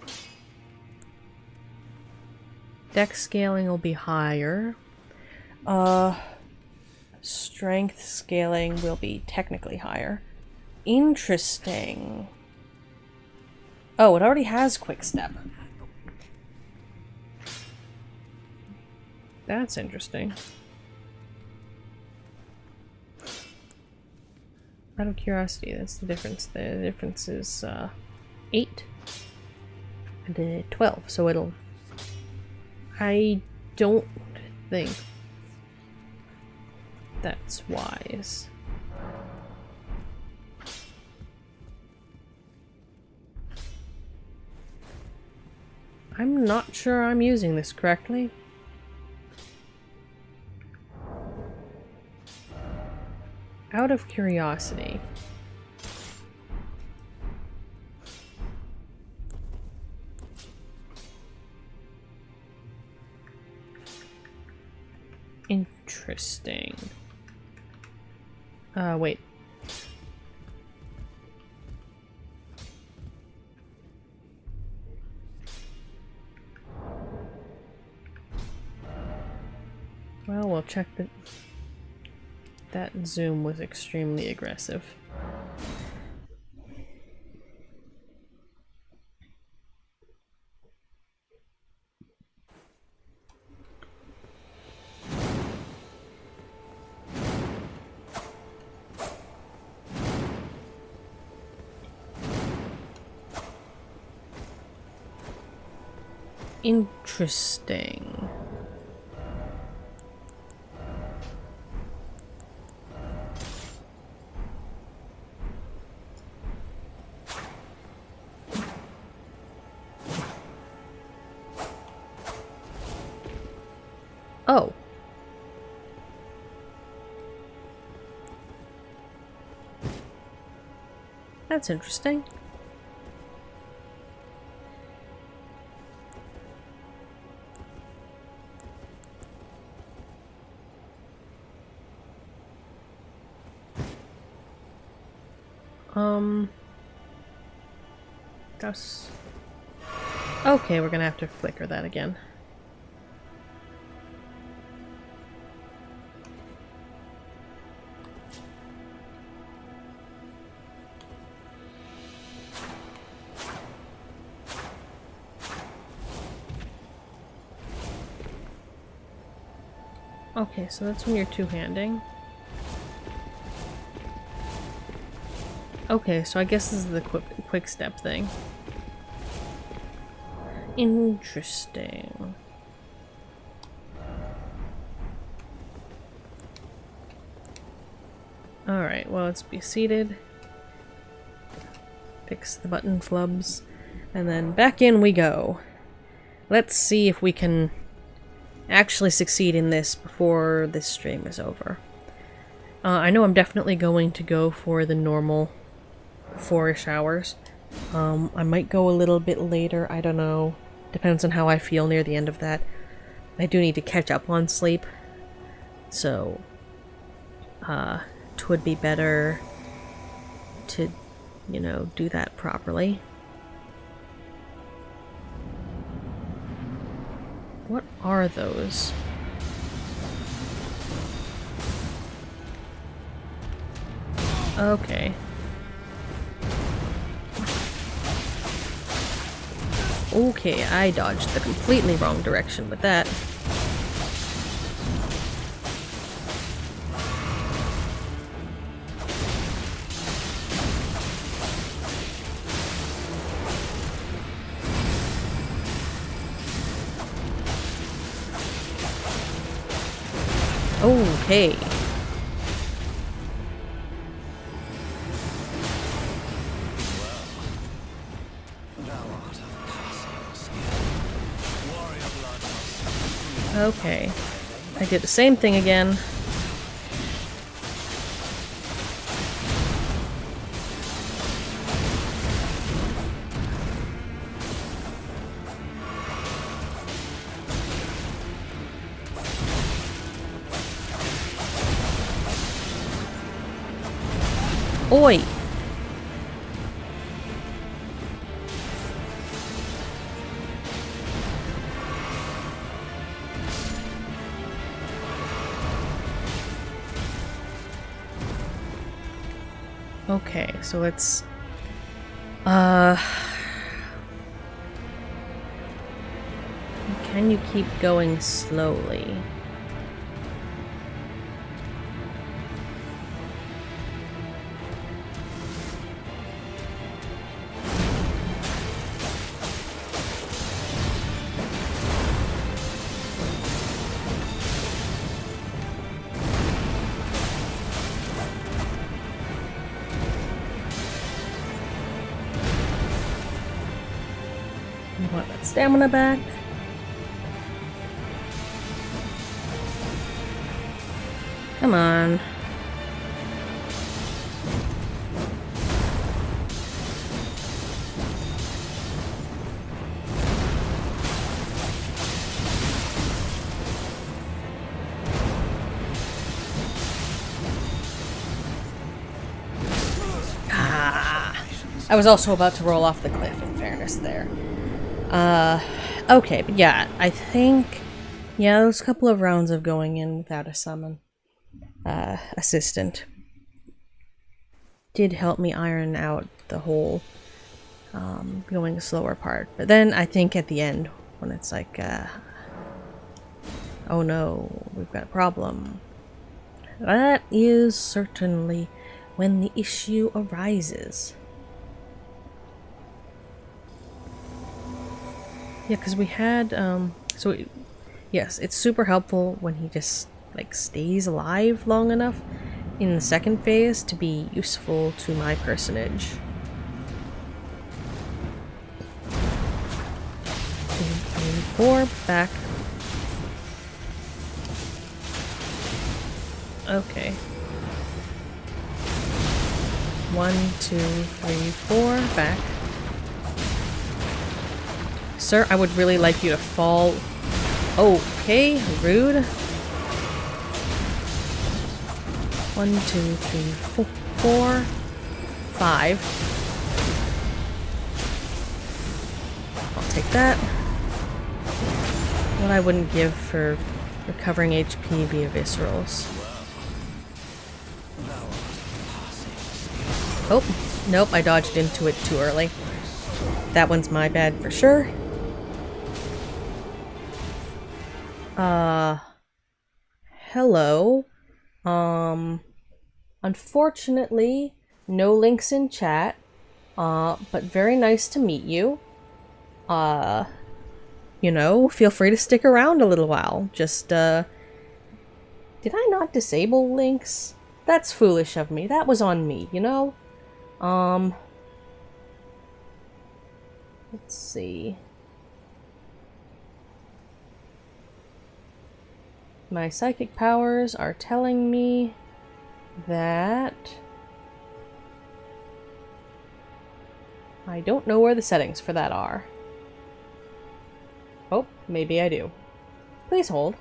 Dex scaling will be higher. Strength scaling will be technically higher. Interesting. Oh, it already has quick step. That's interesting. Out of curiosity, that's the difference. The difference is 8 and 12, so it'll... I don't think that's wise. I'm not sure I'm using this correctly. Out of curiosity. Interesting. Wait. Well, we'll check that. That zoom was extremely aggressive. Interesting. Oh. That's interesting. That's... Okay, we're gonna have to flicker that again. Okay, so that's when you're two-handing. Okay, so I guess this is the quick step thing. Interesting. Alright, well, let's be seated. Fix the button flubs. And then back in we go. Let's see if we can actually succeed in this before this stream is over. I know I'm definitely going to go for the normal 4-ish hours. I might go a little bit later, I don't know. Depends on how I feel near the end of that. I do need to catch up on sleep. So, it would be better to, you know, do that properly. What are those? Okay. Okay, I dodged the completely wrong direction with that. Okay. Okay. I did the same thing again. Oi! Okay, so let's... Can you keep going slowly? You want that stamina back? Come on. I was also about to roll off the cliff, in fairness there. Okay, but yeah, I think Yeah, those couple of rounds of going in without a summon assistant did help me iron out the whole going slower part. But then I think at the end, when it's like, oh no, we've got a problem. That is certainly when the issue arises. Yeah, because we had, yes, it's super helpful when he just, like, stays alive long enough in the second phase to be useful to my personage. 2, 3, 4, back. Okay. 1, 2, 3, 4, back. Sir, I would really like you to fall. Okay, rude. 1, 2, 3, 4, 5. I'll take that. What I wouldn't give for recovering HP via viscerals. Oh, nope, I dodged into it too early. That one's my bad for sure. Hello. Unfortunately, no links in chat. But very nice to meet you. You know, feel free to stick around a little while. Just, did I not disable links? That's foolish of me. That was on me, you know? Let's see. My psychic powers are telling me that I don't know where the settings for that are. Oh, maybe I do. Please hold.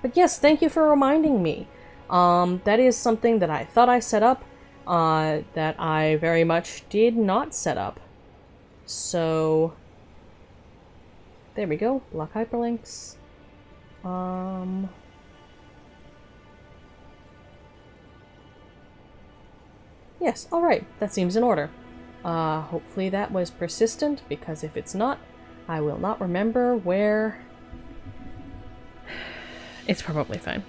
But yes, thank you for reminding me. That is something that I thought I set up, that I very much did not set up. So, there we go. Block hyperlinks. Yes, alright. That seems in order. Hopefully that was persistent, because if it's not, I will not remember where... It's probably fine.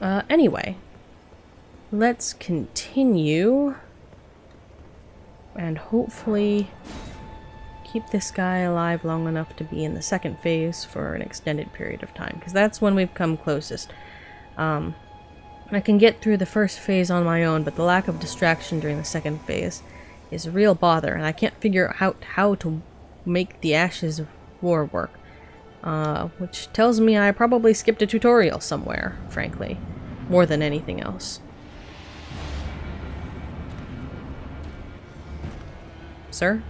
Anyway. Let's continue. And hopefully keep this guy alive long enough to be in the second phase for an extended period of time, because that's when we've come closest. I can get through the first phase on my own, but the lack of distraction during the second phase is a real bother, and I can't figure out how to make the Ashes of War work. Which tells me I probably skipped a tutorial somewhere, frankly. More than anything else. Sir?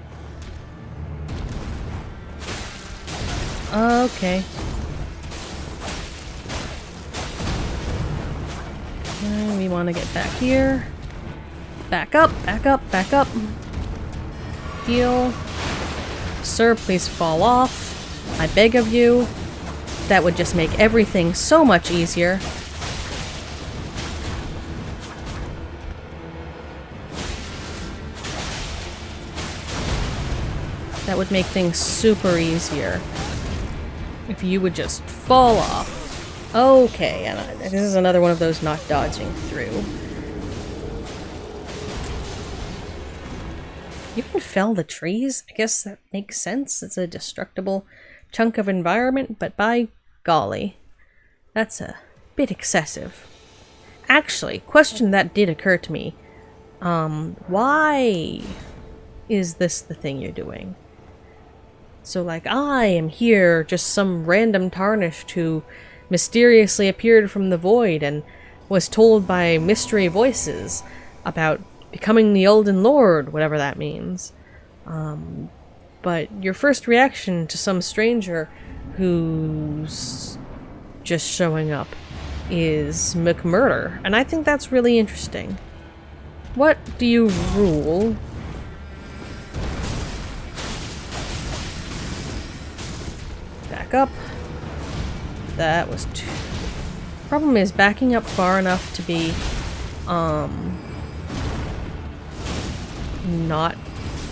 Okay. And we want to get back here. Back up, back up, back up. Heal. Sir, please fall off. I beg of you. That would just make everything so much easier. That would make things super easier if you would just fall off. Okay, and this is another one of those not dodging through. You can fell the trees? I guess that makes sense. It's a destructible chunk of environment, but by golly, that's a bit excessive. Actually, question that did occur to me. Why is this the thing you're doing? So, like, I am here, just some random tarnished who mysteriously appeared from the void and was told by mystery voices about becoming the Elden Lord, whatever that means. But your first reaction to some stranger who's just showing up is McMurder, and I think that's really interesting. What do you rule? Back up. That was too... Problem is, backing up far enough to be, not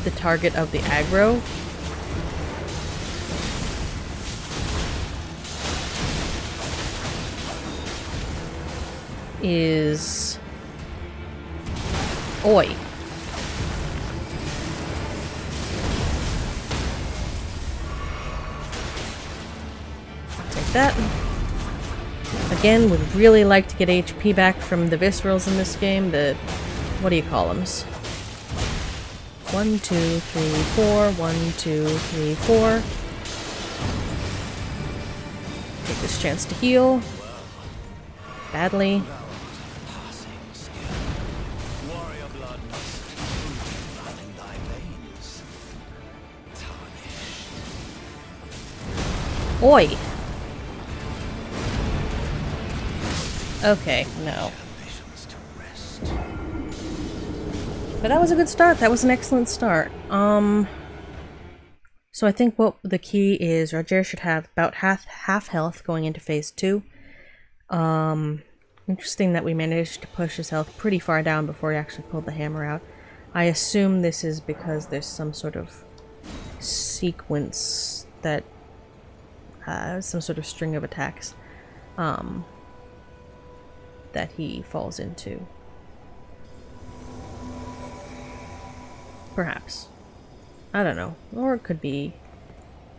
the target of the aggro. Is... Oi. I'll take that. Again, would really like to get HP back from the viscerals in this game. The... what do you call them? 1, 2, 3, 4. 1, 2, 3, 4. Take this chance to heal. Badly. Oi! Okay, no. But that was a good start. That was an excellent start. So I think what the key is, Roger should have about half health going into phase 2. Interesting that we managed to push his health pretty far down before he actually pulled the hammer out. I assume this is because there's some sort of sequence that some sort of string of attacks that he falls into. Perhaps. I don't know. Or it could be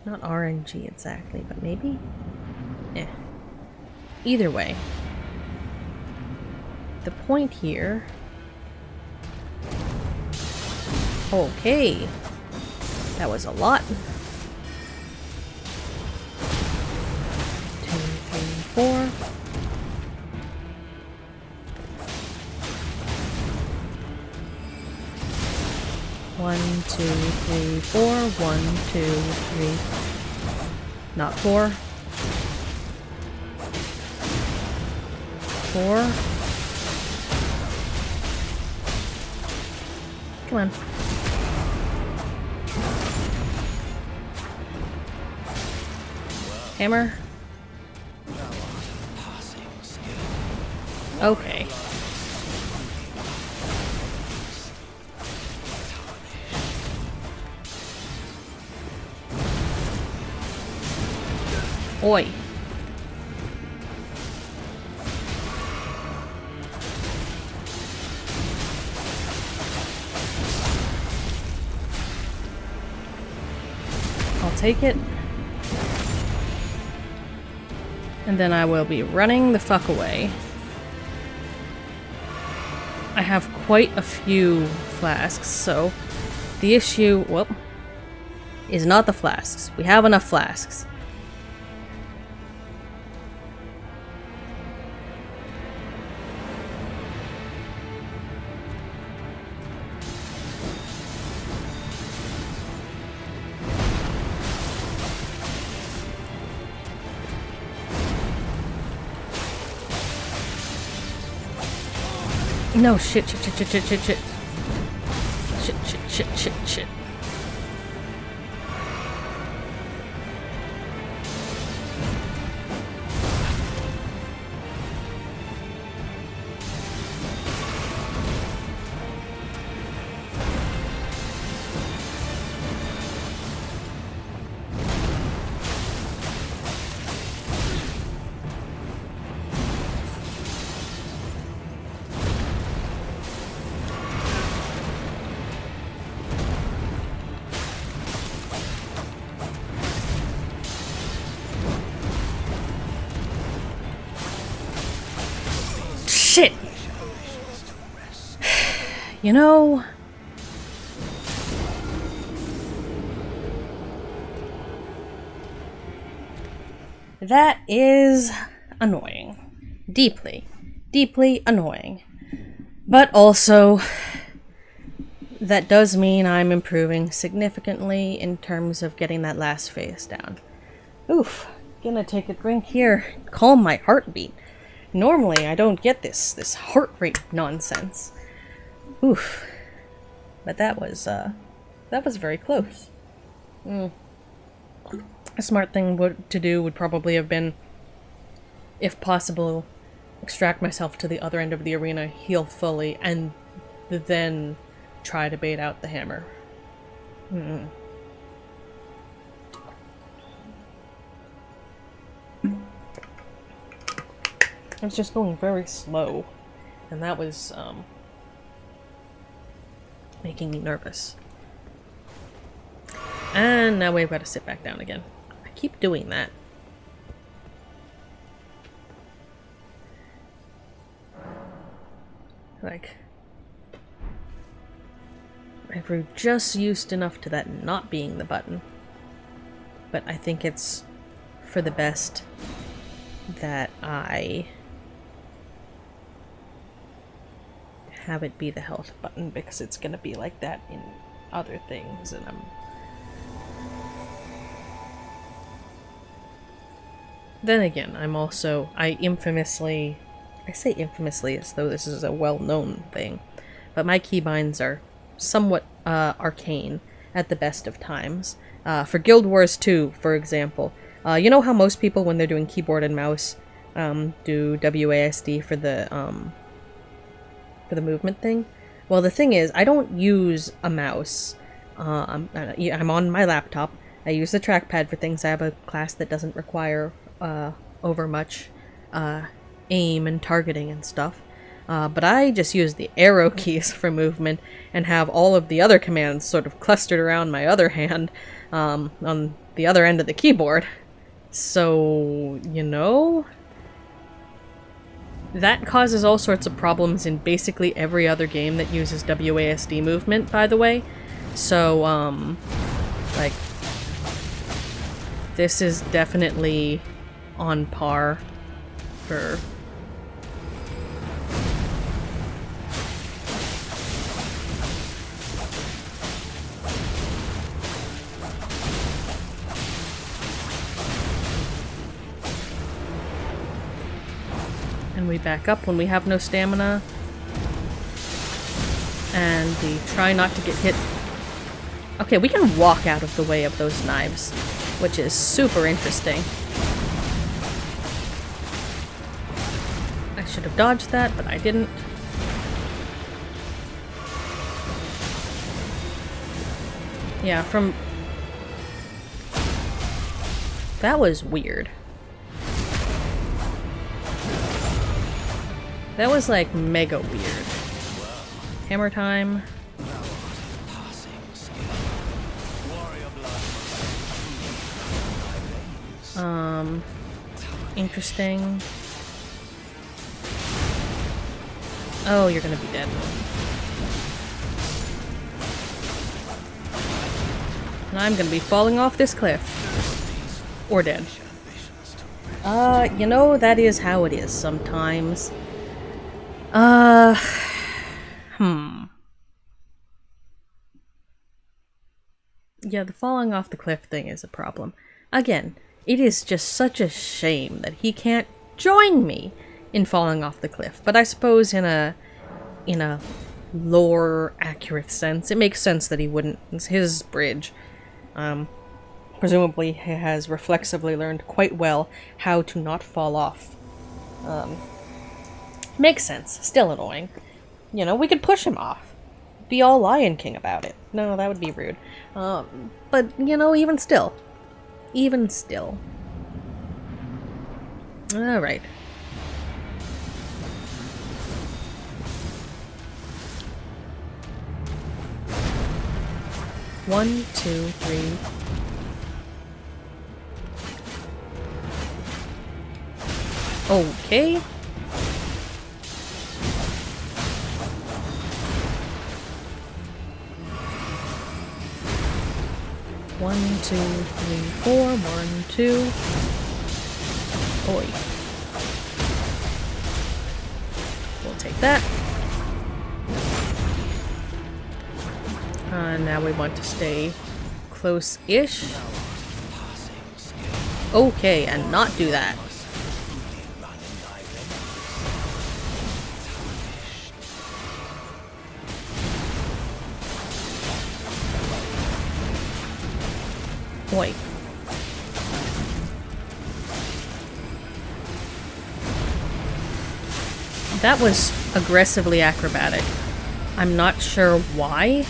not RNG exactly, but maybe? Eh. Either way. The point here... Okay. That was a lot. 2, 3, 4. One, 2, 3, 4. 1, 2, 3. Not 4. 4. Come on. Hammer. Okay. Oi. I'll take it. And then I will be running the fuck away. I have quite a few flasks, so the issue, well, is not the flasks. We have enough flasks. No, shit, shit, shit, shit, shit, shit, shit. Shit, shit, shit, shit, shit. Shit! You know... that is annoying. Deeply, deeply annoying. But also, that does mean I'm improving significantly in terms of getting that last phase down. Oof, gonna take a drink here, calm my heartbeat. Normally, I don't get this heart rate nonsense. Oof. But that was very close. A smart thing to do would probably have been if possible, extract myself to the other end of the arena, heal fully, and then try to bait out the hammer. I was just going very slow, and that was making me nervous. And now we've got to sit back down again. I keep doing that. Like, I grew just used enough to that not being the button. But I think it's for the best that I have it be the health button, because it's gonna be like that in other things, and Then again, I say infamously as though this is a well-known thing, but my keybinds are somewhat arcane at the best of times. For Guild Wars 2, for example, you know how most people, when they're doing keyboard and mouse, do WASD for the movement thing? Well, the thing is, I don't use a mouse. I'm on my laptop. I use the trackpad for things. I have a class that doesn't require over much aim and targeting and stuff. But I just use the arrow keys for movement and have all of the other commands sort of clustered around my other hand on the other end of the keyboard. So, you know, that causes all sorts of problems in basically every other game that uses WASD movement, by the way. So, like, this is definitely on par for... And we back up when we have no stamina. And we try not to get hit. Okay, we can walk out of the way of those knives, which is super interesting. I should have dodged that, but I didn't. Yeah, from... That was weird. That was like mega weird. Hammer time. Interesting. Oh, you're gonna be dead. And I'm gonna be falling off this cliff. Or dead. You know, that is how it is sometimes. Yeah, the falling off the cliff thing is a problem. Again, it is just such a shame that he can't join me in falling off the cliff. But I suppose in a lore accurate sense, it makes sense that he wouldn't. It's his bridge. Presumably he has reflexively learned quite well how to not fall off. Makes sense. Still annoying. You know, we could push him off. Be all Lion King about it. No, that would be rude. But, you know, even still. Even still. Alright. One, two, three. Okay. One, two, three, four. 1, 2. Oi. We'll take that. Now we want to stay close-ish. Okay, and not do that. Boy. That was aggressively acrobatic. I'm not sure why.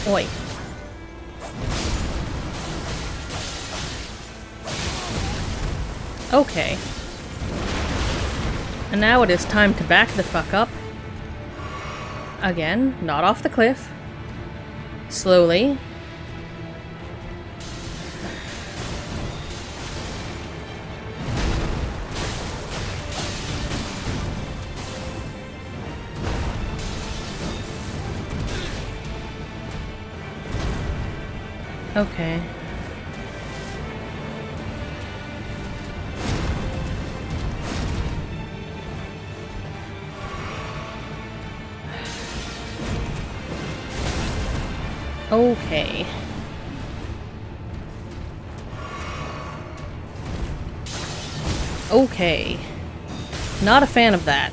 Oi. Okay. And now it is time to back the fuck up. Again, not off the cliff. Slowly. Okay. Okay. Okay. Not a fan of that.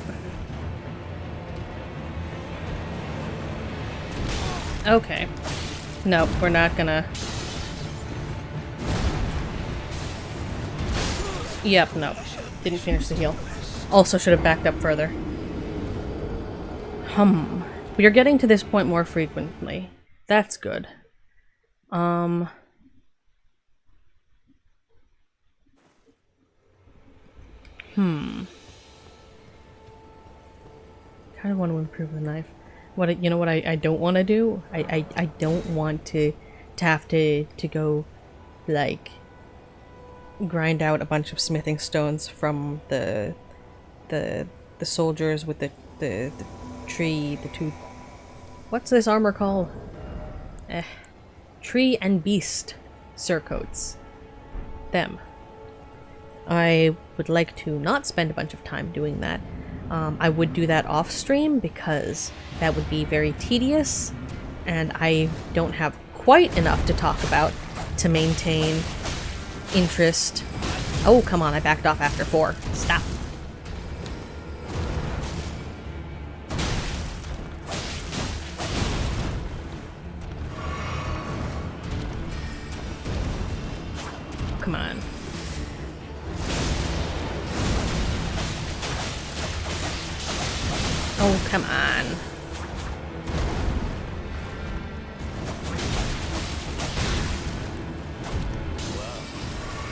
Okay. Nope, we're not gonna... Yep, no. Didn't finish the heal. Also should have backed up further. We are getting to this point more frequently. That's good. Kinda want to improve the knife. You know what I don't want to do? I don't want to have to go, like, grind out a bunch of smithing stones from the soldiers with the tree, the two... What's this armor called? Tree and beast surcoats. Them. I would like to not spend a bunch of time doing that. I would do that off stream because that would be very tedious and I don't have quite enough to talk about to maintain interest. Oh, come on, I backed off after 4. Stop. Come on. Oh, come on.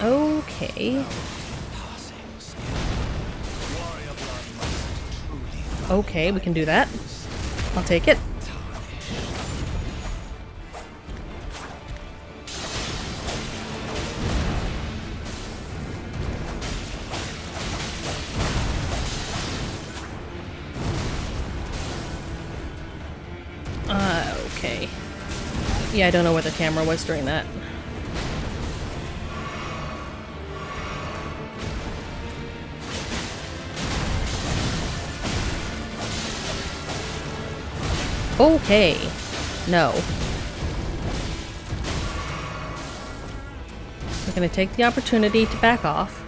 Okay. Okay, we can do that. I'll take it. Okay. Yeah, I don't know where the camera was during that. Okay. No. We're gonna take the opportunity to back off.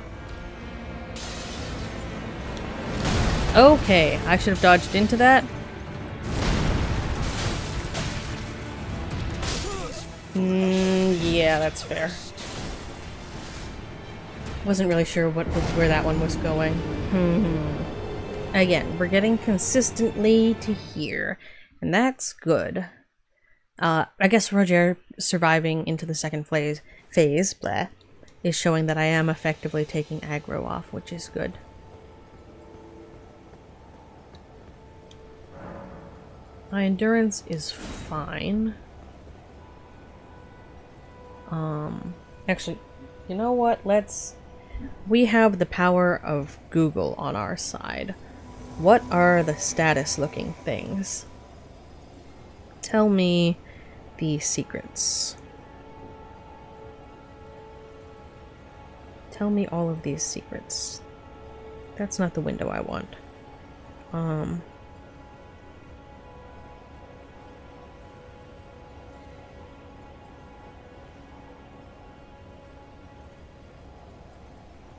Okay, I should have dodged into that. Yeah, that's fair. Wasn't really sure where that one was going. Again, we're getting consistently to here, and that's good. I guess Roger surviving into the second phase, blah, is showing that I am effectively taking aggro off, which is good. My endurance is fine. Actually, you know what? We have the power of Google on our side. What are the status looking things? Tell me the secrets. Tell me all of these secrets. That's not the window I want.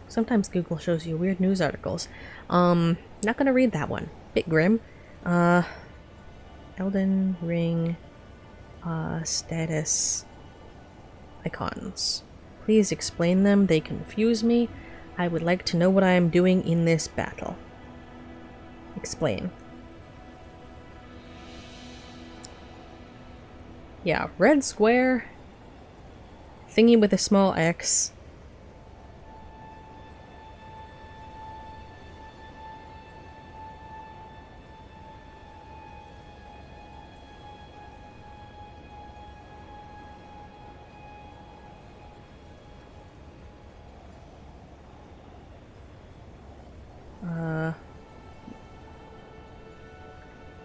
Sometimes Google shows you weird news articles. Not gonna read that one. Bit grim. Elden Ring status icons. Please explain them. They confuse me. I would like to know what I am doing in this battle. Explain. Yeah, red square. Thingy with a small X.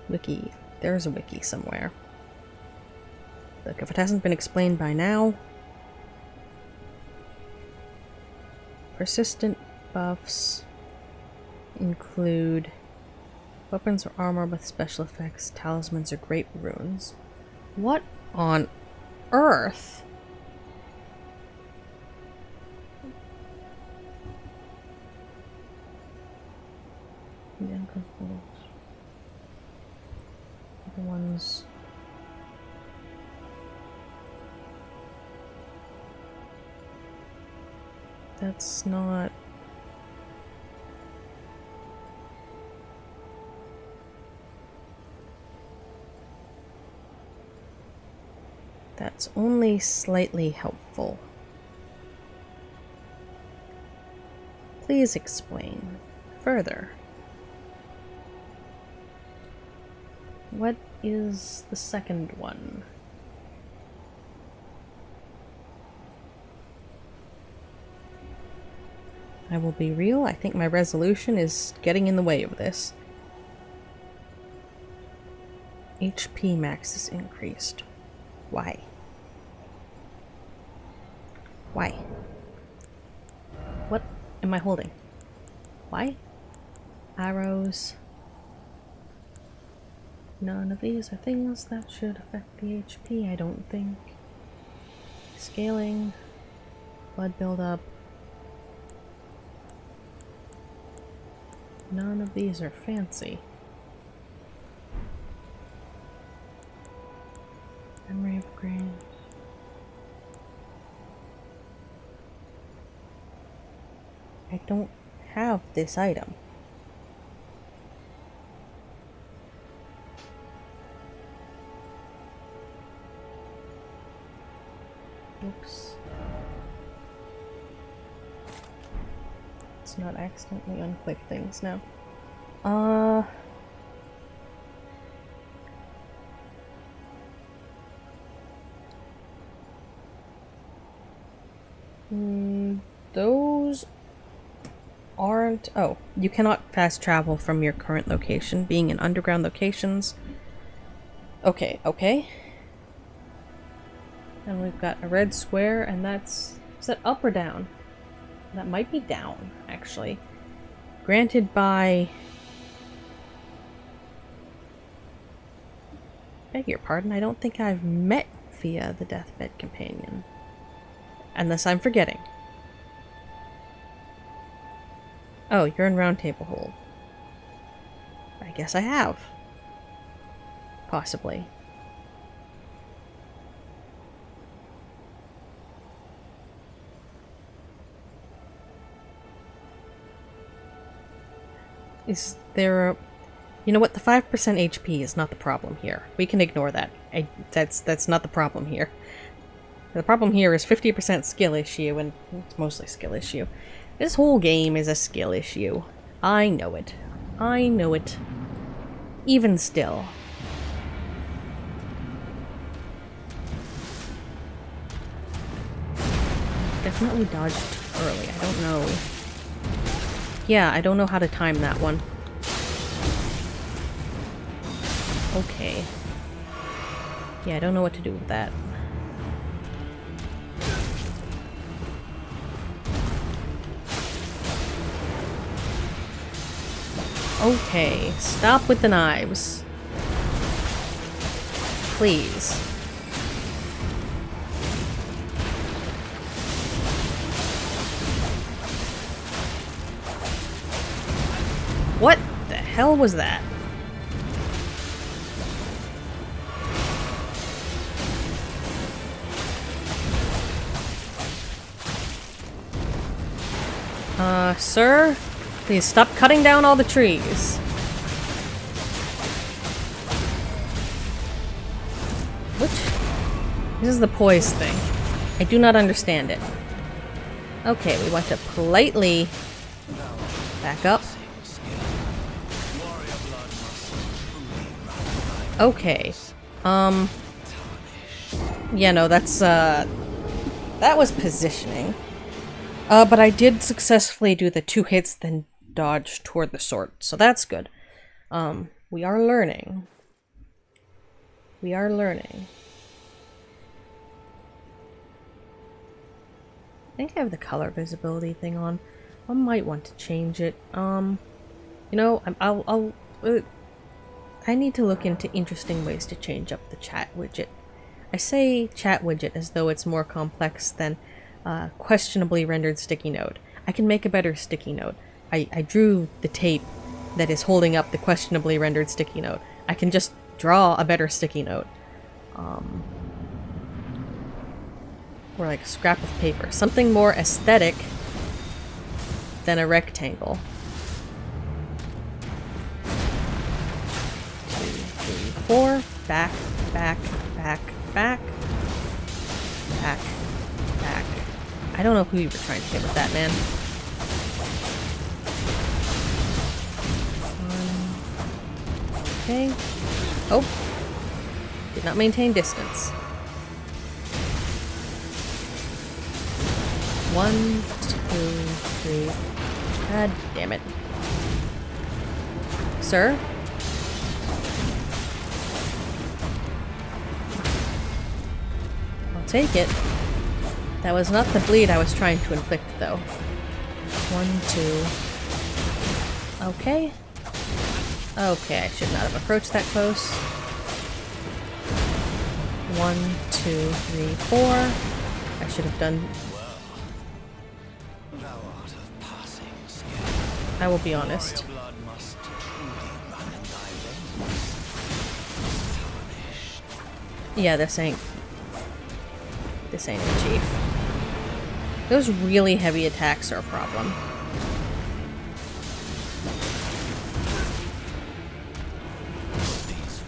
Wiki. There's a wiki somewhere. Look, if it hasn't been explained by now... Persistent buffs include weapons or armor with special effects, talismans, or great runes. What on earth? The ones... That's not... That's only slightly helpful. Please explain further. What is the second one? I will be real, I think my resolution is getting in the way of this. HP max is increased. Why? Why? What am I holding? Why? Arrows. None of these are things that should affect the HP, I don't think. Scaling. Blood buildup. None of these are fancy. Memory upgrade. I don't have this item. Oops. Not accidentally unclick things now. Those aren't... Oh, you cannot fast travel from your current location, being in underground locations. Okay, okay. And we've got a red square, and that's... Is that up or down? That might be down, actually. Granted by... Beg your pardon, I don't think I've met via the Deathbed Companion. Unless I'm forgetting. Oh, you're in Round Table Hold. I guess I have. Possibly. Is there a... You know what? The 5% HP is not the problem here. We can ignore that. That's not the problem here. The problem here is 50% skill issue, and it's mostly skill issue. This whole game is a skill issue. I know it. I know it. Even still. Definitely dodged early. I don't know. Yeah, I don't know how to time that one. Okay. Yeah, I don't know what to do with that. Okay, stop with the knives. Please. What the hell was that? Sir? Please stop cutting down all the trees. This is the poise thing. I do not understand it. Okay, we want to politely back up. Okay. Yeah, no, that's, that was positioning. But I did successfully do the 2 hits, then dodge toward the sword, so that's good. We are learning. We are learning. I think I have the color visibility thing on. I might want to change it. You know, I need to look into interesting ways to change up the chat widget. I say chat widget as though it's more complex than questionably rendered sticky note. I can make a better sticky note. I drew the tape that is holding up the questionably rendered sticky note. I can just draw a better sticky note. Or like a scrap of paper. Something more aesthetic than a rectangle. 2, 3, 4. Back, back, back, back. Back, back. I don't know who you were trying to hit with that, man. 1. Okay. Oh. Did not maintain distance. 1, 2, 3. God damn it. Sir? I'll take it. That was not the bleed I was trying to inflict, though. 1, 2. Okay. Okay, I should not have approached that close. 1, 2, 3, 4. I should have done... I will be honest. Yeah, this ain't it, Chief. Those really heavy attacks are a problem.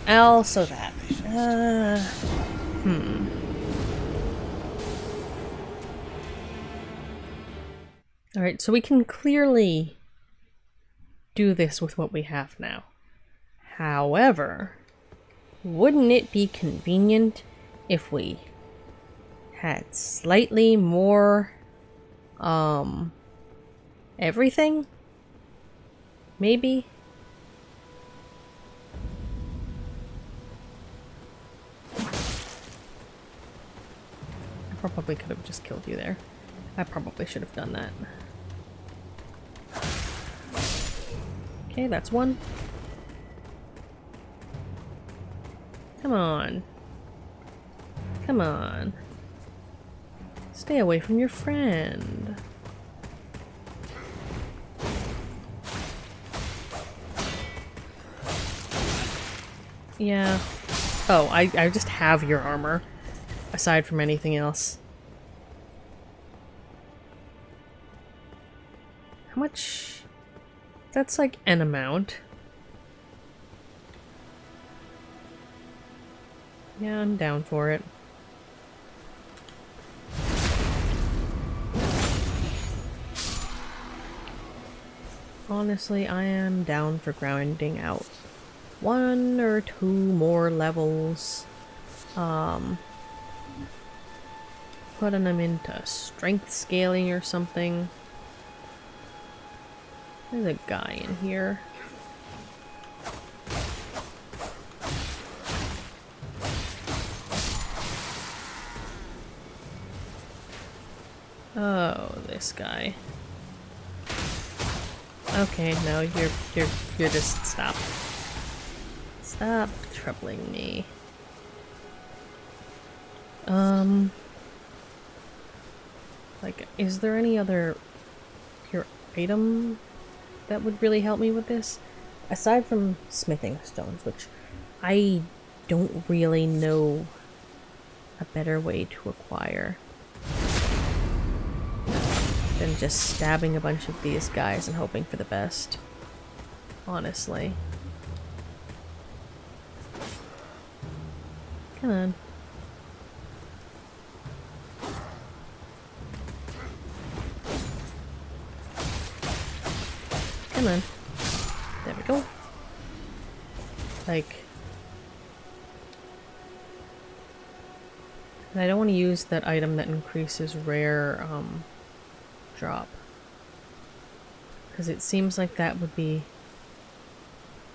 Also that. Alright, so we can clearly do this with what we have now. However, wouldn't it be convenient if we had slightly more, everything? Maybe? I probably could have just killed you there. I probably should have done that. Okay, that's 1. Come on. Come on. Stay away from your friend. Yeah. Oh, I just have your armor, aside from anything else. How much? That's like an amount. Yeah, I'm down for it. Honestly, I am down for grinding out 1 or 2 more levels. Putting them into strength scaling or something. There's a guy in here. Oh, this guy. Okay, no, you're just stop. Stop troubling me. Like, is there any other pure item that would really help me with this? Aside from smithing stones, which I don't really know a better way to acquire. than just stabbing a bunch of these guys and hoping for the best. Honestly. Come on. Come on. There we go. Like... And I don't want to use that item that increases rare, drop. Because it seems like that would be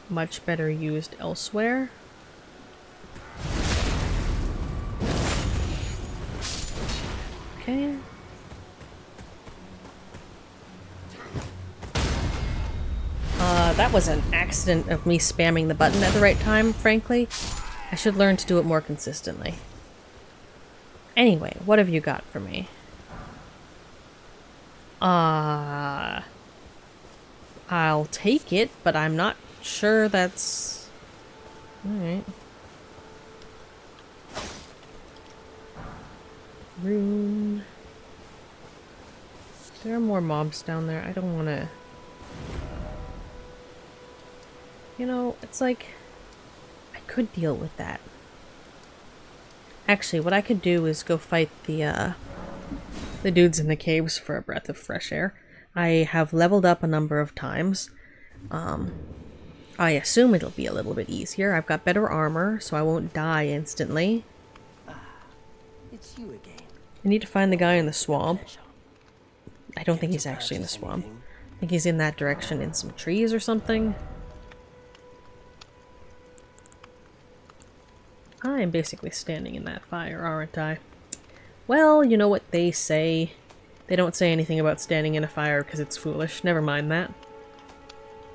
much better used elsewhere. Okay. That was an accident of me spamming the button at the right time, frankly. I should learn to do it more consistently. Anyway, what have you got for me? I'll take it, but I'm not sure that's... Alright. Rune. There are more mobs down there. I don't want to... You know, it's like... I could deal with that. Actually, what I could do is go fight the dudes in the caves for a breath of fresh air. I have leveled up a number of times. I assume it'll be a little bit easier. I've got better armor, so I won't die instantly. It's you again. I need to find the guy in the swamp. I don't think he's actually in the swamp. I think he's in that direction in some trees or something. I'm basically standing in that fire, aren't I? Well, you know what they say. They don't say anything about standing in a fire because it's foolish. Never mind that.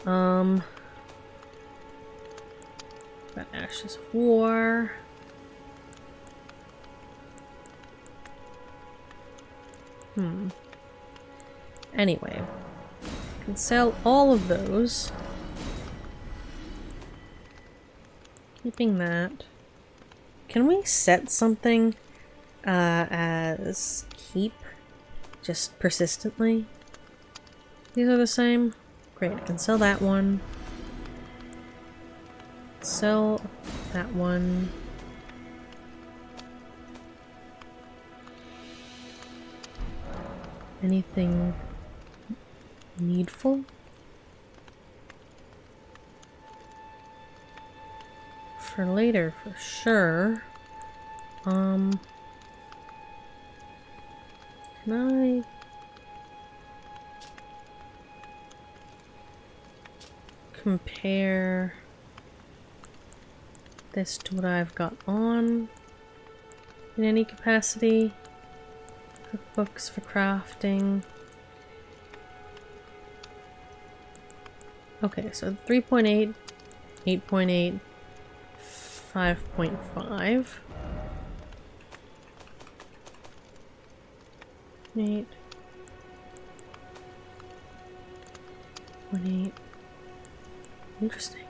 Got Ashes of War. Anyway. I can sell all of those. Keeping that. Can we set something as keep just persistently? These are the same? Great, I can sell that one. Sell that one. Anything needful? For later, for sure. Can I... compare this to what I've got on in any capacity? Cookbooks for crafting. Okay, so 3.8, 8.8, 5.5. 8. 1.8. Interesting.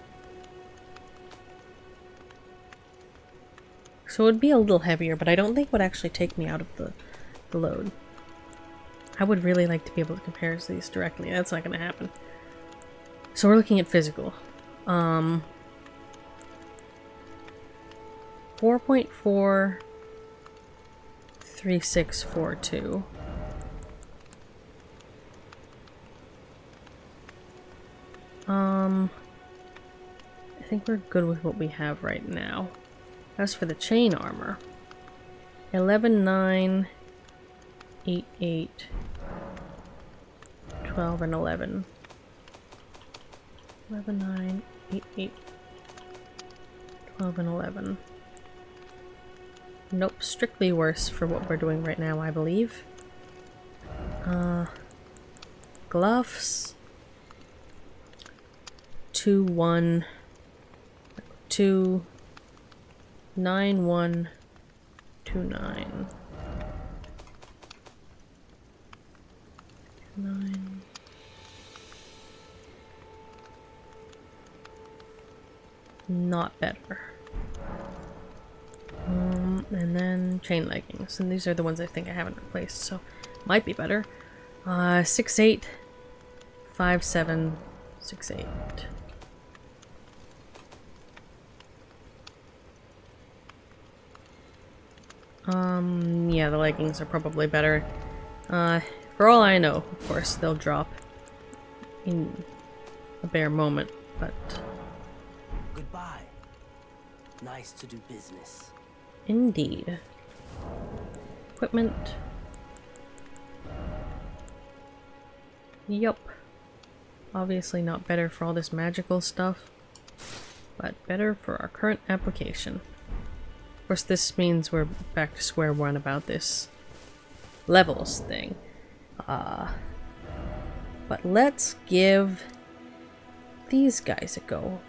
So it would be a little heavier, but I don't think it would actually take me out of the load. I would really like to be able to compare these directly. That's not going to happen. So we're looking at physical. 4.4 3642. I think we're good with what we have right now. As for the chain armor, 11, 9, 8, 8, 12, and 11. 11, 9, 8, 8, 12, and 11. Nope, strictly worse for what we're doing right now, I believe. Gloves. 2, 1, 2, 9, 1, 2, 9. 9. Not better. And then chain leggings, and these are the ones I think I haven't replaced, so might be better. 6'8", 5'7", 6'8". Yeah, the leggings are probably better. For all I know, of course, they'll drop in a bare moment, but... Goodbye. Nice to do business. Indeed. Equipment. Yup. Obviously not better for all this magical stuff, but better for our current application. Of course, this means we're back to square one about this levels thing. But let's give these guys a go.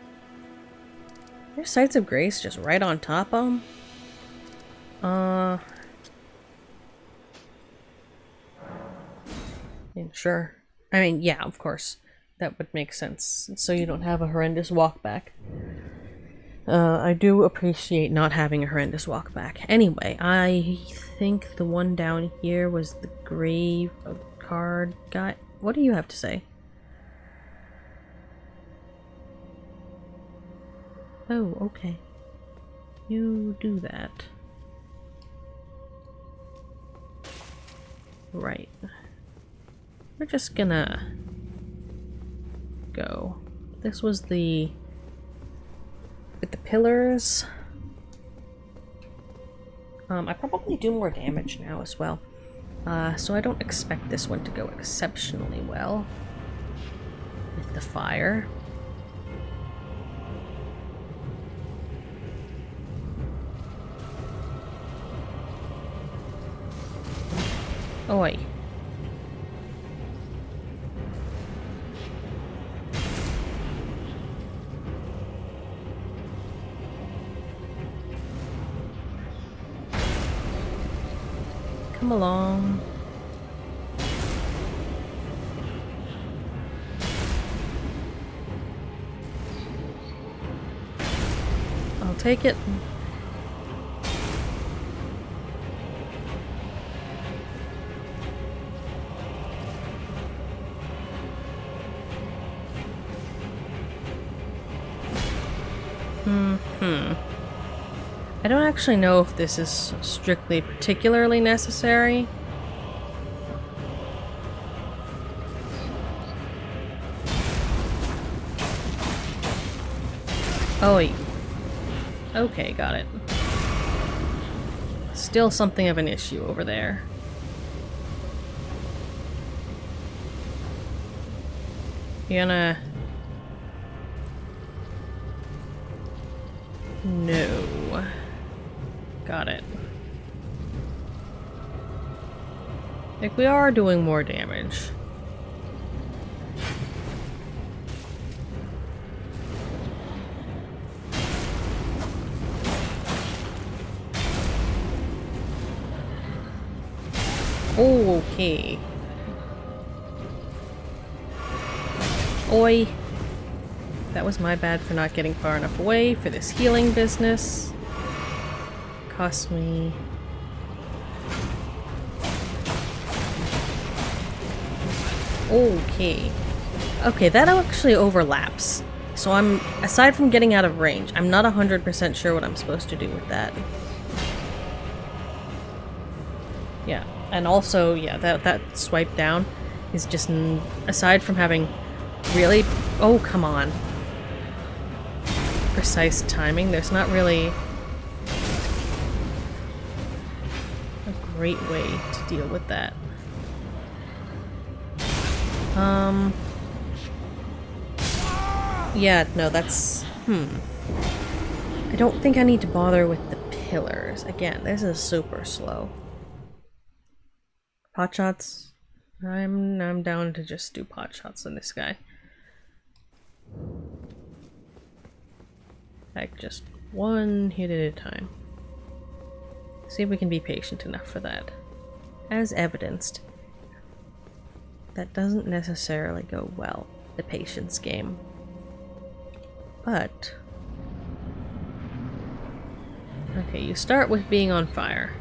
There's Sites of Grace just right on top of them. Yeah, sure. I mean, yeah, of course. That would make sense. So you don't have a horrendous walk back. I do appreciate not having a horrendous walk back. Anyway, I think the one down here was the grave card guy. What do you have to say? Oh, okay. You do that. Right. We're just gonna go. This was the... with the pillars. I probably do more damage now as well. So I don't expect this one to go exceptionally well with the fire. Oi. Come along. I'll take it. I don't actually know if this is strictly particularly necessary. Oh, okay, got it. Still something of an issue over there. You gonna... No. Got it. Like, we are doing more damage. Okay. Oi. That was my bad for not getting far enough away for this healing business. Cost me... Okay. Okay, that actually overlaps. So I'm, aside from getting out of range, I'm not 100% sure what I'm supposed to do with that. Yeah, and also, yeah, that swipe down is just, aside from having really... Oh, come on. Precise timing, there's not really a great way to deal with that. Yeah, no, that's... I don't think I need to bother with the pillars. Again, this is super slow. Pot shots? I'm down to just do pot shots on this guy. Like, just one hit at a time. See if we can be patient enough for that. As evidenced, that doesn't necessarily go well, the patience game. But... okay, you start with being on fire.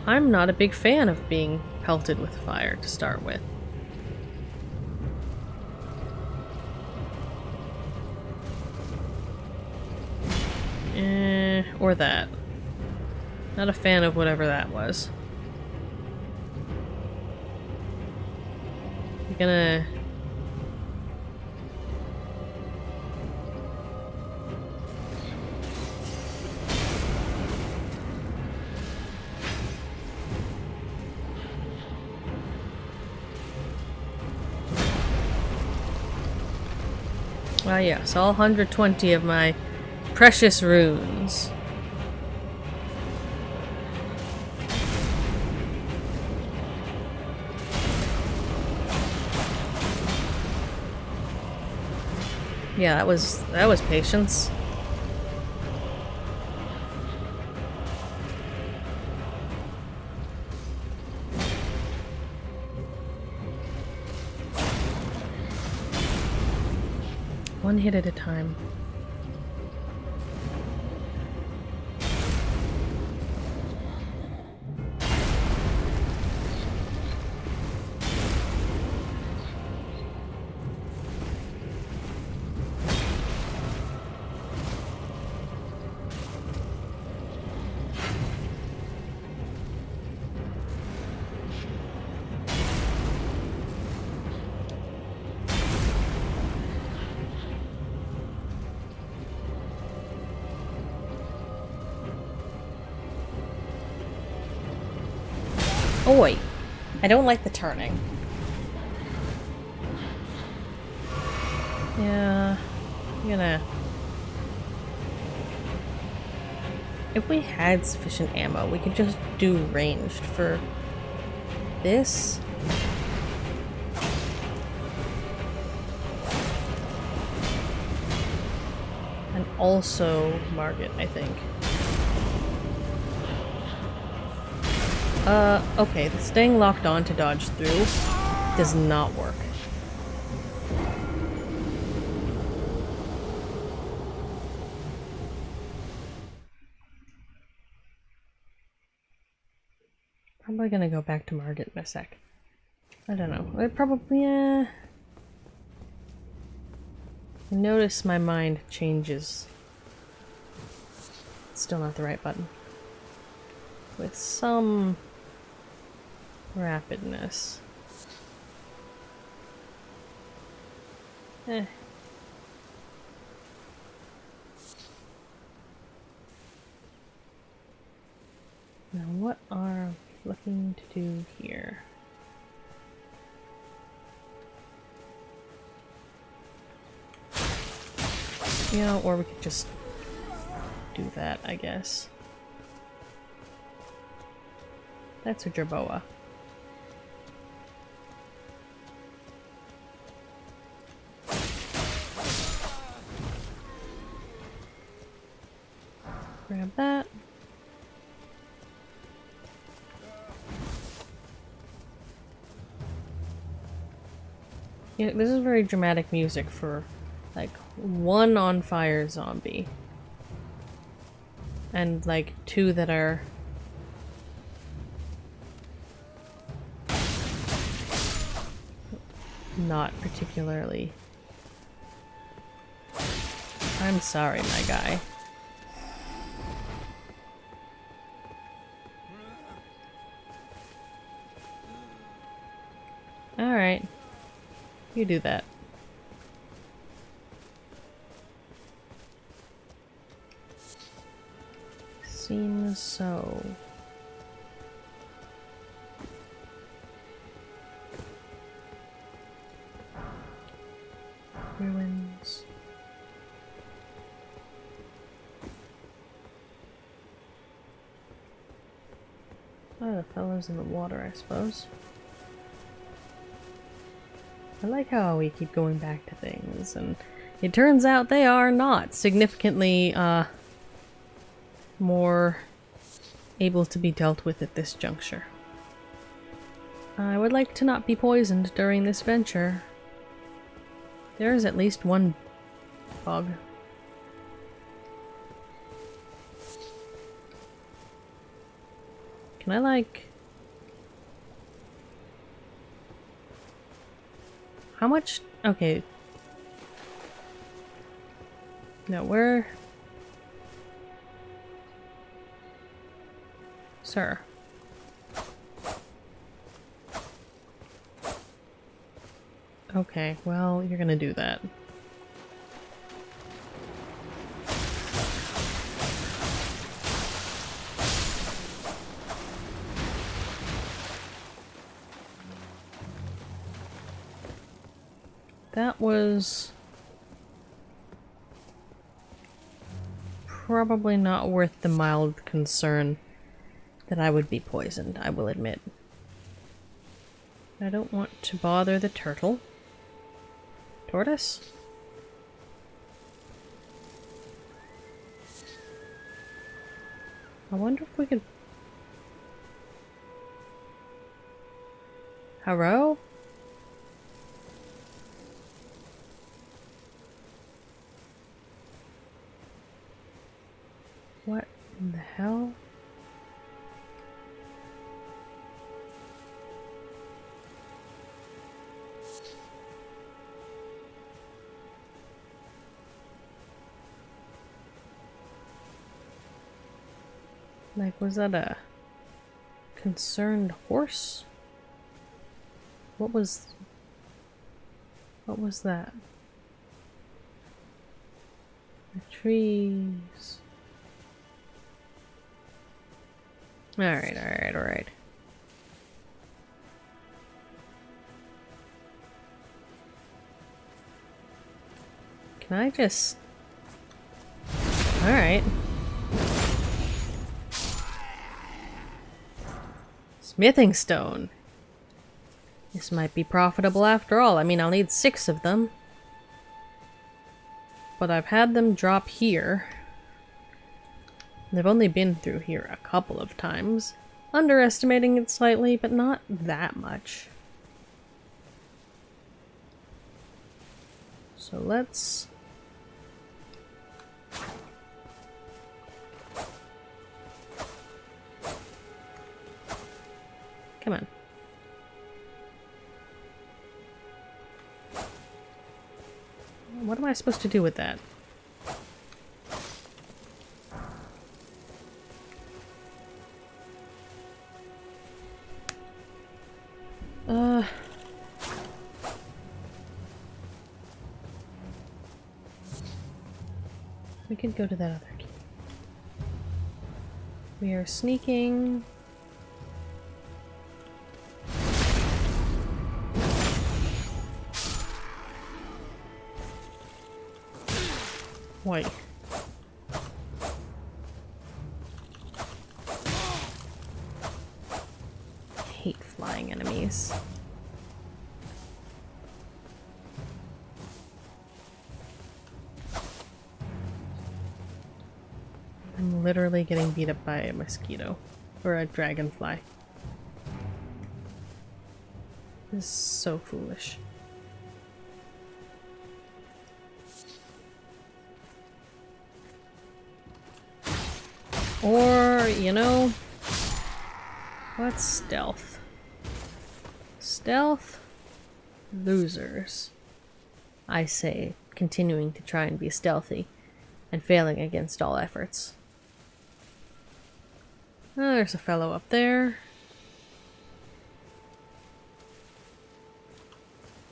I'm not a big fan of being pelted with fire to start with. or that. Not a fan of whatever that was. I'm gonna... Ah yes, all 120 of my precious runes. Yeah, that was patience. One hit at a time. Oi! I don't like the turning. Yeah, I'm gonna... If we had sufficient ammo, we could just do ranged for this. And also Margit, I think. Okay, the staying locked on to dodge through does not work. Probably gonna go back to Margit in a sec. I don't know. I probably, I notice my mind changes. It's still not the right button. With some rapidness. Eh. Now what are we looking to do here? You know, or we could just do that, I guess. That's a jerboa. Grab that. Yeah, this is very dramatic music for, like, one on fire zombie. And, like, two that are... not particularly... I'm sorry, my guy. Alright. You do that. Seems so. Ruins. Oh, the fellows in the water, I suppose. I like how we keep going back to things, and it turns out they are not significantly, more able to be dealt with at this juncture. I would like to not be poisoned during this venture. There is at least one bug. Can I, like... How much? Okay. No, where... Sir. Okay, well, you're gonna do that. That was probably not worth the mild concern that I would be poisoned, I will admit. I don't want to bother the turtle. Tortoise? I wonder if we could... Hello? What in the hell? Like, was that a concerned horse? What was that? The trees. Alright, alright, alright. Can I just... Alright. Smithing stone. This might be profitable after all. I mean, I'll need 6 of them. But I've had them drop here. They've only been through here a couple of times. Underestimating it slightly, but not that much. So let's... Come on. What am I supposed to do with that? We could go to that other key. We are sneaking. Wait. I hate flying enemies. I'm literally getting beat up by a mosquito. Or a dragonfly. This is so foolish. Or, you know, what's stealth? Stealth? Losers. I say, continuing to try and be stealthy, and failing against all efforts. Oh, there's a fellow up there.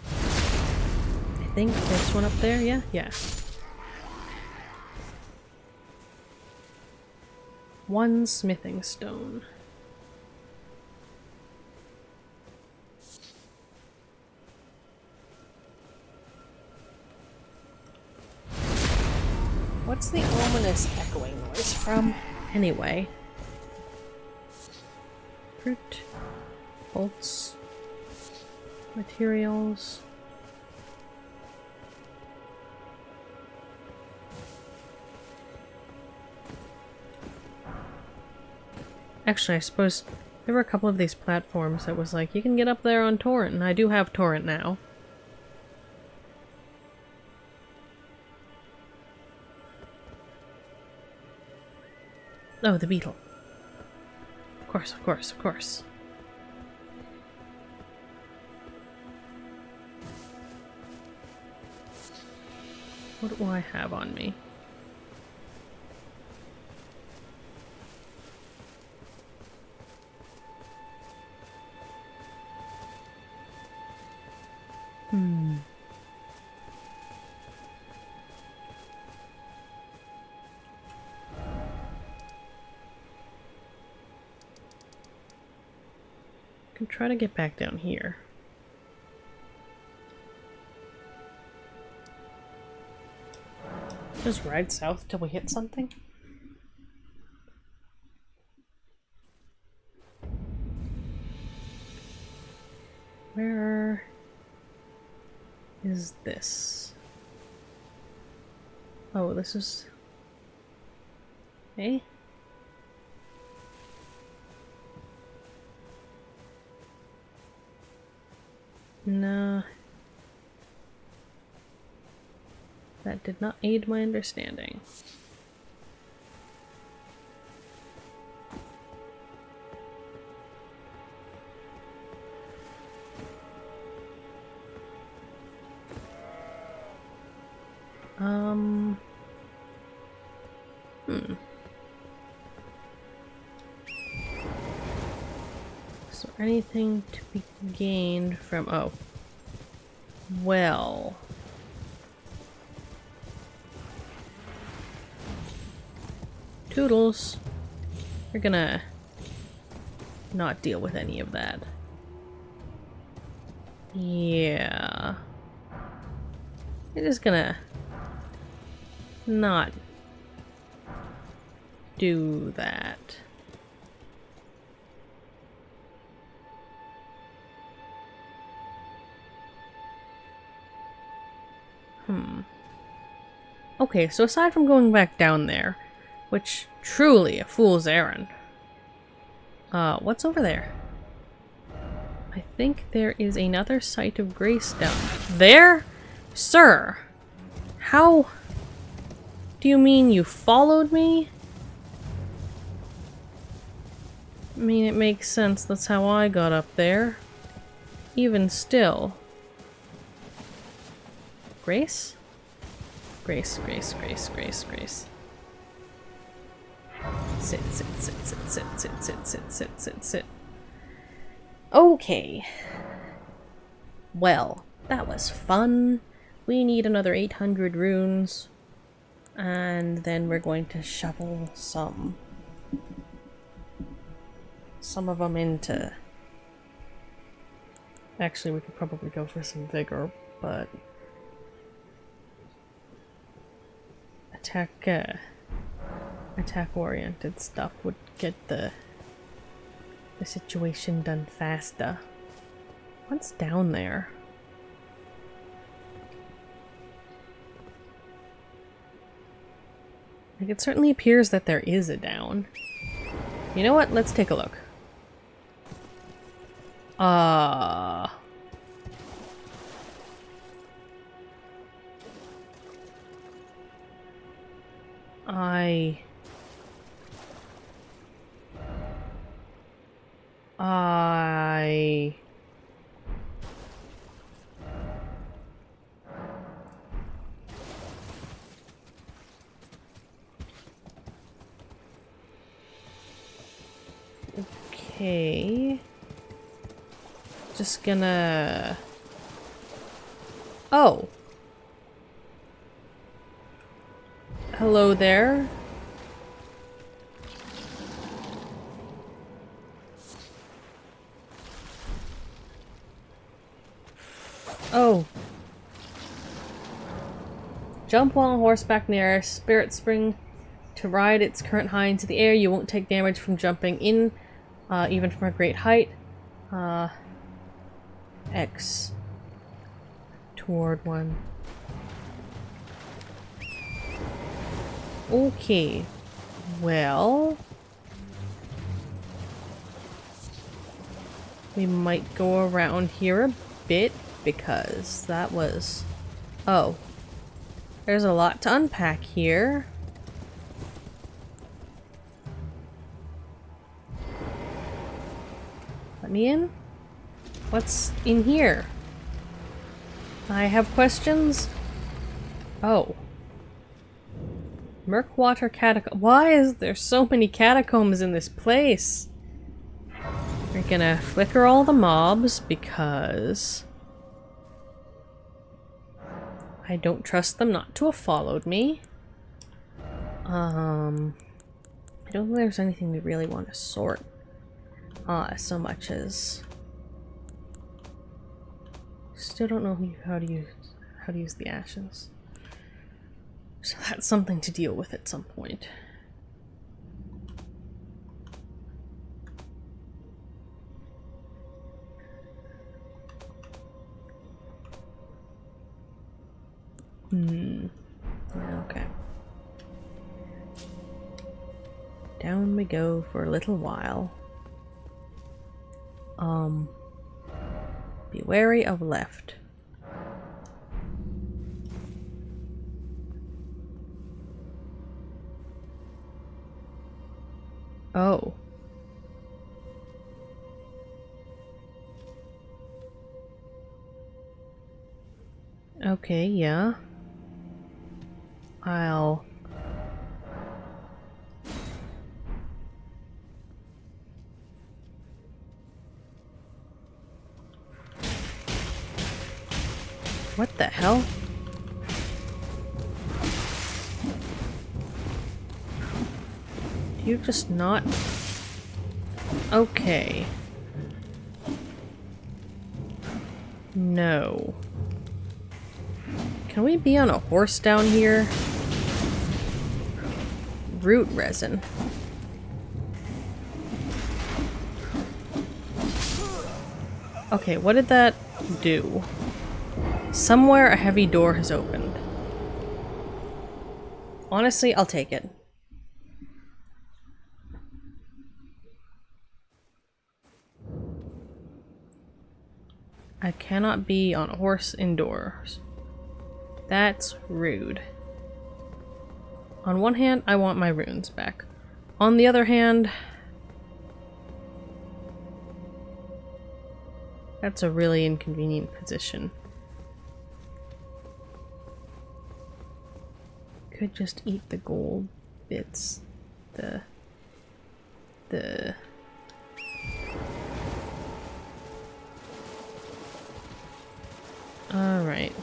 I think there's one up there, yeah? Yeah. One smithing stone. What's the ominous echoing noise from, anyway? Fruit, bolts, materials. Actually, I suppose there were a couple of these platforms that was like, you can get up there on torrent, and I do have torrent now. Oh, the beetle. Of course, of course, of course. What do I have on me? can try to get back down here. Just ride south till we hit something? Where is this? Oh, this is... Hey? Nah. That did not aid my understanding. Is there anything to be gained from... Oh. Well... Toodles. We're gonna not deal with any of that. Yeah. We're just gonna not do that. Okay, so aside from going back down there, which truly a fool's errand. What's over there? I think there is another site of grace down there? Sir! How do you mean you followed me? I mean, it makes sense. That's how I got up there. Even still. Grace? Grace, grace, grace, grace, grace. Sit, sit, sit, sit, sit, sit, sit, sit, sit, sit, sit. Okay. Well, that was fun. We need another 800 runes. And then we're going to shovel some of them into... Actually, we could probably go for some vigor, but... Attack-oriented stuff would get the situation done faster. What's down there? Like, it certainly appears that there is a down. You know what? Let's take a look. Okay. Just gonna... Oh. Hello there. Oh. Jump while on horseback near a spirit spring to ride its current high into the air. You won't take damage from jumping in, even from a great height. X toward one. Okay. Well, we might go around here a bit because that was... Oh. There's a lot to unpack here. Let me in. What's in here? I have questions. Oh. Murkwater Catacomb. Why is there so many catacombs in this place? We're gonna flicker all the mobs because I don't trust them not to have followed me. I don't think there's anything we really want to sort. So much as still don't know how to use the ashes. So that's something to deal with at some point. Okay. Down we go for a little while. Be wary of left. Oh. Okay, yeah. I'll... What the hell? You just not... Okay. No. Can we be on a horse down here? Root resin. Okay, what did that do? Somewhere a heavy door has opened. Honestly, I'll take it. I cannot be on a horse indoors. That's rude. On one hand, I want my runes back. On the other hand, that's a really inconvenient position. Could just eat the gold bits. Alright.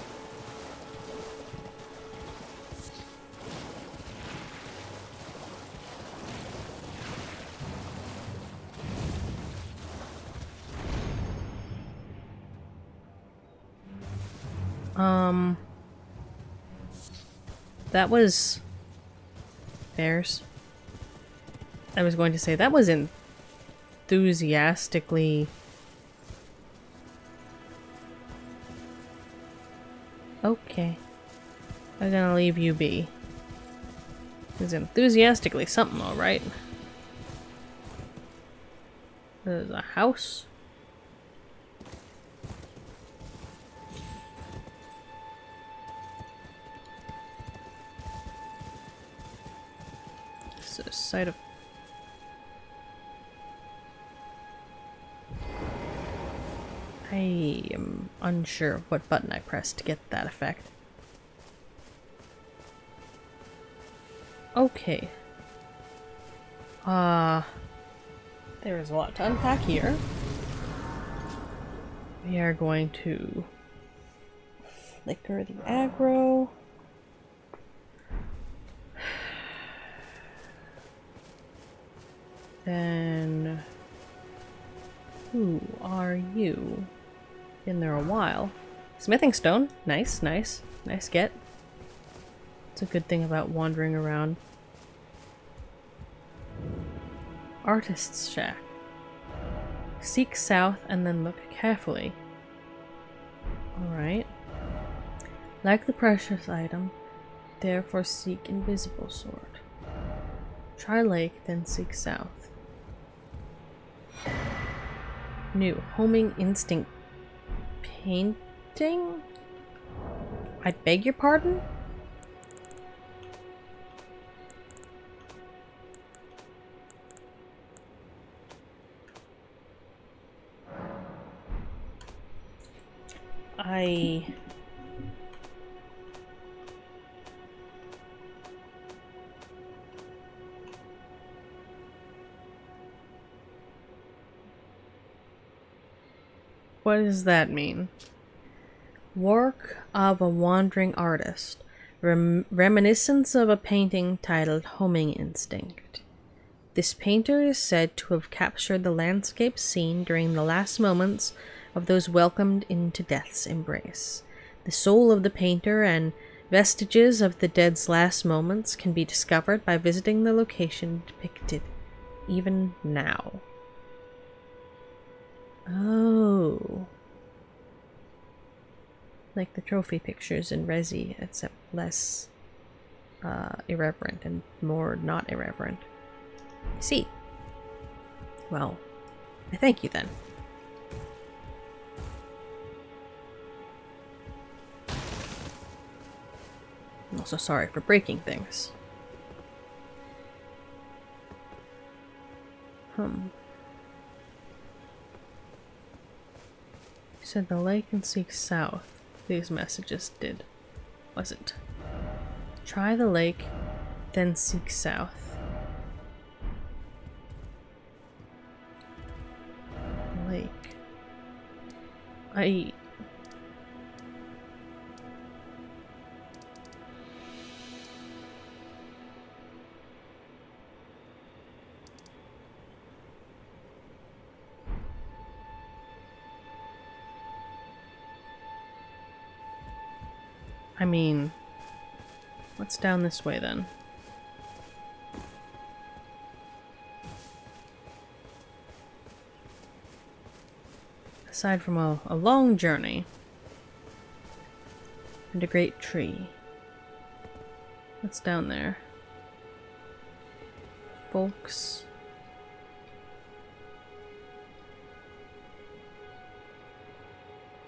That was... Bears. I was going to say, that was enthusiastically... Okay. I'm gonna leave you be. It was enthusiastically something, alright. There's a house. It's a site of... I am unsure of what button I pressed to get that effect. Okay. There is a lot to unpack here. We are going to flicker the aggro. Then... Who are you? Been there a while. Smithing stone. Nice, nice. Nice get. It's a good thing about wandering around. Artist's shack. Seek south and then look carefully. Alright. Like the precious item, therefore seek invisible sword. Try lake, then seek south. New homing instinct painting? I beg your pardon? What does that mean? Work of a wandering artist. Reminiscence of a painting titled Homing Instinct. This painter is said to have captured the landscape scene during the last moments of those welcomed into death's embrace. The soul of the painter and vestiges of the dead's last moments can be discovered by visiting the location depicted even now. Oh. Like the trophy pictures in Resi, except less irreverent and more not irreverent. I see. Well, I thank you then. I'm also sorry for breaking things. You said the lake and seek south. These messages did. Was it? Try the lake, then seek south. Lake. I mean, what's down this way then? Aside from a long journey and a great tree. What's down there? Folks.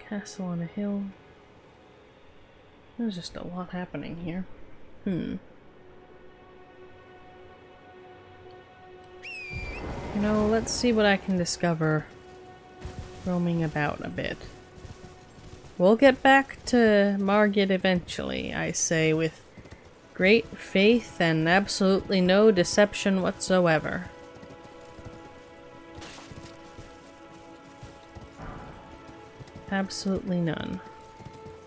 Castle on a hill. There's just a lot happening here. You know, let's see what I can discover roaming about a bit. We'll get back to Margit eventually, I say, with great faith and absolutely no deception whatsoever. Absolutely none.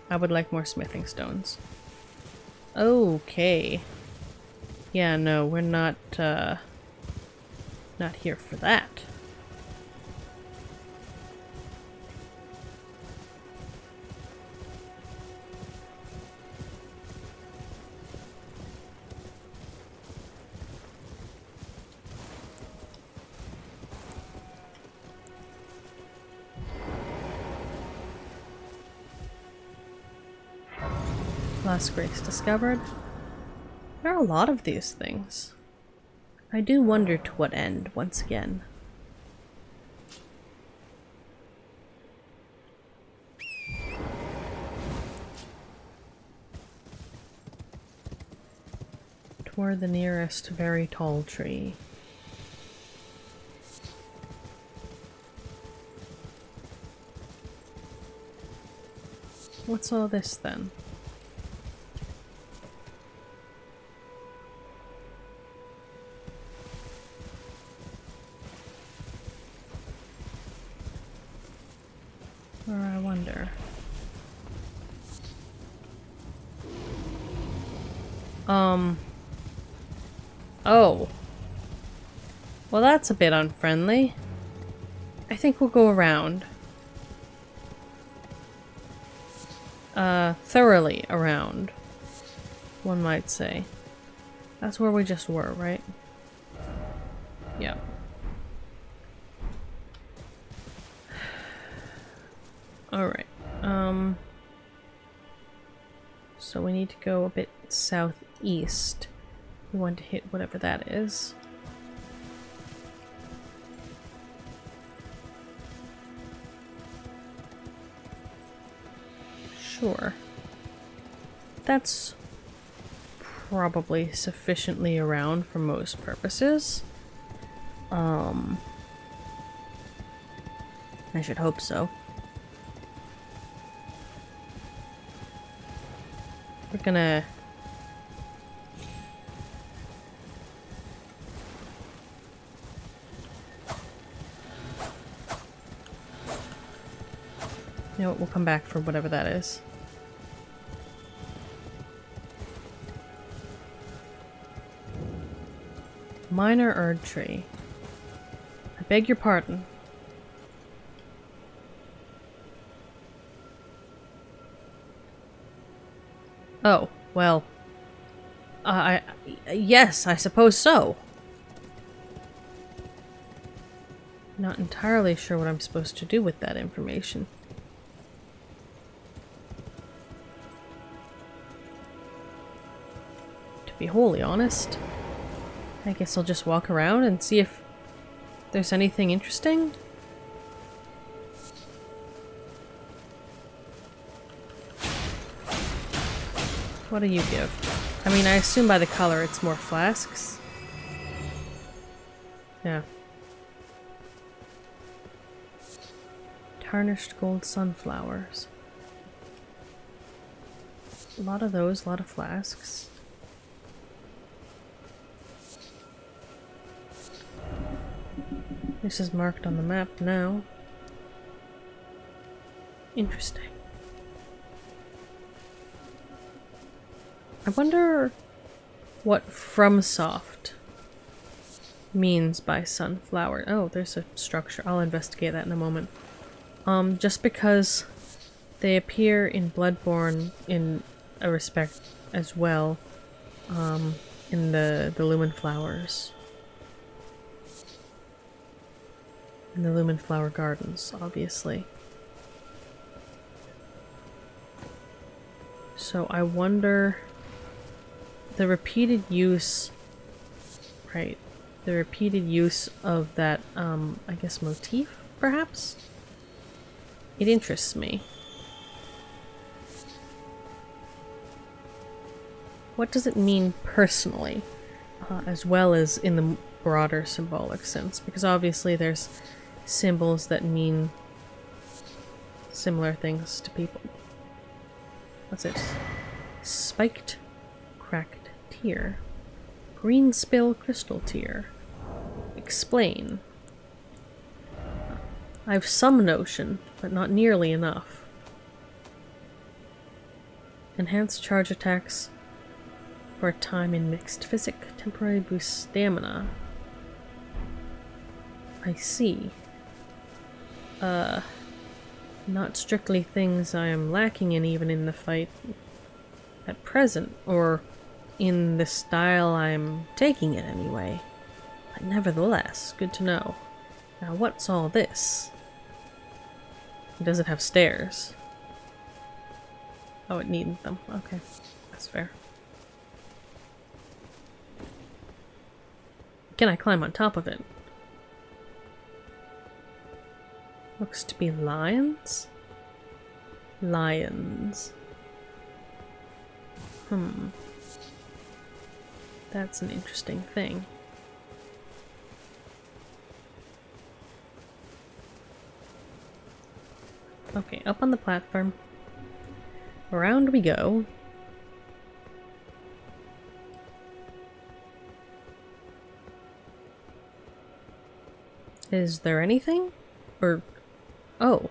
I would like more smithing stones. Okay. Yeah, no, we're not here for that. Last grace discovered. There are a lot of these things. I do wonder to what end, once again. Toward the nearest very tall tree. What's all this then? Or I wonder. Oh. Well, that's a bit unfriendly. I think we'll go around. Thoroughly around, one might say. That's where we just were, right? Yeah. Alright, so we need to go a bit southeast. We want to hit whatever that is. Sure. That's probably sufficiently around for most purposes. I should hope so. We're gonna... You know what, we'll come back for whatever that is. Minor Erd tree. I beg your pardon. Oh, well. Yes, I suppose so. Not entirely sure what I'm supposed to do with that information. To be wholly honest, I guess I'll just walk around and see if there's anything interesting. What do you give? I mean, I assume by the color it's more flasks. Yeah. Tarnished gold sunflowers. A lot of those, a lot of flasks. This is marked on the map now. Interesting. I wonder what FromSoft means by sunflower. Oh, there's a structure. I'll investigate that in a moment. Just because they appear in Bloodborne in a respect as well, in the Lumen Flowers. In the Lumen Flower Gardens, obviously. So I wonder... the repeated use... Right. The repeated use of that, I guess motif, perhaps? It interests me. What does it mean personally, as well as in the broader symbolic sense? Because obviously there's symbols that mean similar things to people. What's it? Spiked, cracked tear. Green spill crystal tear. Explain. I've some notion, but not nearly enough. Enhanced charge attacks for a time in mixed physic. Temporary boost stamina. I see. Not strictly things I am lacking in even in the fight at present, or in the style I'm taking it anyway. But nevertheless, good to know. Now what's all this? Does it have stairs? Oh, it needed them. Okay, that's fair. Can I climb on top of it? Looks to be lions? Lions. That's an interesting thing. Okay, up on the platform. Around we go. Is there anything? Or... oh.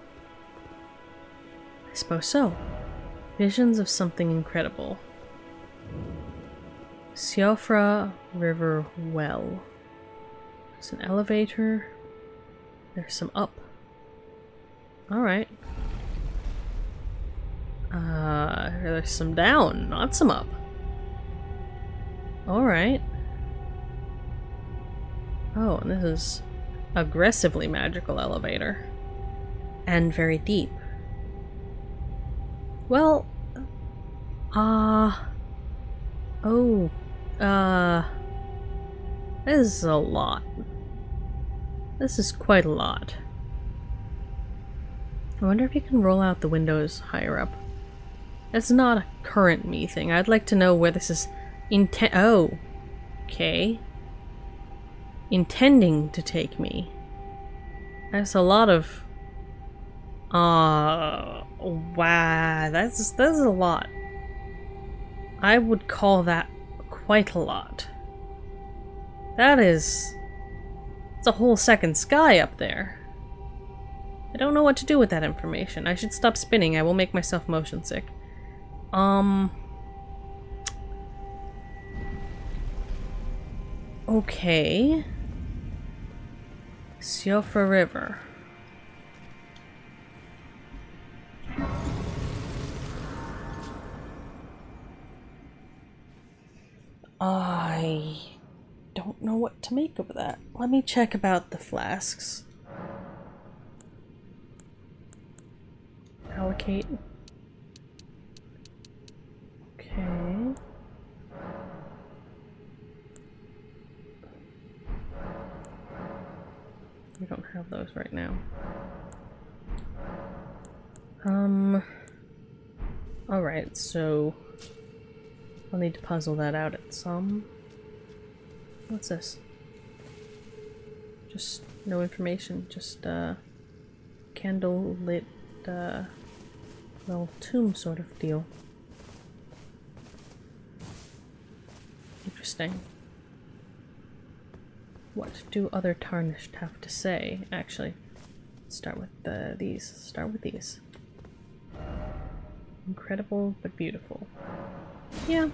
I suppose so. Visions of something incredible. Siofra River Well. There's an elevator. There's some up. Alright. There's some down, not some up. Alright. Oh, and this is aggressively magical elevator. And very deep. Well, this is a lot. This is quite a lot. I wonder if you can roll out the windows higher up. That's not a current me thing. I'd like to know where this is oh. Okay. Intending to take me. That's a lot of... wow. That's a lot. I would call that quite a lot. That is... it's a whole second sky up there. I don't know what to do with that information. I should stop spinning. I will make myself motion sick. Okay. Siofra River. I don't know what to make of that. Let me check about the flasks. Allocate. Okay. We don't have those right now. Alright, so I'll need to puzzle that out at some. What's this? Just no information, just candle lit little tomb sort of deal. Interesting. What do other tarnished have to say? Actually, let's start with these. Start with these. Incredible but beautiful. Yeah.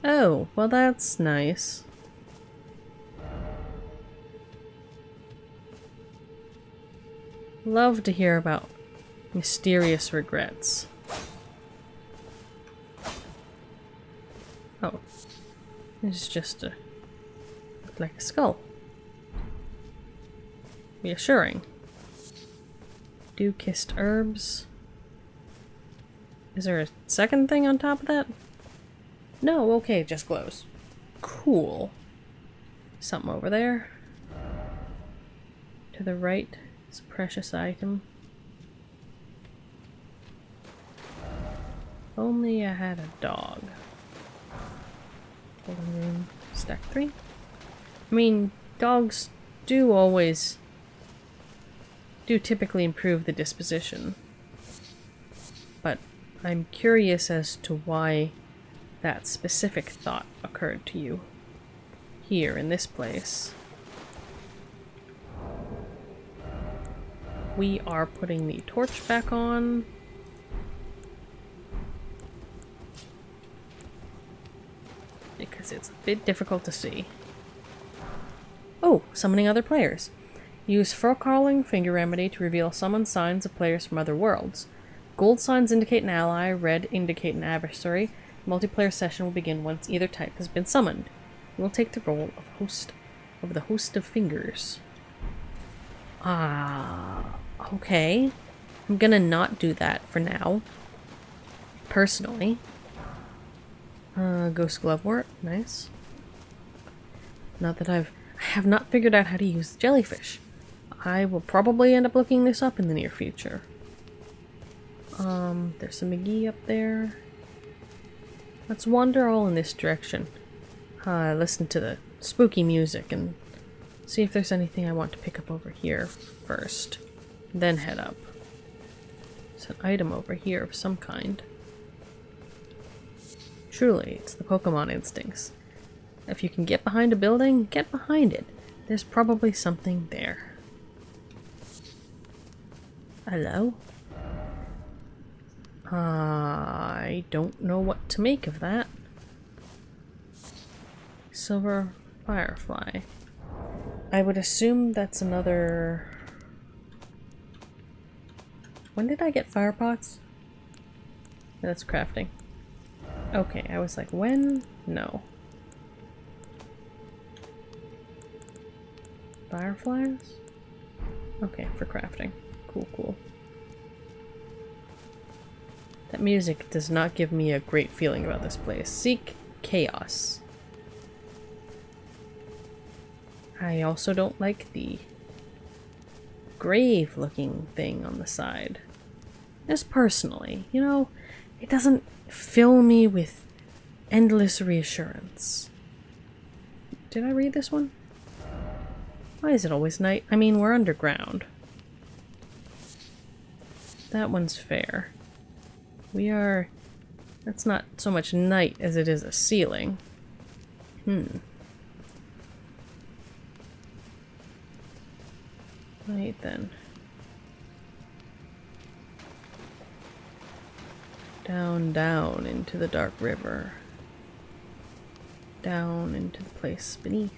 Oh, well that's nice. Love to hear about mysterious regrets. Oh. This is just a... look like a skull. Reassuring. Dew-kissed herbs. Is there a second thing on top of that? No, okay, it just glows. Cool. Something over there. To the right is a precious item. If only I had a dog. Elden Ring, stack 3. I mean, dogs do typically improve the disposition. But I'm curious as to why that specific thought occurred to you here in this place. We are putting the torch back on. Because it's a bit difficult to see. Oh, summoning other players. Use fur calling finger remedy to reveal summon signs of players from other worlds. Gold signs indicate an ally, red indicate an adversary. Multiplayer session will begin once either type has been summoned. You will take the role of the host of fingers. Okay. I'm gonna not do that for now. Personally. Ghost Glovewort, nice. Not that I have not figured out how to use the jellyfish. I will probably end up looking this up in the near future. There's some McGee up there. Let's wander all in this direction. Listen to the spooky music and see if there's anything I want to pick up over here first. Then head up. There's an item over here of some kind. Truly, it's the Pokemon instincts. If you can get behind a building, get behind it. There's probably something there. Hello? I don't know what to make of that. Silver Firefly. I would assume that's another... When did I get fire pots? That's crafting. Okay, I was like, when? No. Fireflies? Okay, for crafting. Cool, cool. That music does not give me a great feeling about this place. Seek chaos. I also don't like the grave-looking thing on the side. Just personally, you know, it doesn't fill me with endless reassurance. Did I read this one? Why is it always night? I mean, we're underground. That one's fair. We are... That's not so much night as it is a ceiling. Right then. Down, down into the dark river. Down into the place beneath.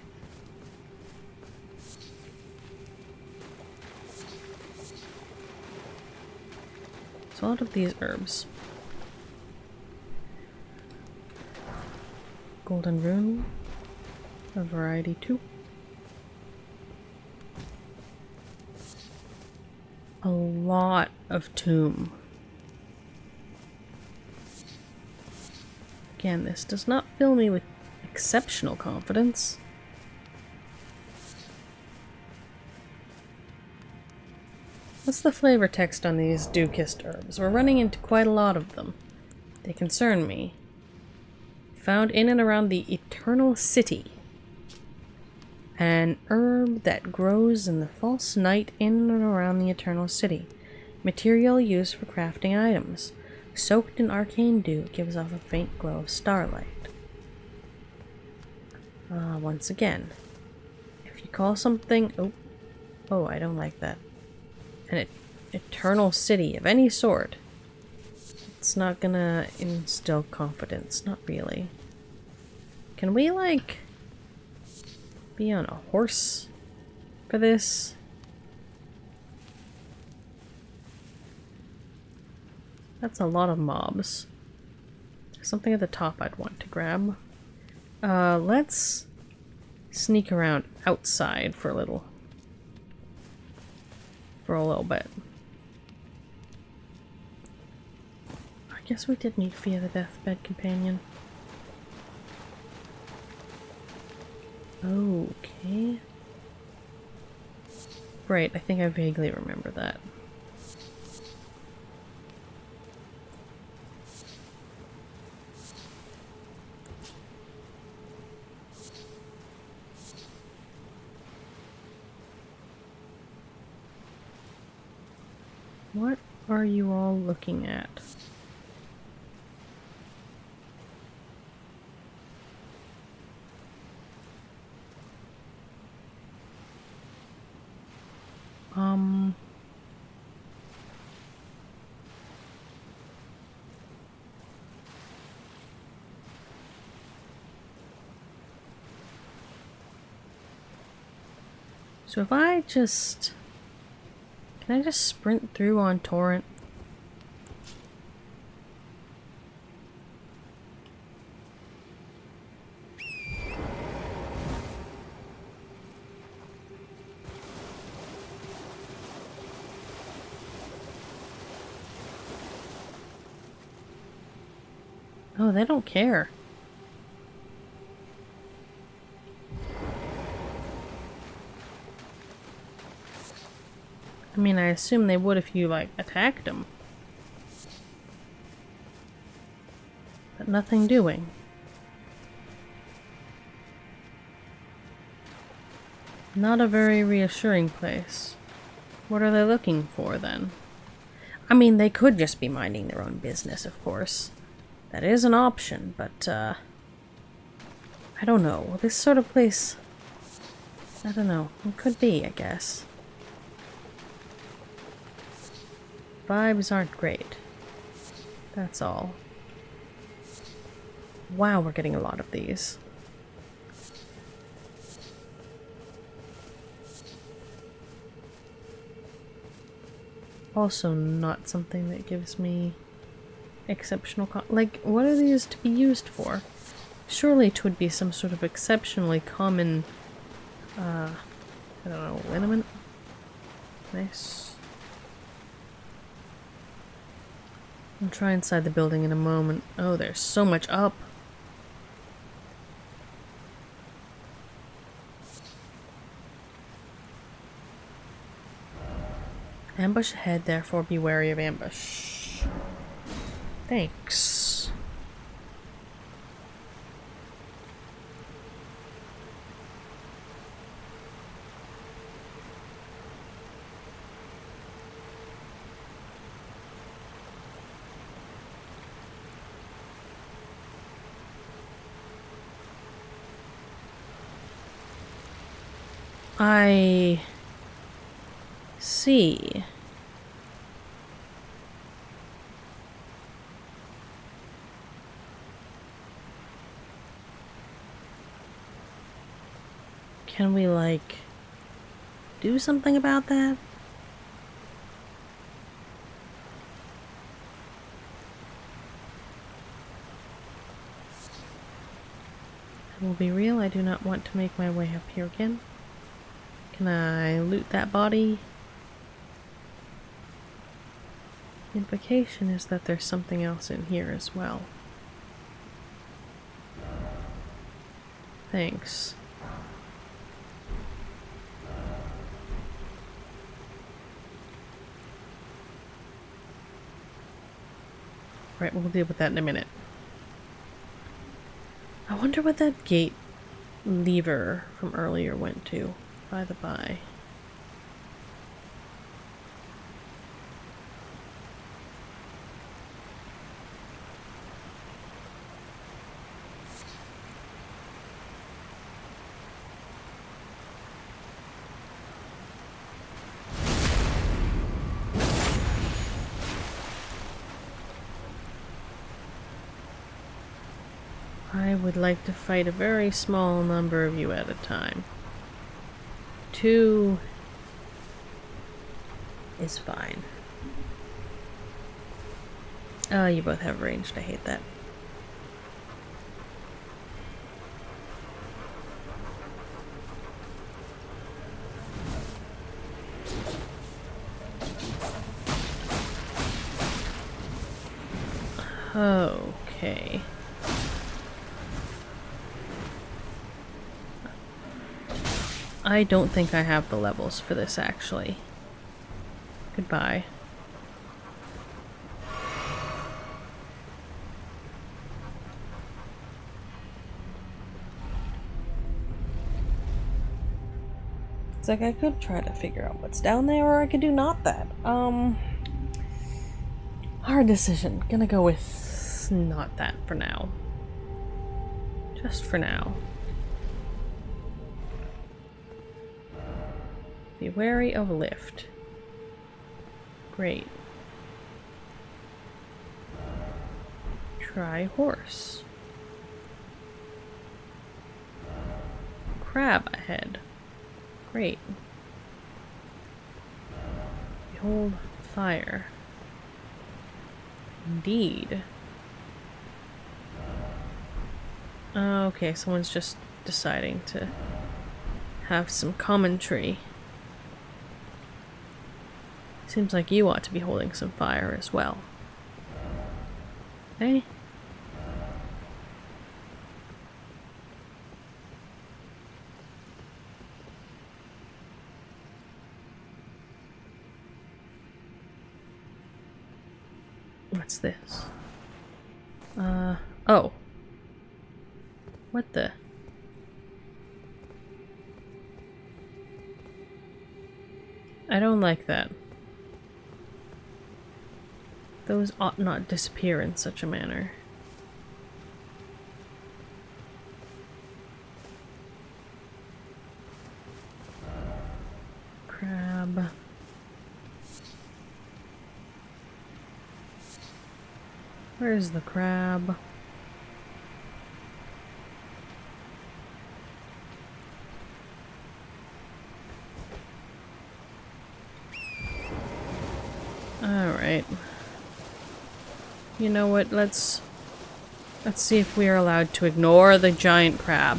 So a lot of these herbs. Golden Rune. A variety 2. A lot of tomb. Again, this does not fill me with exceptional confidence. What's the flavor text on these dew-kissed herbs? We're running into quite a lot of them. They concern me. Found in and around the Eternal City. An herb that grows in the false night in and around the Eternal City. Material used for crafting items. Soaked in arcane dew, it gives off a faint glow of starlight. Once again, if you call something... Oh, I don't like that. An eternal city of any sort. It's not gonna instill confidence. Not really. Can we, like, be on a horse for this? That's a lot of mobs. There's something at the top I'd want to grab. Let's sneak around outside for a little bit. I guess we did need Fia the Deathbed Companion. Okay. Right, I think I vaguely remember that. What are you all looking at? So if I just... Can I just sprint through on Torrent? Oh, they don't care. I mean, I assume they would if you, like, attacked them. But nothing doing. Not a very reassuring place. What are they looking for, then? I mean, they could just be minding their own business, of course. That is an option, but, I don't know. This sort of place... I don't know. It could be, I guess. Vibes aren't great. That's all. Wow, we're getting a lot of these. Also not something that gives me exceptional like, what are these to be used for? Surely it would be some sort of exceptionally common, I don't know, liniment? Nice. I'll try inside the building in a moment. Oh, there's so much up. Ambush ahead, therefore be wary of ambush. Thanks. I see. Can we, like, do something about that? I will be real, I do not want to make my way up here again. Can I loot that body? The implication is that there's something else in here as well. Thanks. Right, we'll deal with that in a minute. I wonder what that gate lever from earlier went to, by the by. I would like to fight a very small number of you at a time. 2 is fine. Oh, you both have ranged. I hate that. Okay. I don't think I have the levels for this, actually. Goodbye. It's like I could try to figure out what's down there, or I could do not that. Hard decision. Gonna go with not that for now. Just for now. Be wary of lift. Great. Try horse. Crab ahead. Great. Behold fire. Indeed. Okay, someone's just deciding to have some commentary. Seems like you ought to be holding some fire as well. Hey? What's this? Oh. What the? I don't like that. Those ought not disappear in such a manner. Crab. Where's the crab? Alright. You know what, let's see if we are allowed to ignore the giant crab.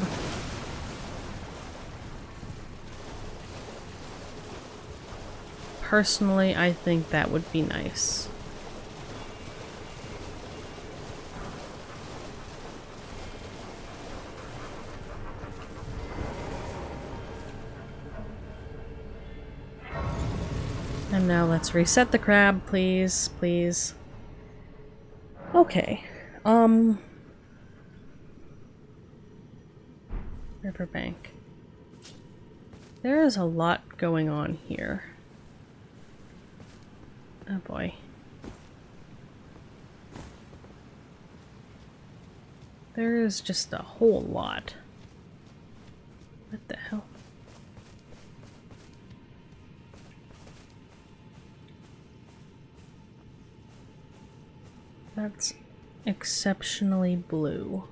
Personally, I think that would be nice. And now let's reset the crab, please, please. Okay, riverbank. There is a lot going on here. Oh boy. There is just a whole lot. What the hell? That's exceptionally blue.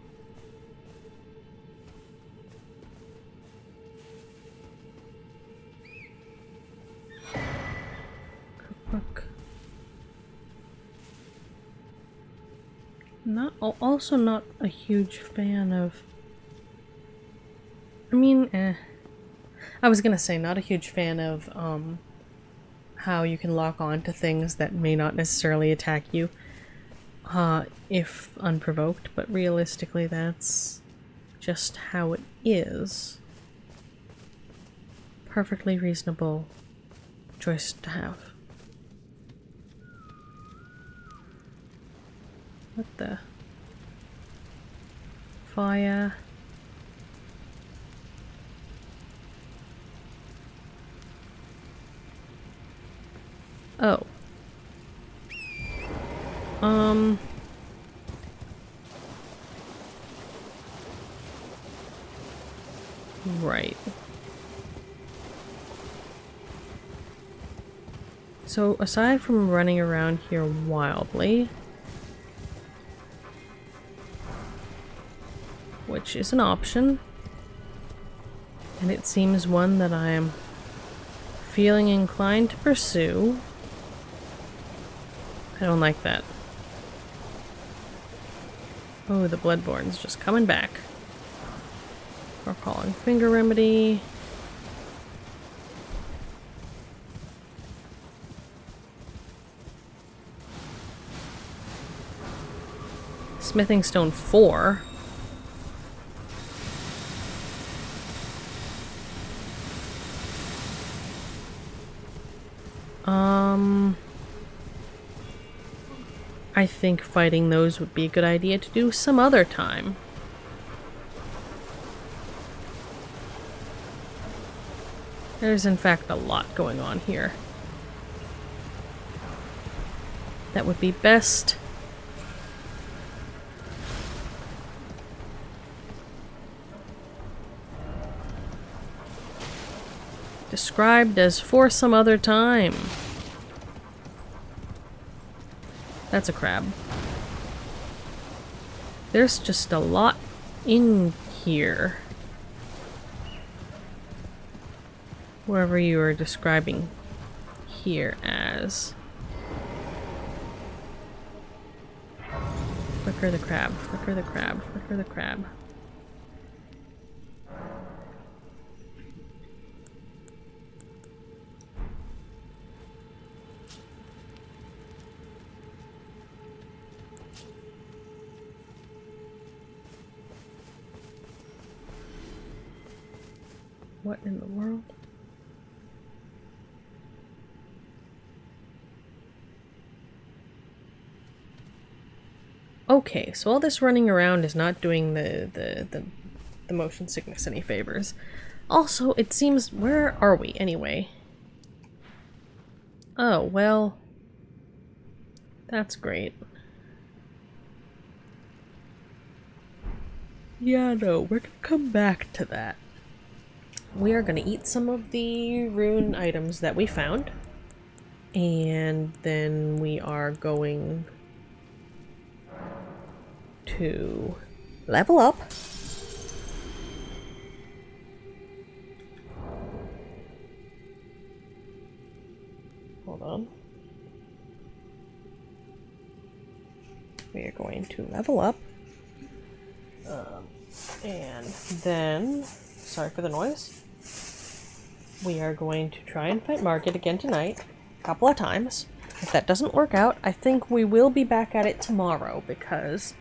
Cookbook. Also not a huge fan of mean, I was gonna say, not a huge fan of, how you can lock on to things that may not necessarily attack you, if unprovoked, but realistically that's just how it is. Perfectly reasonable choice to have. What the? Fire. Oh. Right. So, aside from running around here wildly, which is an option, and it seems one that I am feeling inclined to pursue, I don't like that. Oh, the Bloodborne's just coming back. We're calling Finger Remedy. Smithing Stone 4. I think fighting those would be a good idea to do some other time. There's in fact a lot going on here. That would be best described as for some other time. That's a crab. There's just a lot in here. Wherever you are describing here as. Flicker the crab, flicker the crab, flicker the crab. What in the world? Okay, so all this running around is not doing the motion sickness any favors. Also, it seems... where are we, anyway? Oh, well... that's great. Yeah, no, we're gonna come back to that. We are gonna eat some of the rune items that we found. And then we are going to level up. Hold on. We are going to level up. And then, sorry for the noise. We are going to try and fight Margit again tonight. A couple of times. If that doesn't work out, I think we will be back at it tomorrow because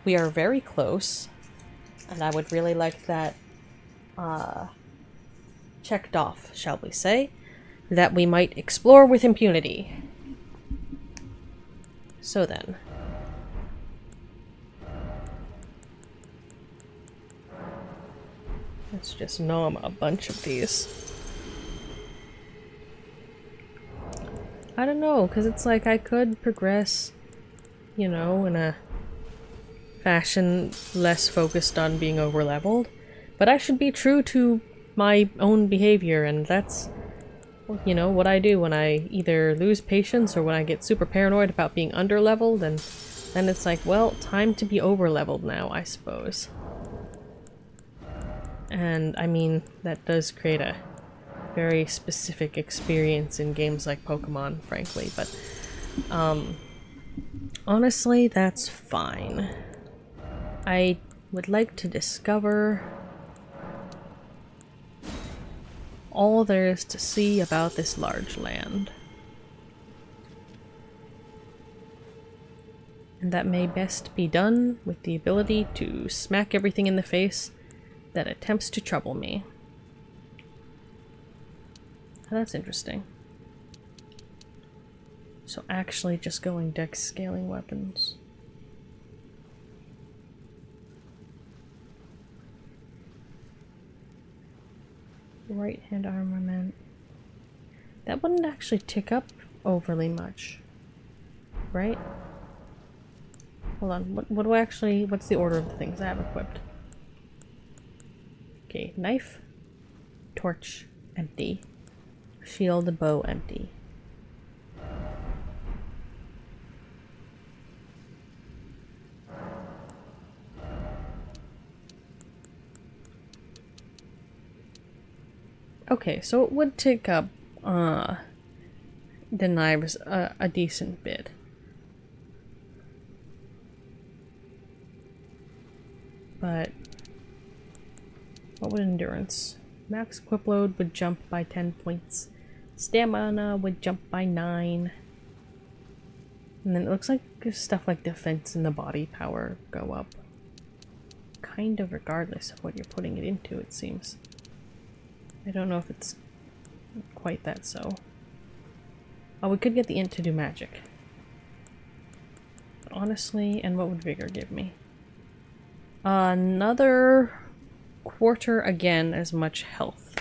we are very close, and I would really like that checked off, shall we say, that we might explore with impunity. So then. Let's just nom a bunch of these. I don't know, because it's like I could progress, you know, in a fashion less focused on being overleveled, but I should be true to my own behavior, and that's, you know, what I do when I either lose patience or when I get super paranoid about being underleveled, and then it's like, well, time to be overleveled now, I suppose. And, I mean, that does create a very specific experience in games like Pokemon, frankly, but, honestly, that's fine. I would like to discover all there is to see about this large land. And that may best be done with the ability to smack everything in the face that attempts to trouble me. Oh, that's interesting. So actually just going dex scaling weapons. Right hand armament. That wouldn't actually tick up overly much, right? Hold on, what do I actually, what's the order of the things I have equipped? Okay, knife, torch, empty. Shield and bow, empty. Okay, so it would take up the knives a decent bit. But what would endurance? Max equip load would jump by 10 points. Stamina would jump by 9. And then it looks like stuff like defense and the body power go up. Kind of regardless of what you're putting it into, it seems. I don't know if it's quite that so. Oh, we could get the int to do magic. But honestly, and what would vigor give me? Another quarter again as much health.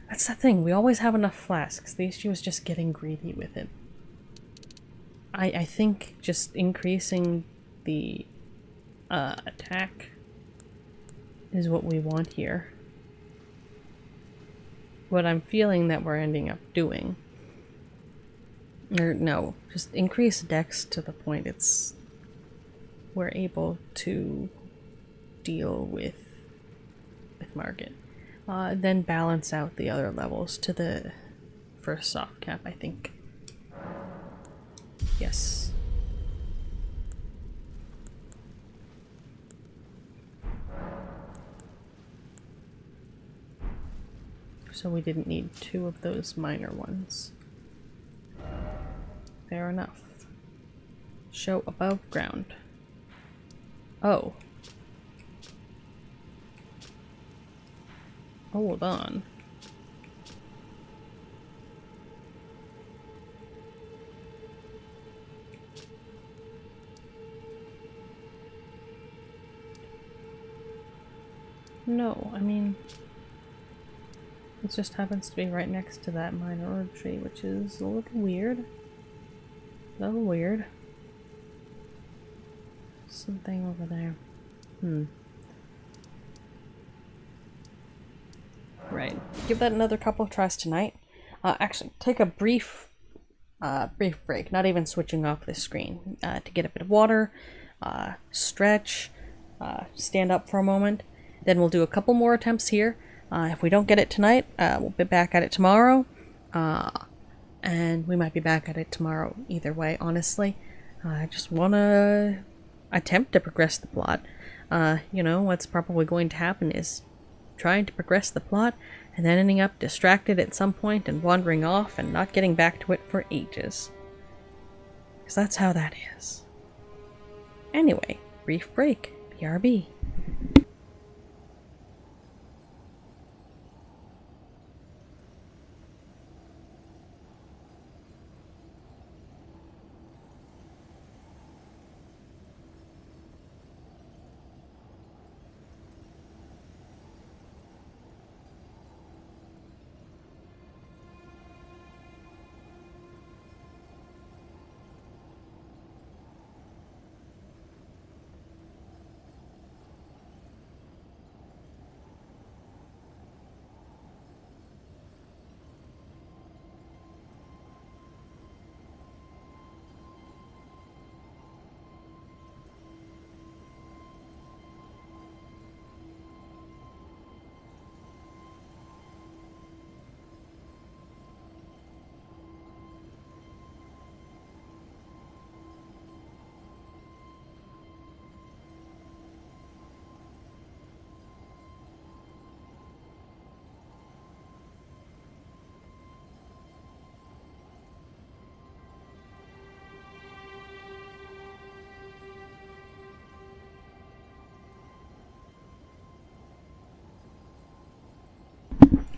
That's the thing, we always have enough flasks. The issue is just getting greedy with it. I think just increasing the attack is what we want here. What I'm feeling that we're ending up doing. Or no, just increase dex to the point we're able to deal with Margit. Then balance out the other levels to the first soft cap, I think. Yes. So we didn't need 2 of those minor ones. Fair enough. Show above ground. Oh. Hold on. No, I mean, it just happens to be right next to that minor orb tree, which is a little weird. A little weird. Something over there. Right. Give that another couple of tries tonight. Actually, take a brief break, not even switching off the screen, to get a bit of water, stretch, stand up for a moment. Then we'll do a couple more attempts here. If we don't get it tonight, we'll be back at it tomorrow. And we might be back at it tomorrow either way, honestly. I just want to attempt to progress the plot. You know, what's probably going to happen is trying to progress the plot and then ending up distracted at some point and wandering off and not getting back to it for ages. Because that's how that is. Anyway, brief break. BRB.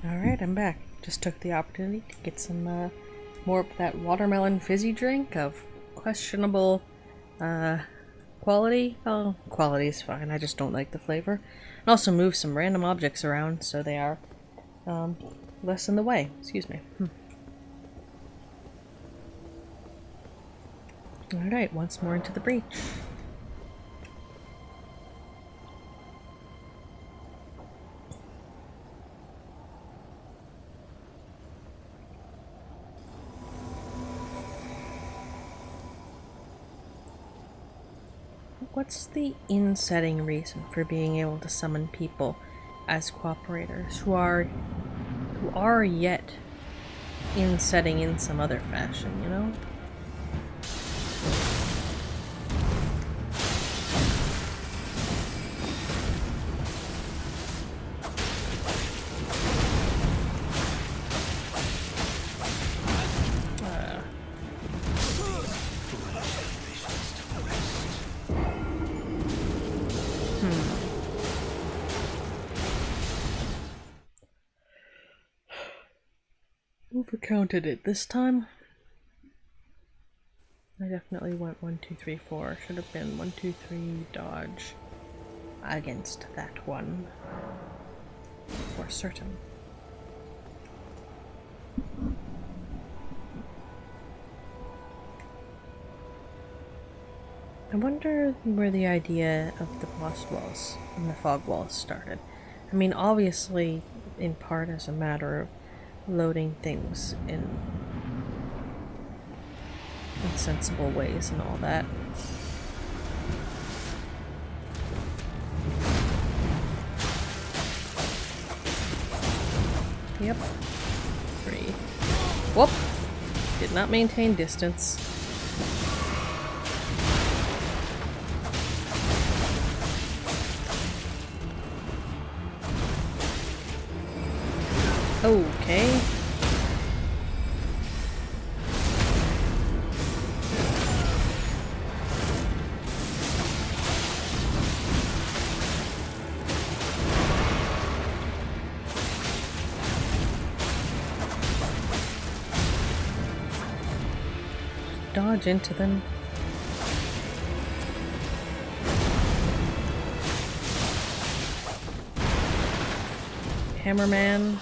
Alright, I'm back. Just took the opportunity to get some more of that watermelon fizzy drink of questionable quality. Oh, quality's fine, I just don't like the flavor. And also move some random objects around so they are less in the way. Excuse me. Alright, once more into the breach. What's the in-setting reason for being able to summon people as cooperators who are yet in-setting in some other fashion, you know? Overcounted it this time. I definitely went 1, 2, 3, 4. Should have been 1, 2, 3, dodge against that one. For certain. I wonder where the idea of the boss walls and the fog walls started. I mean, obviously, in part as a matter of loading things in sensible ways and all that. Yep. 3. Whoop! Did not maintain distance. Okay. Dodge into them. Hammerman.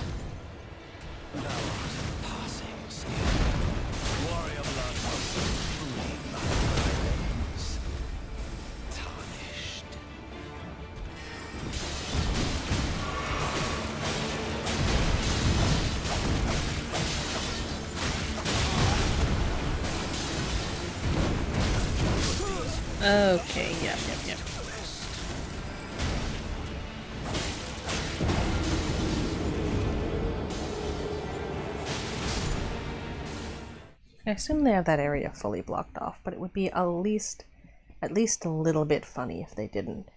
Okay, yep. I assume they have that area fully blocked off, but it would be at least a little bit funny if they didn't.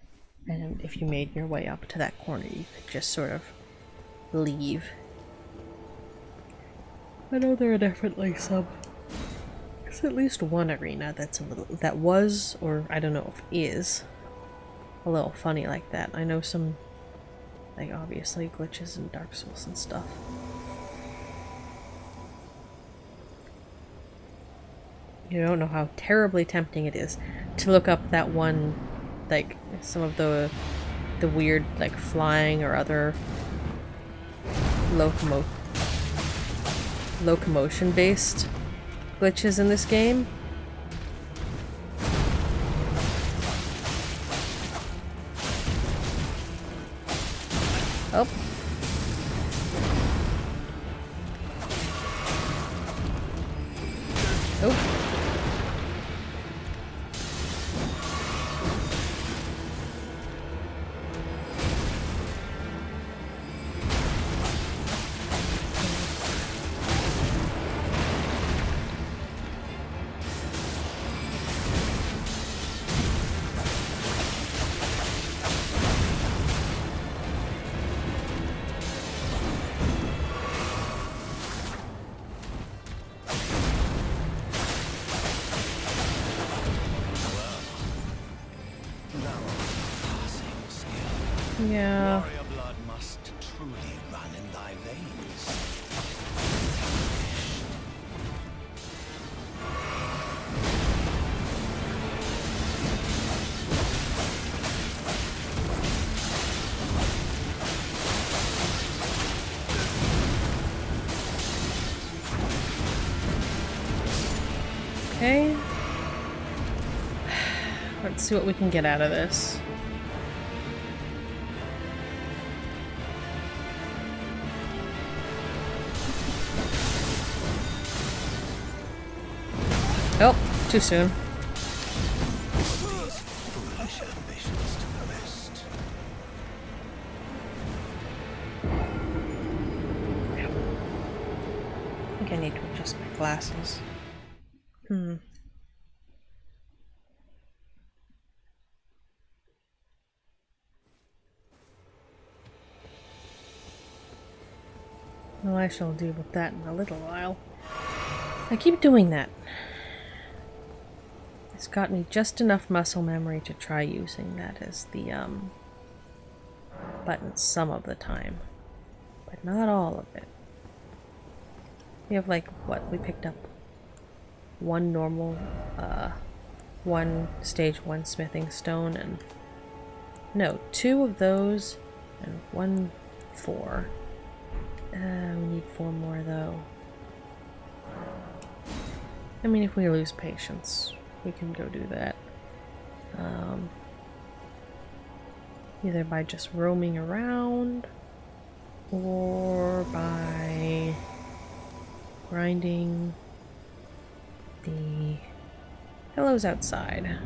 And if you made your way up to that corner, you could just sort of leave. I know there are definitely some. There's at least one arena that's that was, or I don't know if is, a little funny like that. I know some, like, obviously glitches in Dark Souls and stuff. You don't know how terribly tempting it is to look up that one, like, some of the weird, like, flying or other locomotion-based glitches in this game. Oh. Oh. Yeah. Warrior blood must truly run in thy veins. Let's see what we can get out of this. Oh, too soon. I think I need to adjust my glasses. Well, I shall deal with that in a little while. I keep doing that. It's got me just enough muscle memory to try using that as the button some of the time, but not all of it. We have like, what, we picked up one normal, one stage 1 smithing stone, and no, 2 of those and 1 4. We need 4 more though. I mean, if we lose patience, we can go do that. Either by just roaming around or by grinding the pillows outside.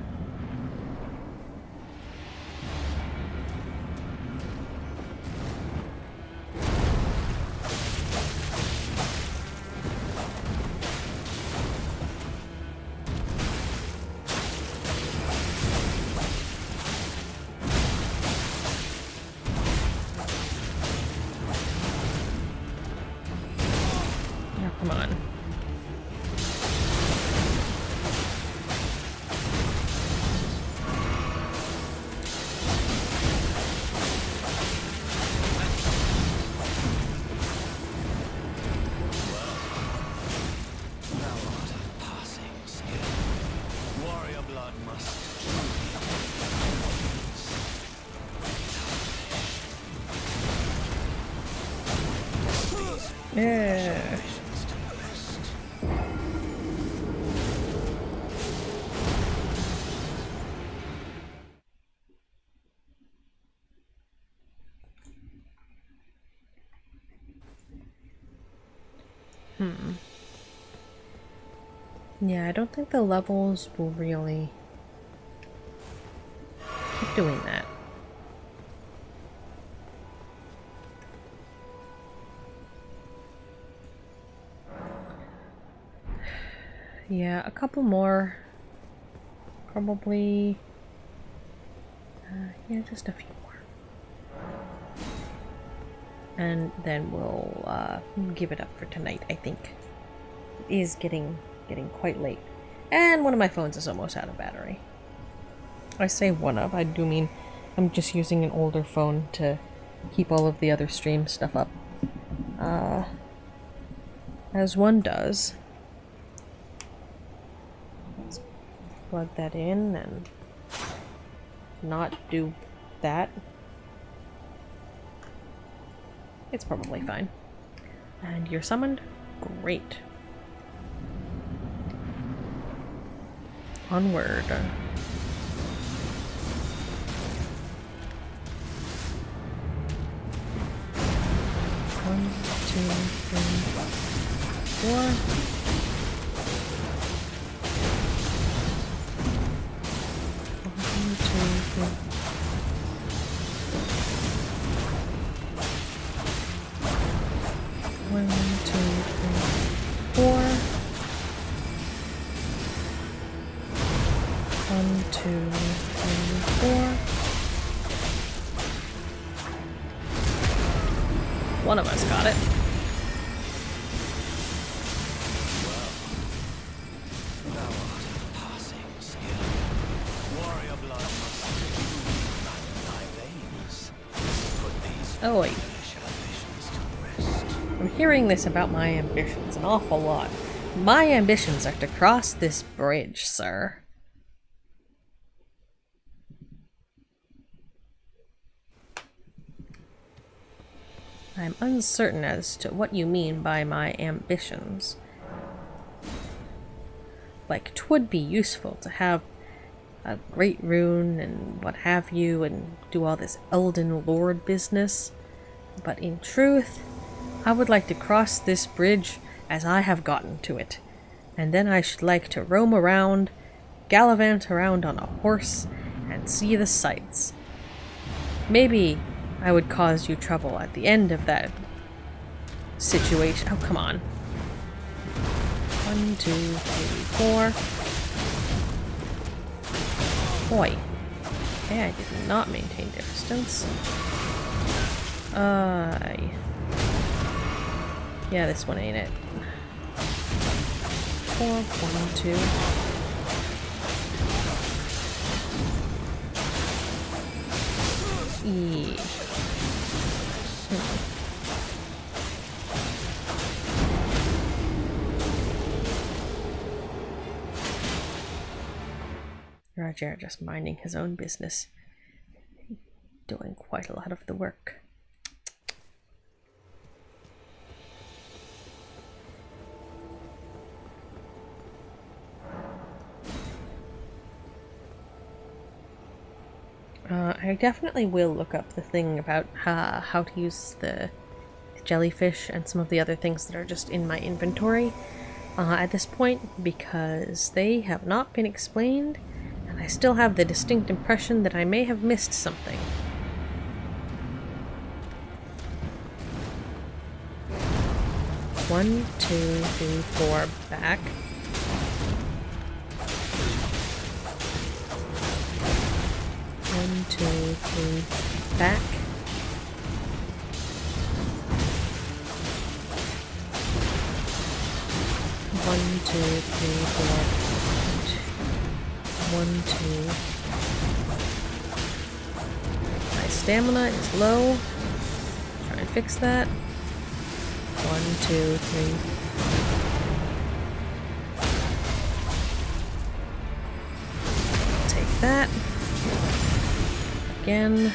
Come on. Yeah. Yeah, I don't think the levels will really keep doing that. Yeah, a couple more. Probably. Yeah, just a few more. And then we'll give it up for tonight, I think. It is getting quite late. And one of my phones is almost out of battery. I say one of, I do mean I'm just using an older phone to keep all of the other stream stuff up. As one does. Let's plug that in and not do that. It's probably fine. And you're summoned? Great. Onward. One, two, three, 4. One, two, three. One, two, three, 4. 1, 2, 3, 4. One of us got it. Oh wait. I'm hearing this about my ambitions an awful lot. My ambitions are to cross this bridge, sir. I'm uncertain as to what you mean by my ambitions. Like, 'twould be useful to have a great rune and what have you, and do all this Elden Lord business. But in truth, I would like to cross this bridge as I have gotten to it, and then I should like to roam around, gallivant around on a horse, and see the sights. Maybe I would cause you trouble at the end of that situation. Oh, come on. 1, 2, 3, 4. Boy. Okay, I did not maintain distance. Yeah, this one ain't it. 4, 1, 2. Roger just minding his own business, doing quite a lot of the work. I definitely will look up the thing about how to use the jellyfish and some of the other things that are just in my inventory at this point, because they have not been explained, and I still have the distinct impression that I may have missed something. One, 2, 3, 4, back. One, 2, 3, back. One, 2, 3, 4. 1, 2. My stamina is low. Try and fix that. 1, 2, 3. Take that. Again.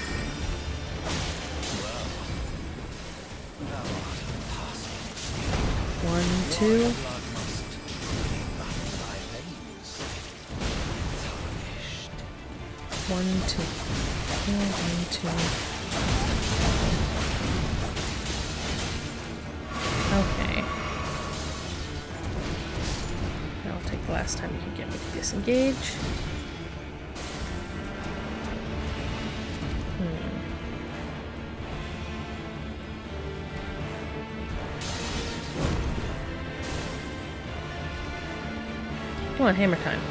1, 2. 1, 2. 1, 2. Okay. I'll take the last time you can get me to disengage. Come on, hammer time.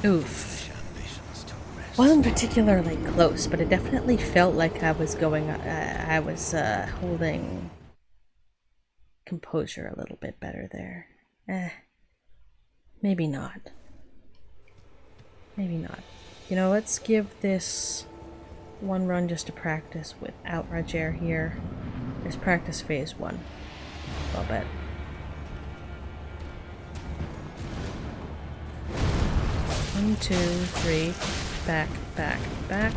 Oof. Wasn't particularly close, but it definitely felt like I was going, holding composure a little bit better there. Maybe not. Maybe not. You know, let's give this one run just to practice without Roger here. Let's practice phase 1. I'll bet. 1, 2, 3, back, back, back.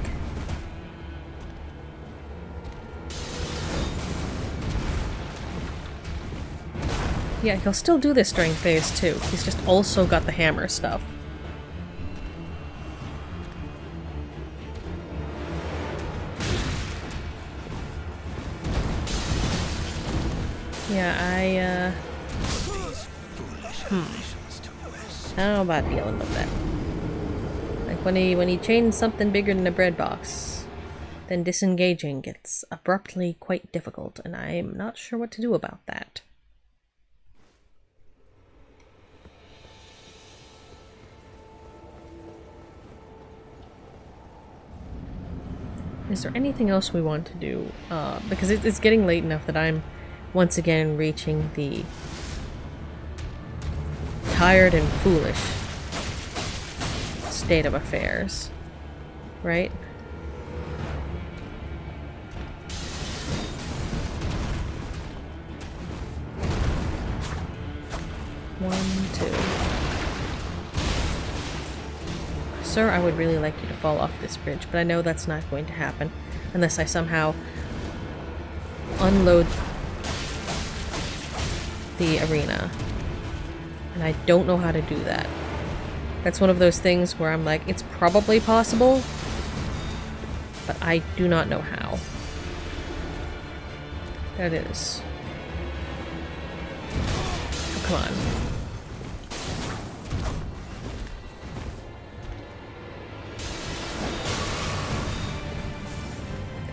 Yeah, he'll still do this during phase 2. He's just also got the hammer stuff. Yeah, I don't know about dealing with that. Like when he chains something bigger than a bread box, then disengaging gets abruptly quite difficult, and I'm not sure what to do about that. Is there anything else we want to do? Because it's getting late enough that I'm once again reaching the tired and foolish state of affairs, right? One, two. Sir, I would really like you to fall off this bridge, but I know that's not going to happen unless I somehow unload the arena. And I don't know how to do that. That's one of those things where I'm like, it's probably possible, but I do not know how. That is. Oh, come on.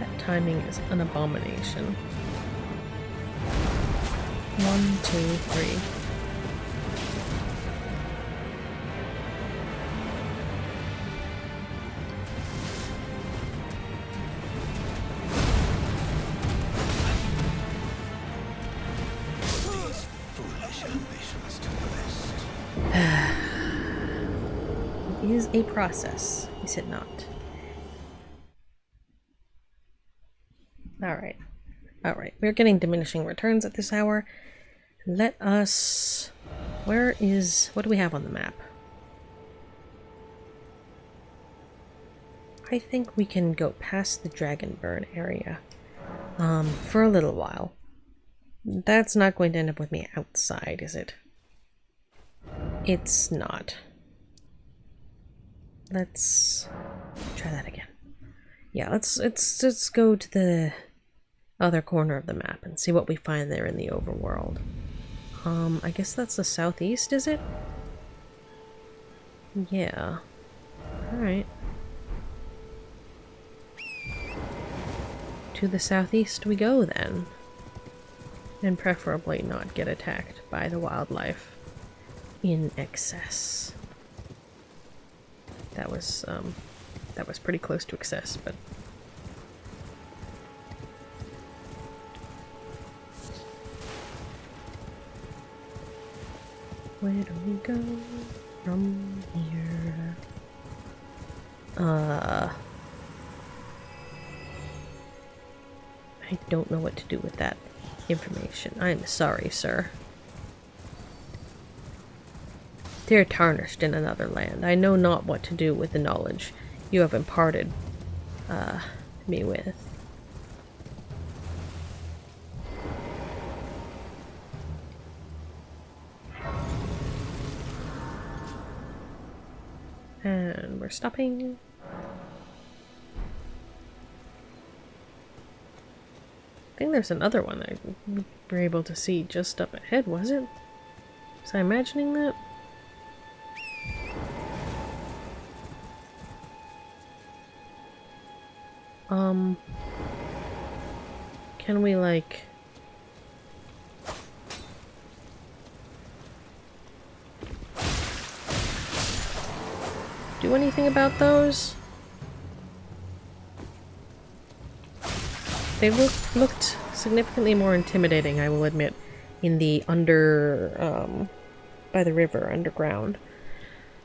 That timing is an abomination. 1, 2, 3. It is a process, is it not? Alright. Alright, we're getting diminishing returns at this hour. Let us... What do we have on the map? I think we can go past the Dragonburn area. For a little while. That's not going to end up with me outside, is it? It's not. Let's try that again. Yeah, let's go to the other corner of the map and see what we find there in the overworld. I guess that's the southeast, is it? Yeah. Alright. To the southeast we go then. And preferably not get attacked by the wildlife in excess. That was pretty close to excess, but where do we go from here? I don't know what to do with that information. I'm sorry, sir. Dear tarnished in another land, I know not what to do with the knowledge you have imparted me with. And we're stopping. I think there's another one that we were able to see just up ahead, was it? Was I imagining that? Can we, like... do anything about those? They looked significantly more intimidating, I will admit, in the by the river, underground.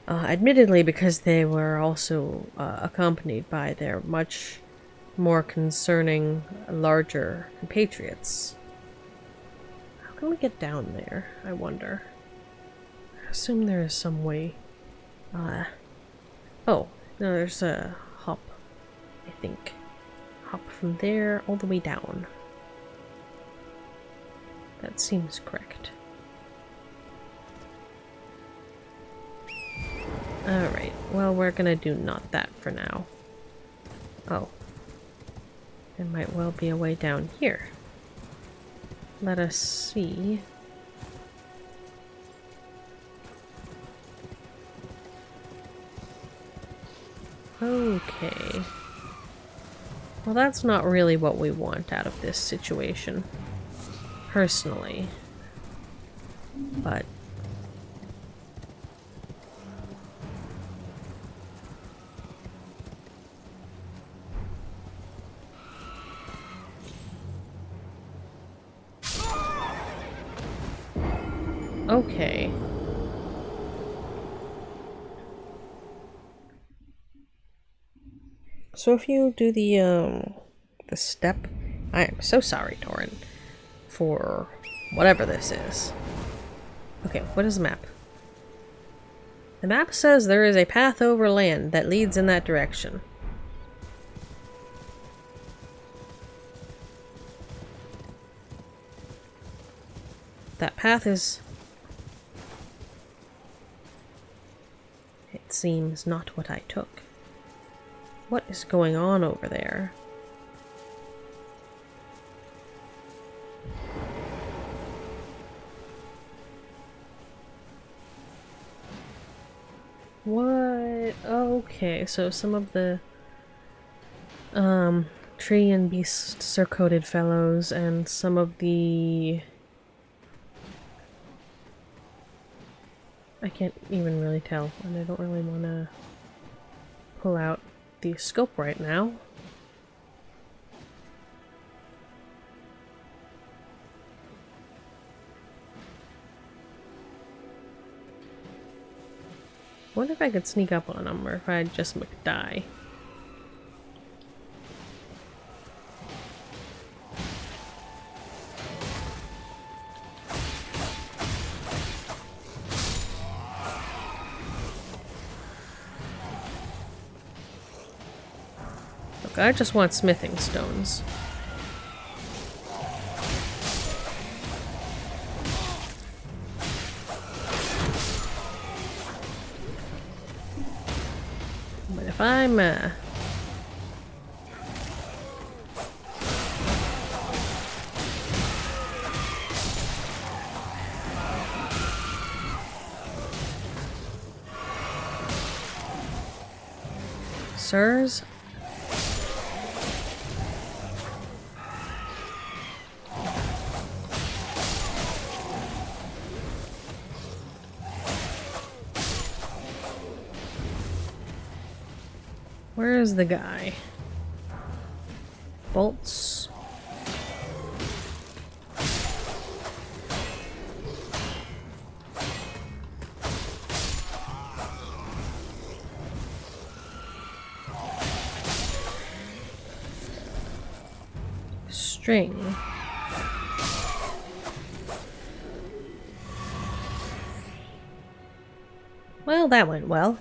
Admittedly, because they were also accompanied by their much more concerning, larger compatriots. How can we get down there, I wonder? I assume there is some way. Oh, no, there's a hop, I think. Hop from there all the way down. That seems correct. Alright, well, we're gonna do not that for now. Oh. There might well be a way down here. Let us see. Okay. Well, that's not really what we want out of this situation. Personally. But... Okay. So if you do the step, I am so sorry, Torin, for whatever this is. Okay, what is the map? The map says there is a path over land that leads in that direction. That path is... It seems not what I took. What is going on over there? What? Okay, so some of the tree and beast sir-coated fellows and some of the... I can't even really tell, and I don't really want to pull out the scope right now. I wonder if I could sneak up on them, or if I'd just die. Look, I just want smithing stones. But if I'm, sirs? Where is the guy? Bolts. String. Well, that went well.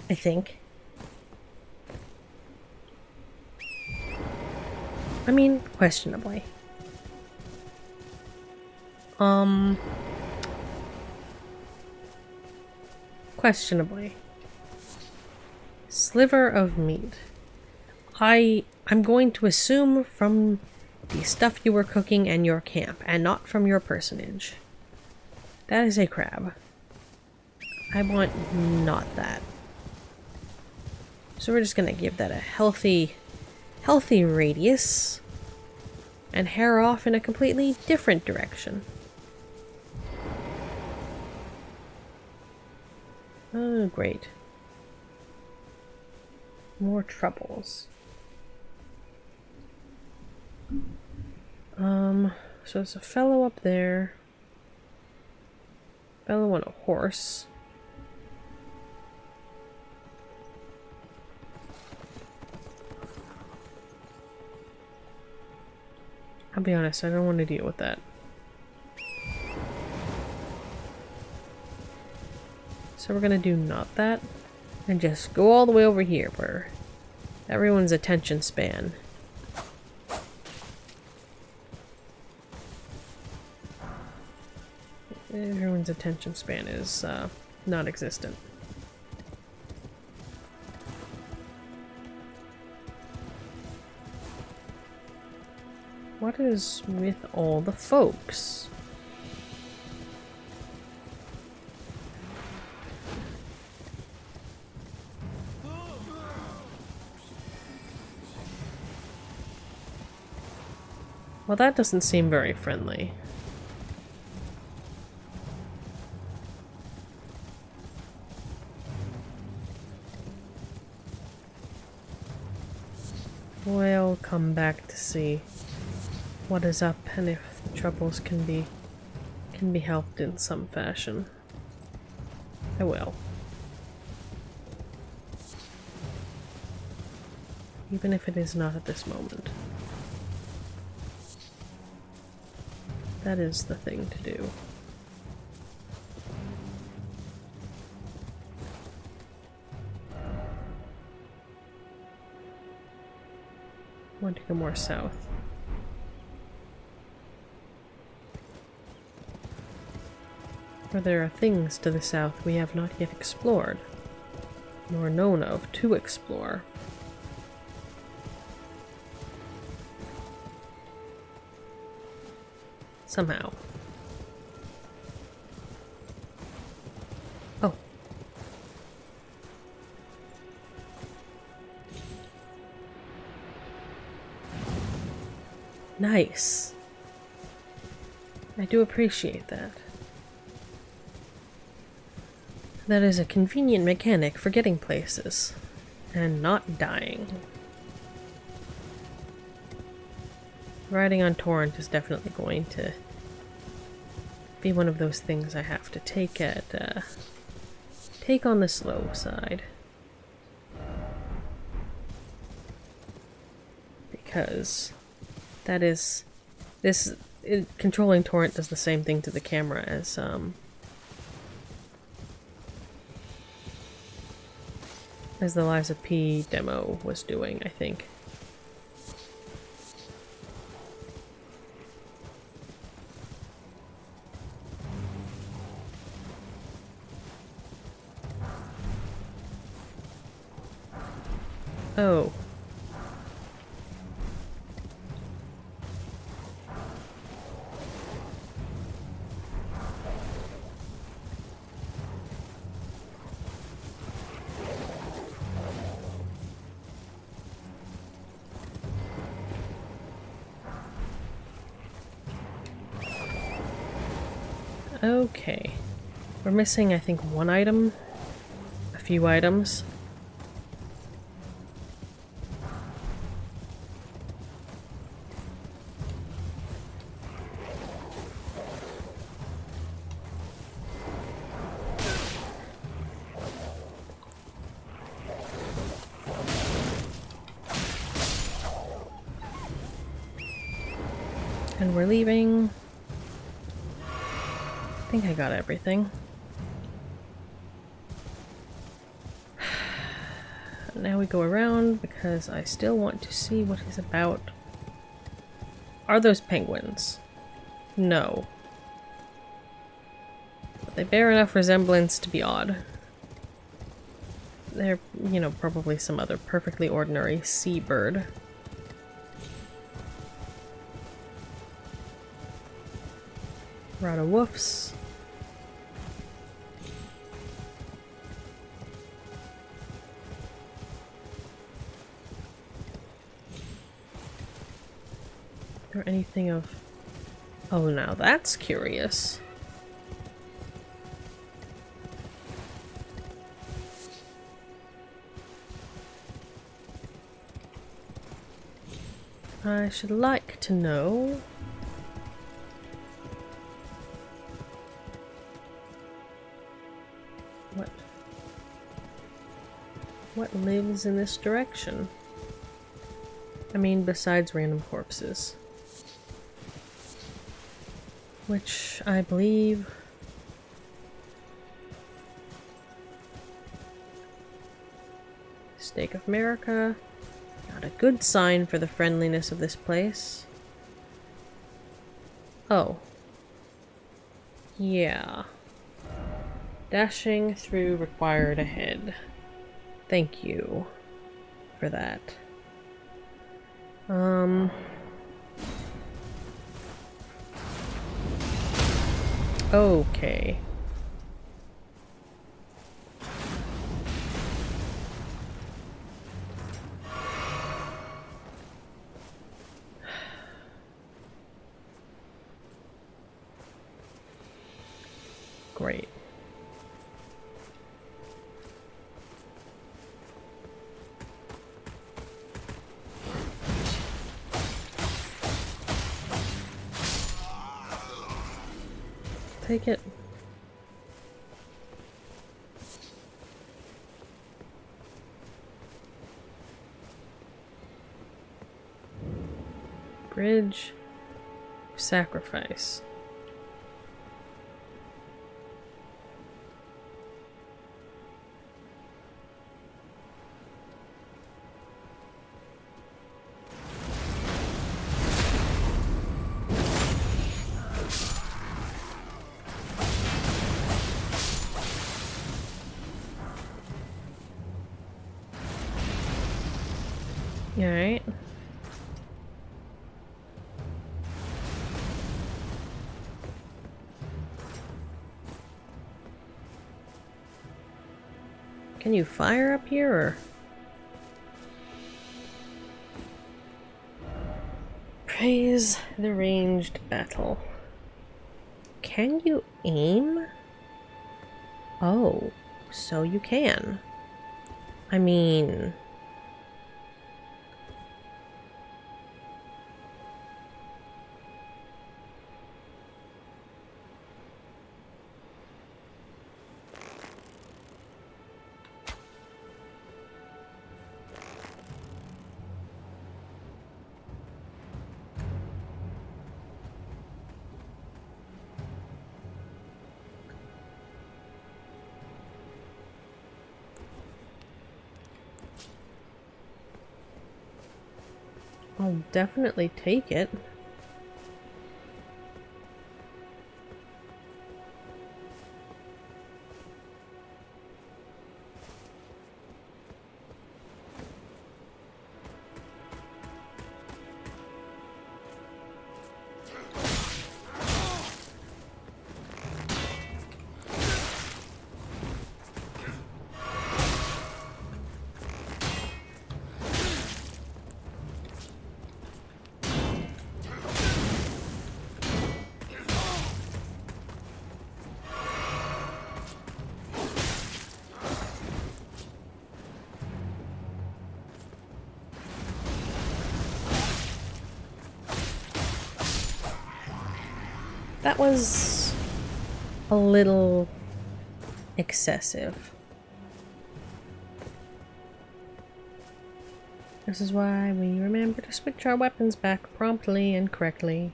I think. I mean, questionably. Questionably. Sliver of meat. I'm going to assume from the stuff you were cooking and your camp, and not from your personage. That is a crab. I want not that. So we're just gonna give that a healthy radius and hair off in a completely different direction. Oh, great. More troubles. So there's a fellow up there. Fellow on a horse. I'll be honest, I don't want to deal with that. So we're gonna do not that, and just go all the way over here where everyone's attention span. Everyone's attention span is non-existent. What is with all the folks? Well, that doesn't seem very friendly. We'll come back to see what is up and if the troubles can be can be helped in some fashion. I will. Even if it is not at this moment. That is the thing to do. I want to go more south. For there are things to the south we have not yet explored, nor known of to explore. Somehow. Oh. Nice. I do appreciate that. That is a convenient mechanic for getting places and not dying. Riding on Torrent is definitely going to be one of those things I have to take on the slow side. Because that is controlling Torrent does the same thing to the camera as the Lies of P demo was doing, I think. Oh. Okay. We're missing, I think, one item. A few items. And we're leaving. I think I got everything. Now we go around because I still want to see what he's about. Are those penguins? No. But they bear enough resemblance to be odd. They're, you know, probably some other perfectly ordinary seabird. Rata woofs. Or anything of... Oh, now that's curious. I should like to know... What lives in this direction? I mean, besides random corpses. Which, I believe... Stake of America. Not a good sign for the friendliness of this place. Oh. Yeah. Dashing through required ahead. Thank you for that. Okay. Great. take it. Bridge of Sacrifice. Alright. Can you fire up here, or? Praise the ranged battle. Can you aim? Oh, so you can. I mean... I'll definitely take it. That was a little excessive. This is why we remember to switch our weapons back promptly and correctly.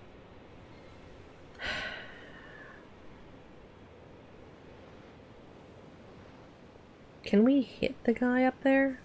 Can we hit the guy up there?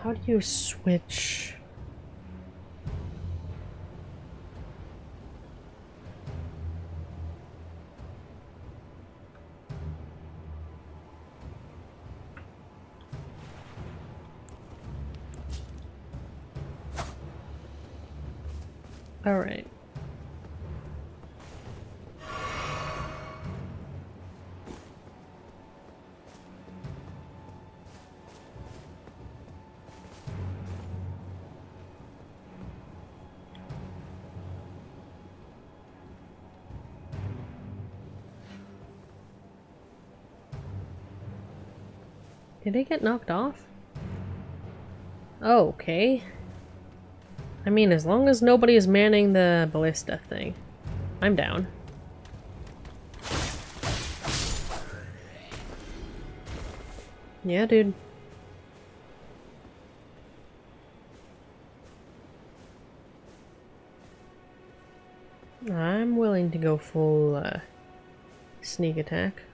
How do you switch? All right. Did he get knocked off? Oh, okay. I mean, as long as nobody is manning the ballista thing, I'm down. Yeah, dude. I'm willing to go full sneak attack.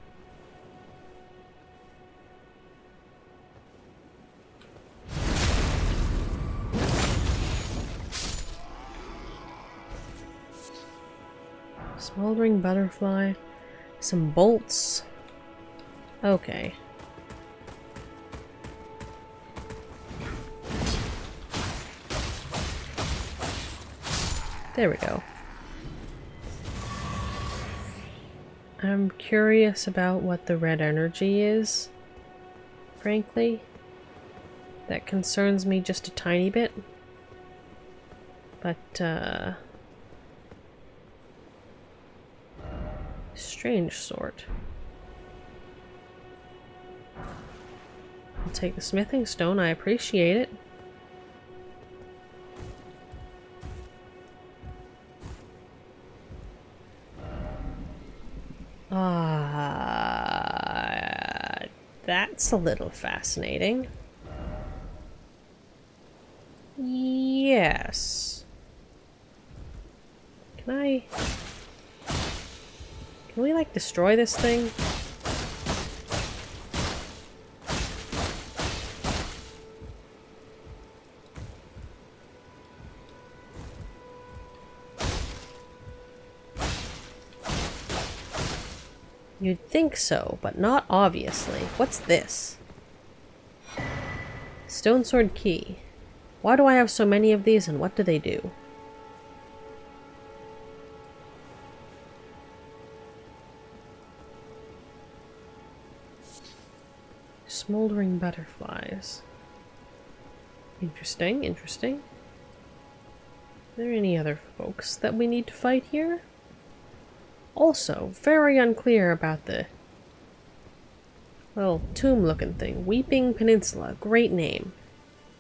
Smoldering butterfly. Some bolts. Okay. There we go. I'm curious about what the red energy is, frankly. That concerns me just a tiny bit. But, strange sort. I'll take the smithing stone, I appreciate it. That's a little fascinating. Yes. Can we, like, destroy this thing? You'd think so, but not obviously. What's this? Stone sword key. Why do I have so many of these and what do they do? Smoldering butterflies. Interesting, interesting. Are there any other folks that we need to fight here? Also, very unclear about the little tomb-looking thing. Weeping Peninsula. Great name.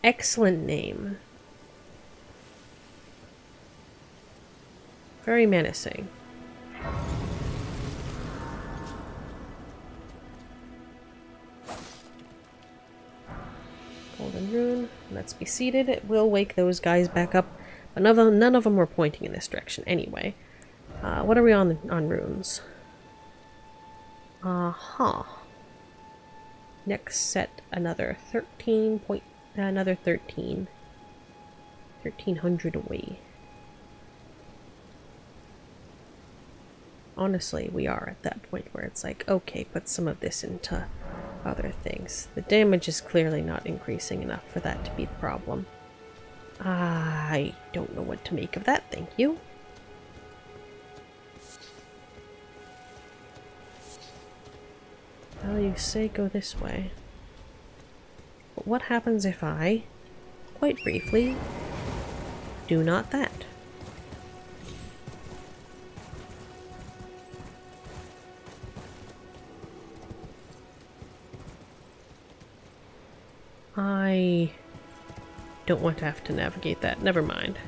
Excellent name. Very menacing. Golden rune. Let's be seated. It will wake those guys back up. But none of them were pointing in this direction anyway. What are we on runes? Next set, another 13 point, another 13. 1300 away. Honestly, we are at that point where it's like, okay, put some of this into other things. The damage is clearly not increasing enough for that to be the problem. I don't know what to make of that, thank you. Well, you say go this way. But what happens if I, quite briefly, do not that? I don't want to have to navigate that. Never mind.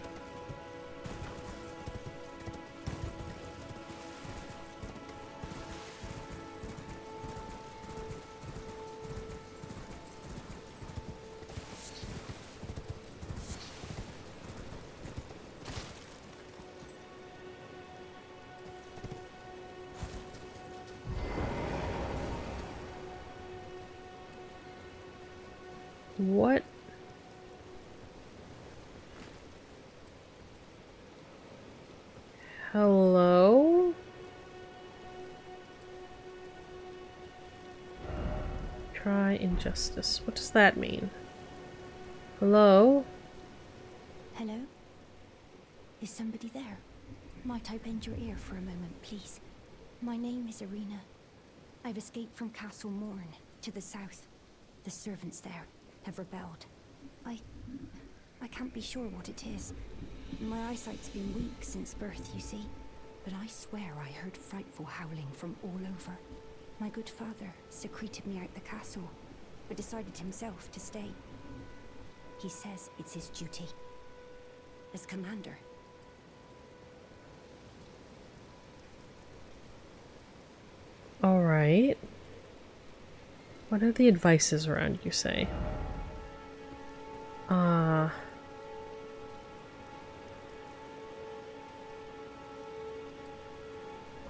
What? Hello? Try injustice. What does that mean? Hello? Hello? Is somebody there? Might I bend your ear for a moment, please? My name is Irina. I've escaped from Castle Morn to the south. The servants there have rebelled. I can't be sure what it is. My eyesight's been weak since birth, you see. But I swear I heard frightful howling from all over. My good father secreted me out the castle, but decided himself to stay. He says it's his duty. As commander. Alright. What are the advices around, you say?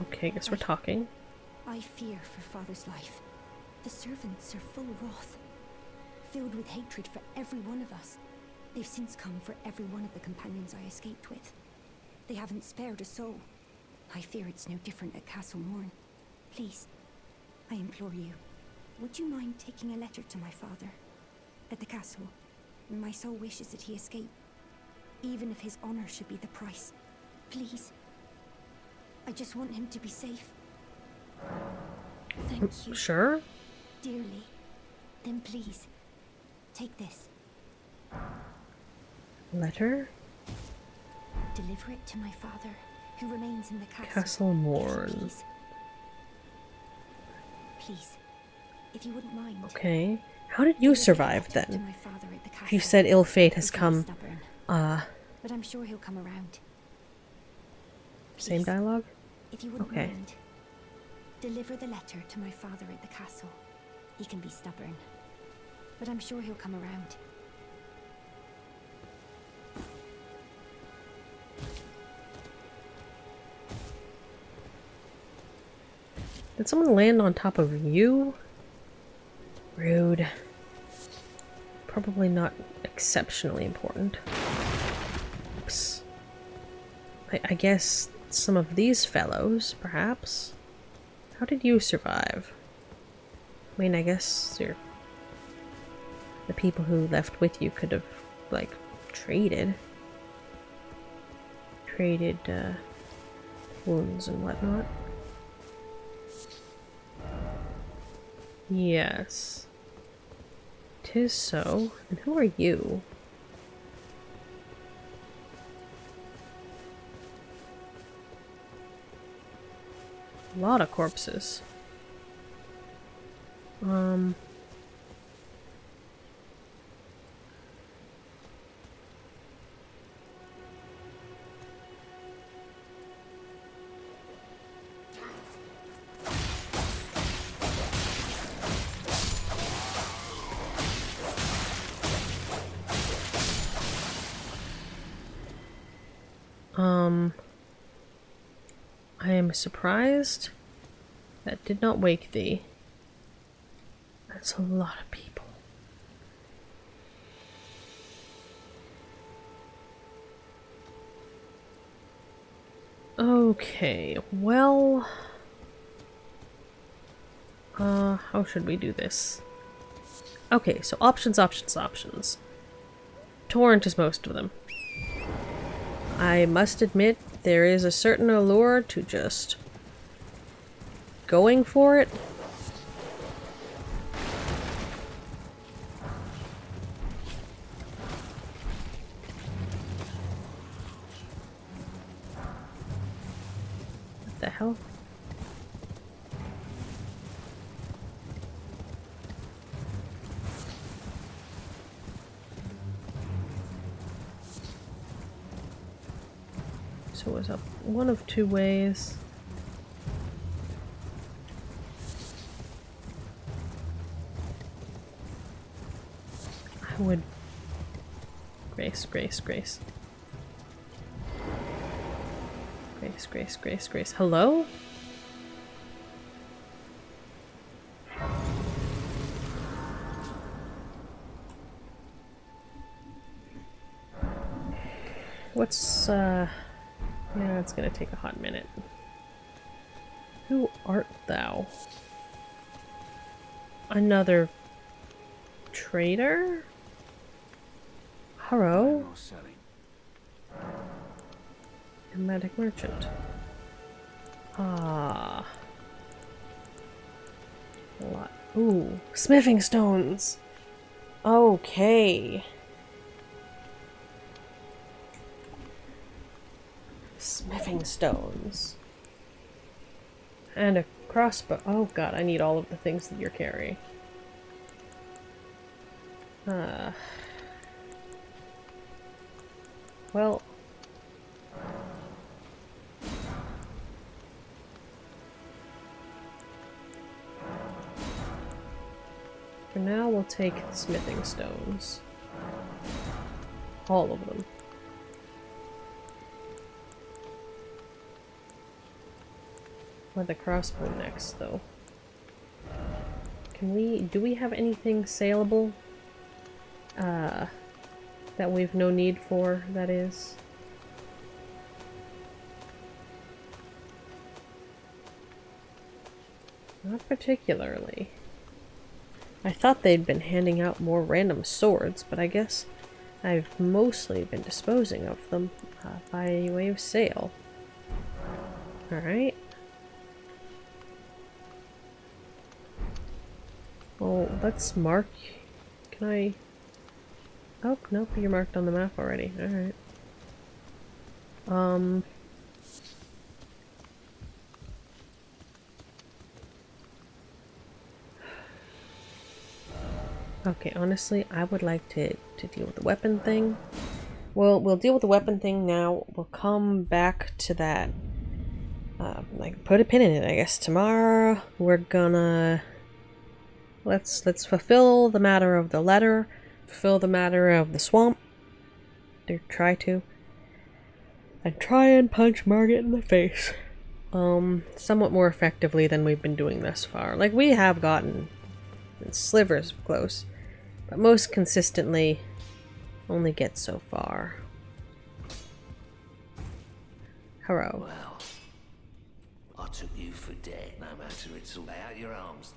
Okay, I guess we're talking. I fear for father's life. The servants are full wrath, filled with hatred for every one of us. They've since come for every one of the companions I escaped with. They haven't spared a soul. I fear it's no different at Castle Morn. Please, I implore you, would you mind taking a letter to my father? At the castle, my sole wish is that he escape, even if his honor should be the price. Please. I just want him to be safe. Thank you. Sure. Dearly. Then please, take this. Letter? Deliver it to my father, who remains in the castle. Castle Morn. Please. Please, if you wouldn't mind. Okay. How did you survive then? You said ill fate has come. But I'm sure he'll come around. Same dialogue? If you wouldn't Okay. mind, deliver the letter to my father at the castle. He can be stubborn, but I'm sure he'll come around. Did someone land on top of you? Rude. Probably not exceptionally important. Oops. I guess some of these fellows, perhaps? How did you survive? I mean, I guess the people who left with you could have, like, traded. Traded, wounds and whatnot. Yes. 'Tis so. And who are you? A lot of corpses. I am surprised that did not wake thee. That's a lot of people. Okay, well... how should we do this? Okay, so options, options, options. Torrent is most of them. I must admit, there is a certain allure to just going for it. What the hell? So it was up one of two ways. I would... Grace, grace, grace. Grace, grace, grace, grace. Hello? What's, yeah, it's gonna take a hot minute. Who art thou? Another trader? Hello? Nomadic merchant. Ah. A lot. Ooh, smithing stones! Okay. Smithing stones. And a crossbow. Oh god, I need all of the things that you're carrying. Well... For now, we'll take the smithing stones. All of them. Or the crossbow next, though. Can we... do we have anything saleable? That we've no need for, that is. Not particularly. I thought they'd been handing out more random swords, but I guess I've mostly been disposing of them by way of sale. Alright. Well, let's mark... Can I... Oh, nope, you're marked on the map already. Alright. Okay, honestly, I would like to deal with the weapon thing. We'll deal with the weapon thing now. We'll come back to that. Like, put a pin in it, I guess. Tomorrow, we're gonna... Let's fulfill the matter of the letter. Fulfill the matter of the swamp. Or try to. And try and punch Margit in the face. Somewhat more effectively than we've been doing thus far. Like, we have gotten slivers close. But most consistently, only get so far. Hello. Well, I took you for dead, no matter it's all out your arms.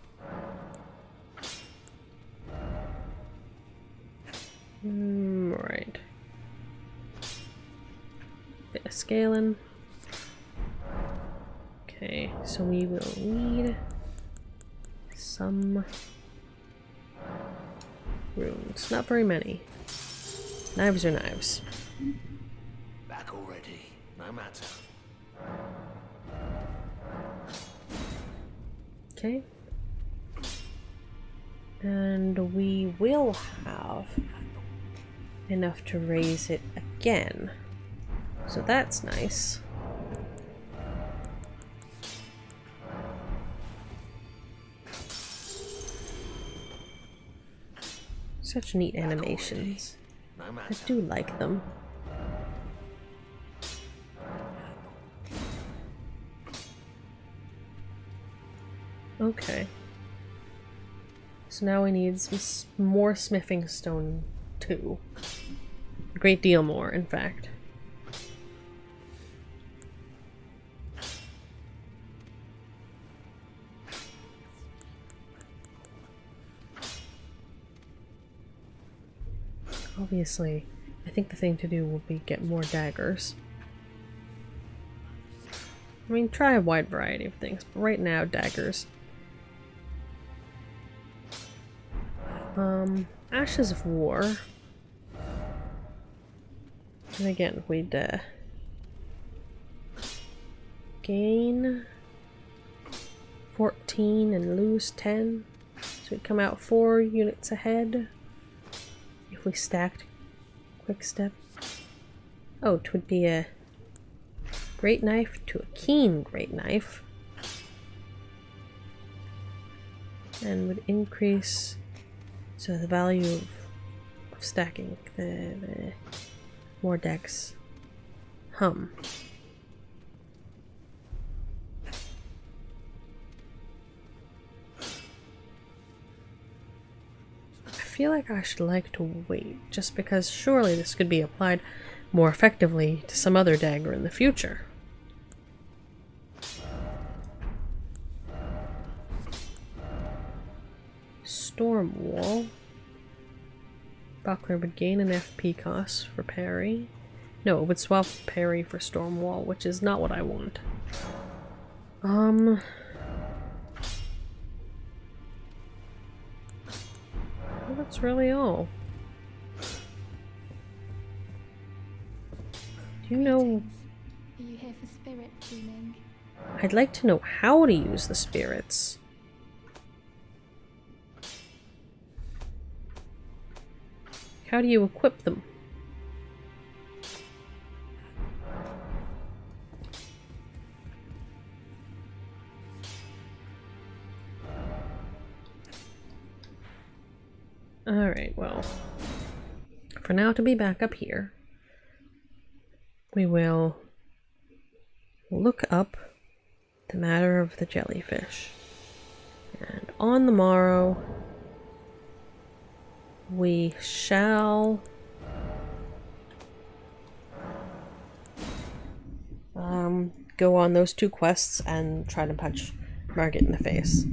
Right. Bit of scaling. Okay, so we will need some runes. Not very many. Knives are knives. Back already, no matter. Okay. And we will have enough to raise it again. So that's nice. Such neat animations. I do like them. Okay. So now we need some more smithing stone too. A great deal more, in fact. Obviously, I think the thing to do will be get more daggers. I mean, try a wide variety of things, but right now, daggers. Ashes of War. And again, we'd gain 14 and lose 10. So we'd come out 4 units ahead. If we stacked quick step. Oh, it would be a great knife to a keen great knife. And would increase so the value of stacking the more decks. I feel like I should like to wait, just because surely this could be applied more effectively to some other dagger in the future. Storm Wall. Buckler would gain an FP cost for parry. No, it would swap parry for Storm Wall, which is not what I want. Well, that's really all. Do you know... Are you here for spirit tuning? I'd like to know how to use the spirits. How do you equip them? Alright, well, for now to be back up here, we will look up the matter of the jellyfish. And on the morrow, we shall go on those 2 quests and try to punch Margit in the face.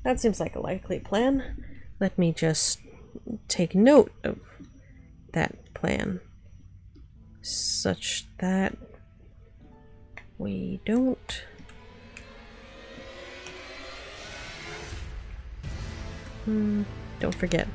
That seems like a likely plan. Let me just take note of that plan, such that we don't forget.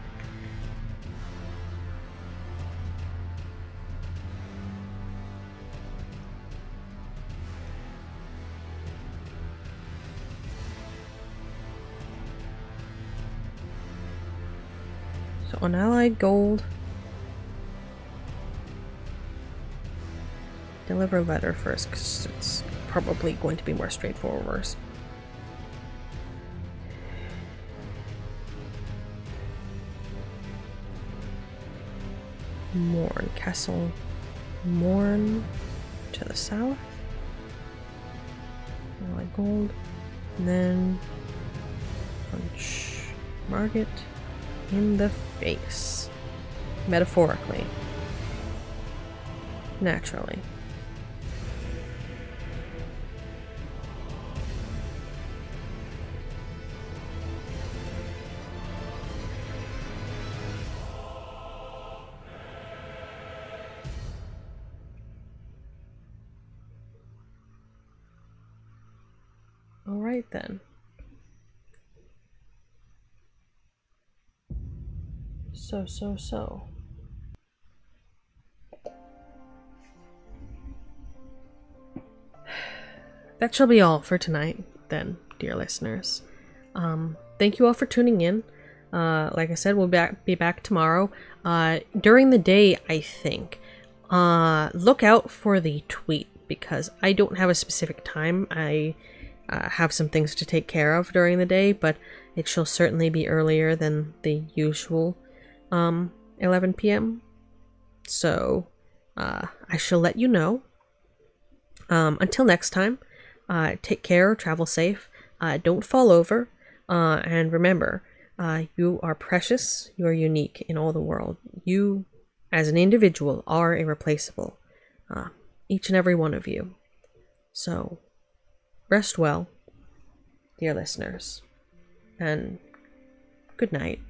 So unallied gold. Deliver letter first, because it's probably going to be more straightforward. Morn. Castle Morn to the south. Unallied gold. And then punch Margit in the face. Metaphorically. Naturally. Alright then. So. That shall be all for tonight, then, dear listeners. Thank you all for tuning in. Like I said, we'll be back tomorrow. During the day, I think. Look out for the tweet, because I don't have a specific time. I have some things to take care of during the day, but it shall certainly be earlier than the usual 11 p.m. So I shall let you know. Until next time, take care, travel safe, don't fall over, and remember, you are precious, you are unique in all the world. You, as an individual, are irreplaceable. Each and every one of you. So, rest well, dear listeners, and good night.